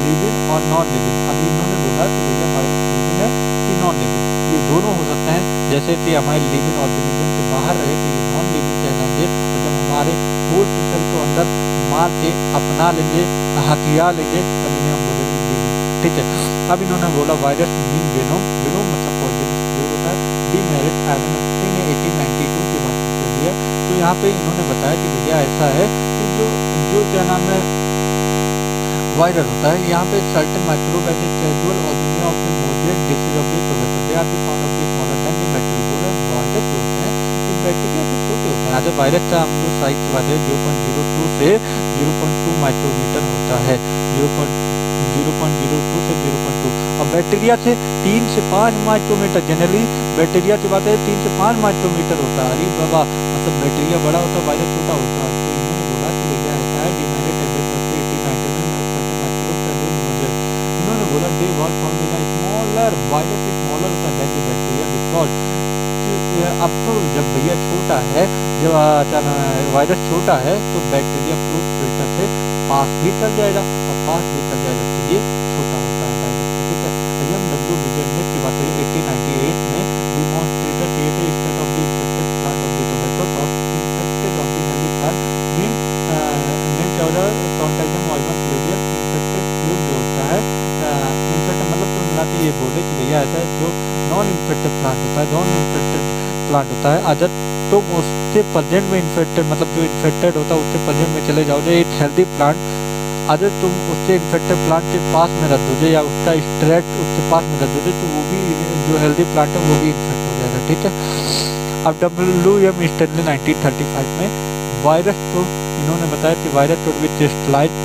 लिविंग और नॉन लिविंग, अभी इन्होंने बोला कि भैया वायरस लिविंग है कि नॉन लिविंग, ये दोनों हो सकते हैं। जैसे कि हमारे लिविंग ऑर्गेनिज्म के बाहर रहे तो ये नॉन लिविंग कहलाएंगे, और जब हमारे होस्ट सेल को अंदर मार के अपना लेंगे, हथिया लेंगे, तब इन्हें हम बोलेंगे लिविंग। ठीक है, अब इन्होंने बोला वायरस मीन वेनोम, वेनोम मतलब पॉइजनस फ्लूइड होता है। डीमेरिट एवेनस्टी ने 1892 की बात कर दी है। तो यहाँ पे इन्होंने बताया कि भैया ऐसा है कि जो क्या नाम है वायरस होता है, यहाँ पे certain microbe as a casual organism of the mosaic disease of the tobacco they are the found of the smaller than the bacteria. Virus जो होते हैं ये बैक्टीरिया से छोटे होते हैं। आज वायरस का हम जो साइज की बात है 0.02 से 0.2 माइक्रोमीटर होता है, 0.02 से 0.2, और बैक्टीरिया से 3 से 5 माइक्रोमीटर। जनरली बैक्टीरिया की बात है 3 से 5 माइक्रोमीटर होता है। अरे बाबा, मतलब बैक्टीरिया बड़ा होता है, वायरस छोटा होता है। तो इन्होंने बोला कि भैया ऐसा है डिमेरिट इन्होंने बोला they were found in smaller virus smaller होता है दैट बैक्टीरिया बिकॉज अब तो जब भैया छोटा है, जब वायरस छोटा है तो बैक्टीरिया फ्रूट फिल्टर से पास भी चल जाएगा, और पास भी चल जाएगा तो ये छोटा होता है वायरस। ठीक है, एम.डब्ल्यू. विजयन की बात करें 1898 में demonstrated created state of the infected plant of the tobacco top infected of the healthy plant mean क्या होता है कॉन्टैक्टम ऑर्गन फ्लूइड इन्फेक्टेड फ्लूइड जो होता है इन्फेक्टेड मतलब तो मिला के ये बोले कि भैया ऐसा है जो नॉन इन्फेक्टेड प्लांट होता है, नॉन इन्फेक्टेड प्लांट होता है अगर तुम उसके प्रेजेंट में इन्फेक्टेड मतलब जो इन्फेक्टेड होता है उसके प्रेजेंट में चले जाओ, जो एक हेल्दी प्लांट अगर तुम उसके इन्फेक्टेड प्लांट के पास में रख दोगे या उसका स्ट्रेट उसके पास में रख दोगे तो वो भी जो हेल्दी प्लांट है वो भी इन्फेक्ट हो जाएगा। ठीक है, अब W.M. स्टैनली 1935 में वायरस को इन्होंने बताया कि वायरस टोड with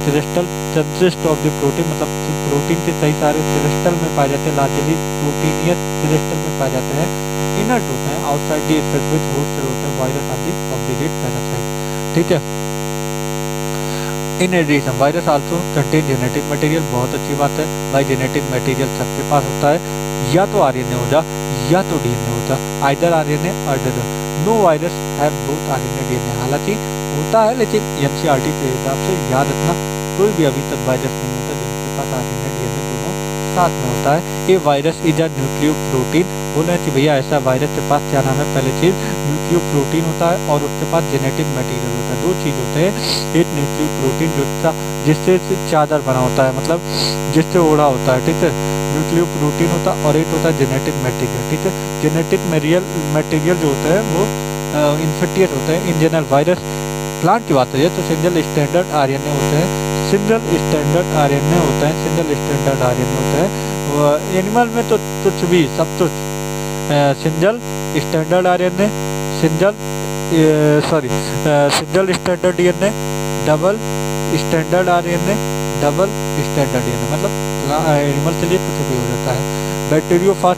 crystal consist of the protein, मतलब प्रोटीन के कई सारे क्रिस्टल में पाए जाते हैं, लार्जली प्रोटीनियस क्रिस्टल में पाए जाते हैं, इनर्ट होते हैं, outside the specific host cell होते हैं वायरस आदि ऑब्लिगेट पैरासाइट। ठीक है, in addition virus also contain genetic material, बहुत अच्छी बात है भाई, जेनेटिक मटेरियल सबके पास होता है, या तो आरएनए हो जा या तो डीएनए होता, आइदर आरएनए और DNA. No virus have both RNA DNA, हालांकि होता है लेकिन एनसीईआरटी के हिसाब से याद रखना कोई भी अभी तक वायरस नहीं होता जिनके पास आरएनए डीएनए दोनों साथ में होता है। ये virus is a nucleo protein, बोल रहे हैं कि भैया ऐसा वायरस के पास क्या नाम है, पहले चीज न्यूक्लियो प्रोटीन होता है और उसके पास जेनेटिक मटेरियल होता है। दो चीज होते हैं, एक न्यूक्लियो प्रोटीन जिससे चादर बना होता है, मतलब जिससे ओढ़ा होता है। ठीक है, न्यूक्लियो प्रोटीन होता है और एक होता है जेनेटिक मटेरियल। ठीक है, जेनेटिक मटेरियल जो होता है वो इन्फेक्टिएट होते हैं। इन जनरल वायरस प्लांट की बात है तो सिंगल स्टैंडर्ड आरएनए होते हैं, सिंगल स्टैंडर्ड आरएनए होता है, सिंगल स्टैंडर्ड आरएनए होता है। एनिमल में तो कुछ भी सब कुछ single standard RNA, single standard DNA, double standard RNA, double standard DNA, मतलब एनिमल के लिए कुछ भी हो जाता है। बैक्टीरियोफाज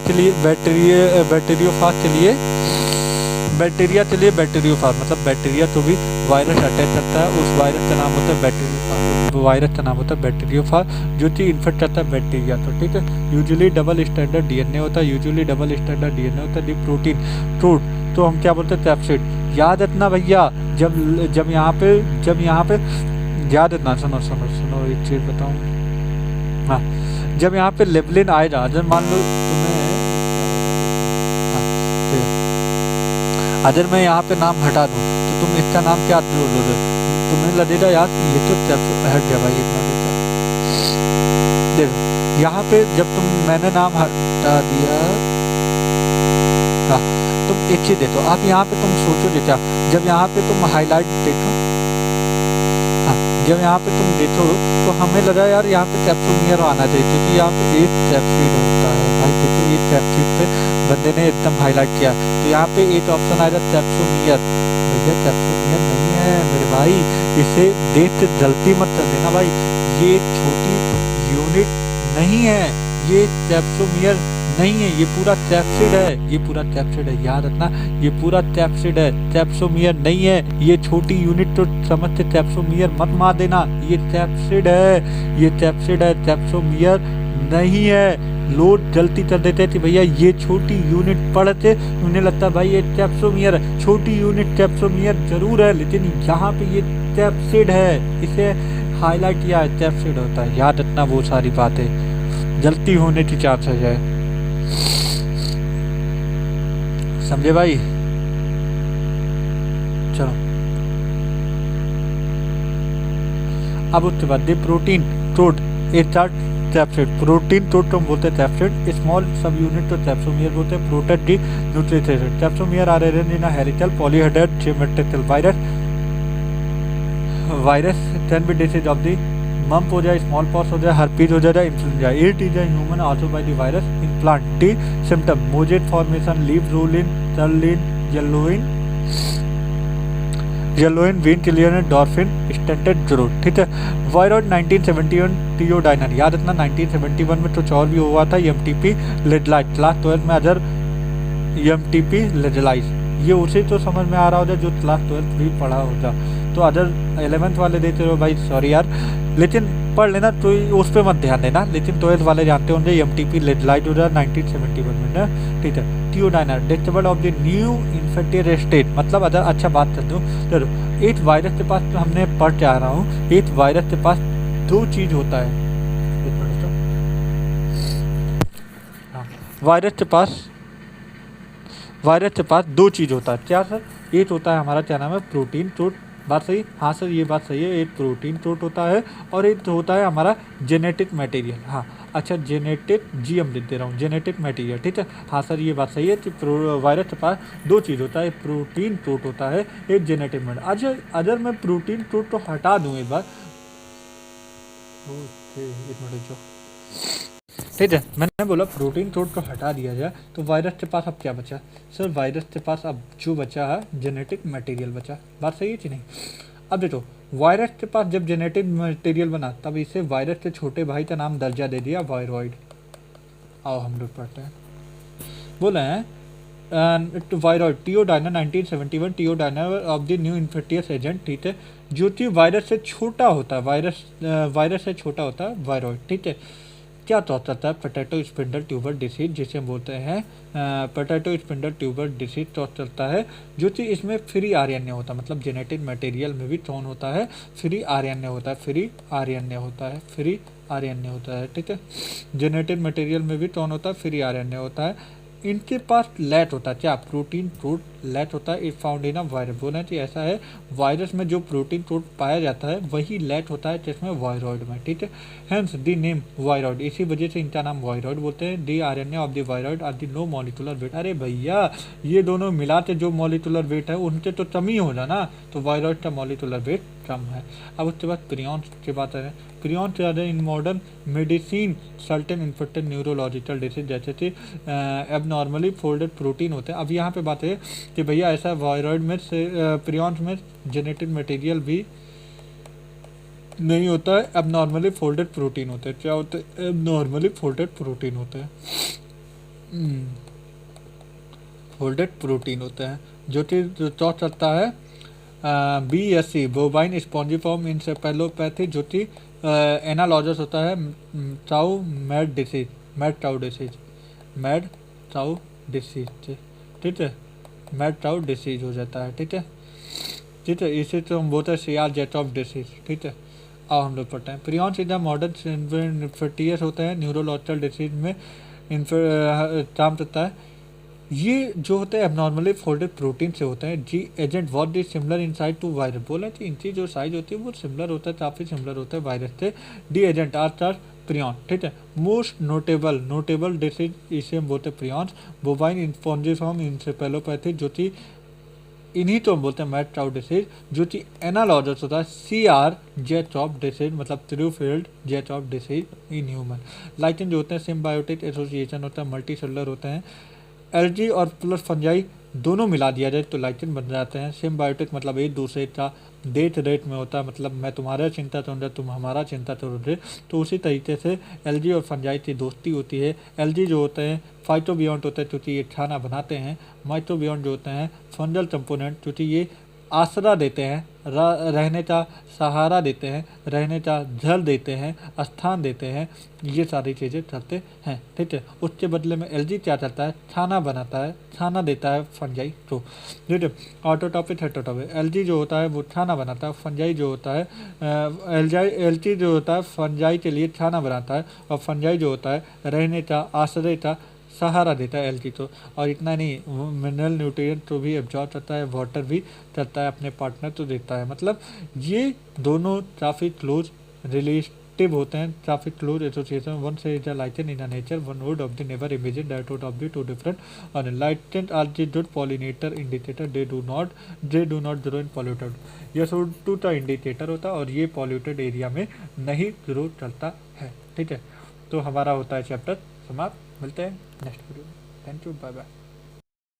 मतलब बैक्टीरिया तो भी वायरस अटैक करता है, उस वायरस का नाम होता है बैक्टीरियोफाज, वायरस का नाम होता है बैक्टीरियोफाज जो चीज इन्फेक्ट करता है बैक्टीरिया। तो ठीक है, यूजुअली डबल स्टैंडर्ड डीएनए होता है, प्रोटीन फ्रूट तो हम क्या बोलते हैं कैप्सिड। याद रखना भैया, जब यहाँ पे याद रखना, सुनो एक चीज बताऊँ, हाँ, जब यहाँ पे लेबलिन आएगा, जब मान लो तुम्हें अगर मैं यहाँ पे नाम हटा दूँ तो तुम इसका नाम क्या बोलोगे, तुम्हें लगेगा यार ये तो हट गया भाई इतना देखो यहाँ पे जब मैंने नाम हटा दिया, हाँ तुम एक चीज देखो, आप यहाँ पे तुम सोचोगे क्या, जब यहाँ पे तुम हाईलाइट देखो, हाँ जब यहाँ पे तुम देखो तो हमें लगा यार यहाँ पे कैप्सूमियर आना चाहिए क्योंकि यहाँ पे एक कैप्सूल होता है भाई, देखो एक कैप्सूल पे बंदे ने एकदम हाईलाइट किया तो यहाँ पे एक ऑप्शन आएगा कैप्सूमियर। भैया कैप्सूमियर नहीं है मेरे भाई, इसे देख के गलती मत कर देना भाई, ये छोटी यूनिट नहीं है, ये कैप्सूमियर नहीं है, ये पूरा कैप्सिड है, ये पूरा कैप्सिड है, याद रखना ये पूरा कैप्सिड है, कैप्सोमियर नहीं है। ये छोटी यूनिट तो समझते, कैप्सोमियर मत मार देना, ये कैप्सिड है, ये कैप्सिड है, कैप्सोमियर नहीं है। लोग गलती कर देते थे भैया, ये छोटी यूनिट पढ़ते उन्हें लगता भाई ये कैप्सोमियर है, छोटी यूनिट कैप्सोमियर जरूर है, लेकिन यहाँ पे ये कैप्सिड है, इसे हाईलाइट किया है, कैप्सिड होता है, याद रखना वो सारी बातें, गलती होने की चांसेस है, समझे भाई। चलो अब उसके बाद they protein coat a chart capsid, protein coat को हम बोलते हैं कैप्सिड, स्मॉल सब यूनिट तो कैप्सोमियर बोलते हैं, protect the nucleic acid, capsomere are in helical polyhedral geometrical virus can be disease of the mump हो जाए, स्मॉल पॉक्स हो जाए, हर्पीज हो जाए, influenza. It is a human also by the virus in plant. The symptom mosaic formation, leaf rolling, curling, yellowing when clear, डॉर्फिन stunted जरूर, ठीक है। Viroid 1971 टियोडाइनर, याद रखना 1971 में कुछ और भी हुआ था, एमटीपी लेडलाइट, क्लास 12 में अदर एमटीपी लेडलाइट, ये उसे तो समझ में आ रहा होता जो क्लास 12 भी पढ़ा होता, तो अदर 11th वाले देते रहो भाई, सॉरी यार, लेकिन पढ़ लेना, तो उस पर मत ध्यान देना, लेकिन 12th वाले जानते होंगे एमटीपी लेडलाइट हो जाए 1971 में ना, ठीक है। T O Diener detectable of the new infected state, मतलब अगर अच्छा बात कर दूँ तो एक वायरस के पास, तो हमने पढ़ जा रहा हूँ, एक वायरस के पास दो चीज होता है, वायरस के पास दो चीज होता है, क्या सर? एक होता है हमारा क्या नाम है, प्रोटीन टोट, बात सही, हाँ सर ये बात सही है, एक प्रोटीन टोट होता है और एक होता है हमारा जेनेटिक मटेरियल, हाँ अच्छा जेनेटिक जी हम लिख दे रहा हूँ, जेनेटिक मटेरियल, ठीक है, हाँ सर ये बात सही है कि वायरस के पास दो चीज़ होता है, एक प्रोटीन टोट होता है, एक जेनेटिक मटेरियल। अच्छा अगर मैं प्रोटीन टोट को हटा दूँ एक बार, एक मिनट जो, ठीक है, मैंने बोला प्रोटीन टोट को हटा दिया जाए तो वायरस के पास अब क्या बचा? सर वायरस के पास अब जो बचा है जेनेटिक मटेरियल बचा, बात सही है कि नहीं? अब देखो वायरस के पास जब जेनेटिक मटेरियल बना तब इसे वायरस के छोटे भाई का नाम दर्जा दे दिया वायरॉइड। आओ हम लोग पढ़ते हैं, बोले हैं viroid T O Diener 1971 T O Diener of the new infectious agent, ठीक है, जो कि वायरस से छोटा होता है, वायरस से छोटा होता है वायरॉइड, ठीक है। क्या तो चलता है पोटैटो स्पिंडल ट्यूबर डिसीज, जिसे हम बोलते हैं पोटैटो स्पिंडल ट्यूबर डिसीज तो चलता है, जो कि इसमें फ्री आरएनए होता है, मतलब जेनेटिक मटेरियल में भी कौन होता है, फ्री आरएनए होता है, फ्री आरएनए होता है, फ्री आरएनए होता है, ठीक है, जेनेटिक मटेरियल में भी कौन होता है, फ्री आरएनए होता है। इनके पास लैट होता है, क्या प्रोटीन टोट लैट होता है, it found in a virus, बोलना चाहिए ऐसा है, वायरस में जो प्रोटीन टोट पाया जाता है वही लैट होता है जिसमें वायरॉइड में, ठीक है। हेंस द नेम वायरॉइड, इसी वजह से इनका नाम वायरॉइड बोलते हैं। The RNA of the viroid are the low molecular weight, अरे भैया ये दोनों मिलाते जो मॉलिक्यूलर वेट है उनके तो कम ही हो जाना, तो वायरॉइड का मॉलिक्यूलर वेट कम है। अब उसके बाद प्रियॉन्स की बात है, prions in modern medicine certain infected neurological disease, जैसे कि एबनॉर्मली फोल्डेड प्रोटीन होते हैं। अब यहाँ पे बात है कि भैया ऐसा वायरॉइड में से प्रियॉन्स में जेनेटिक मटेरियल भी नहीं होता है, एबनॉर्मली फोल्डेड प्रोटीन होते हैं। क्या होते हैं? एबनॉर्मली फोल्डेड प्रोटीन होते हैं, फोल्डेड प्रोटीन होते हैं, जो कि चौथ चलता है BSC बोबाइन स्पॉन्जिफॉर्म इंसेफेलोपैथी, जो कि एनालॉजस होता है चाउ मैड डिसीज, मैड चाउ डिसीज, मैड चाउ डिसीज, ठीक है, मैड चाउ डिसीज हो जाता है, ठीक है, ठीक है, इसे तो हम बोलते हैं सियार जेट ऑफ डिसीज, ठीक है। आओ हम लोग पढ़ते हैं, prions is the modern infectious होता है, न्यूरोलॉजिकल डिसीज में काम करता है। ये जो होते हैं एबनॉर्मली फोल्डेड प्रोटीन से होते हैं। जी agent what is similar in size to virus, बोला कि इनकी जो साइज होती है वो सिमिलर होता है, काफ़ी सिमिलर होता है वायरस से। डी एजेंट आर चार प्रियॉन, ठीक है। मोस्ट नोटेबल डिसीज इसे हम बोलते हैं प्रियॉन्स, बोवाइन स्पॉन्जिफॉर्म इंसेफेलोपैथी, जो कि इन्हीं तो हम बोलते हैं मैड चाउ डिसीज, जो कि एनालॉजस होता है CR जेट ऑफ डिसीज, मतलब थ्रूफील्ड jet of disease in human. Lichen जो होते हैं सिम्बायोटिक एसोसिएशन होता है, मल्टी सेलुलर होते हैं। एल्गी और प्लस फंजाई दोनों मिला दिया जाए तो लाइकेन बन जाते हैं। सिम्बायोटिक मतलब एक दूसरे का डेथ रेट में होता है, मतलब मैं तुम्हारा चिंता तोड़ तुम हमारा चिंता तोड़। तो उसी तरीके से एलगी और फंजाई की दोस्ती होती है। एलगी जो होते हैं फाइटोबियॉन्ट होते हैं क्योंकि ये खाना बनाते हैं। माइटोबियॉन्ट जो होते हैं फंगल कंपोनेंट क्योंकि ये आसरा देते हैं, रहने का सहारा देते हैं, रहने का घर देते हैं, स्थान देते हैं, ये सारी चीज़ें करते हैं। ठीक है, उसके बदले में एलजी क्या करता है, खाना बनाता है, खाना देता है फंजाई को। ठीक है, ऑटोटॉपिक हेटरोटॉपिक। एलजी जो होता है वो खाना बनाता है, फंजाई जो होता है एलजी जो होता है फंजाई के लिए खाना बनाता है, और फंजाई जो होता है रहने का, आश्रय का सहारा देता है एलजी को। और इतना नहीं, मिनरल न्यूट्रिएंट तो भी एब्जॉर्ब करता है, वाटर भी करता है, अपने पार्टनर तो देता है। मतलब ये दोनों काफ़ी क्लोज रिलेटिव होते हैं, काफ़ी क्लोज एसोसिएशन। वन से is lichen in nature, one would of the never imagine that would of the two different और lichen are the good pollinator indicator, they do not grow in polluted. यह टू का indicator होता है और ये polluted area में नहीं ग्रो करता है। ठीक है, तो हमारा होता है चैप्टर समाप्त। मिलते हैं नेक्स्ट वीडियो में। Thank you, bye bye.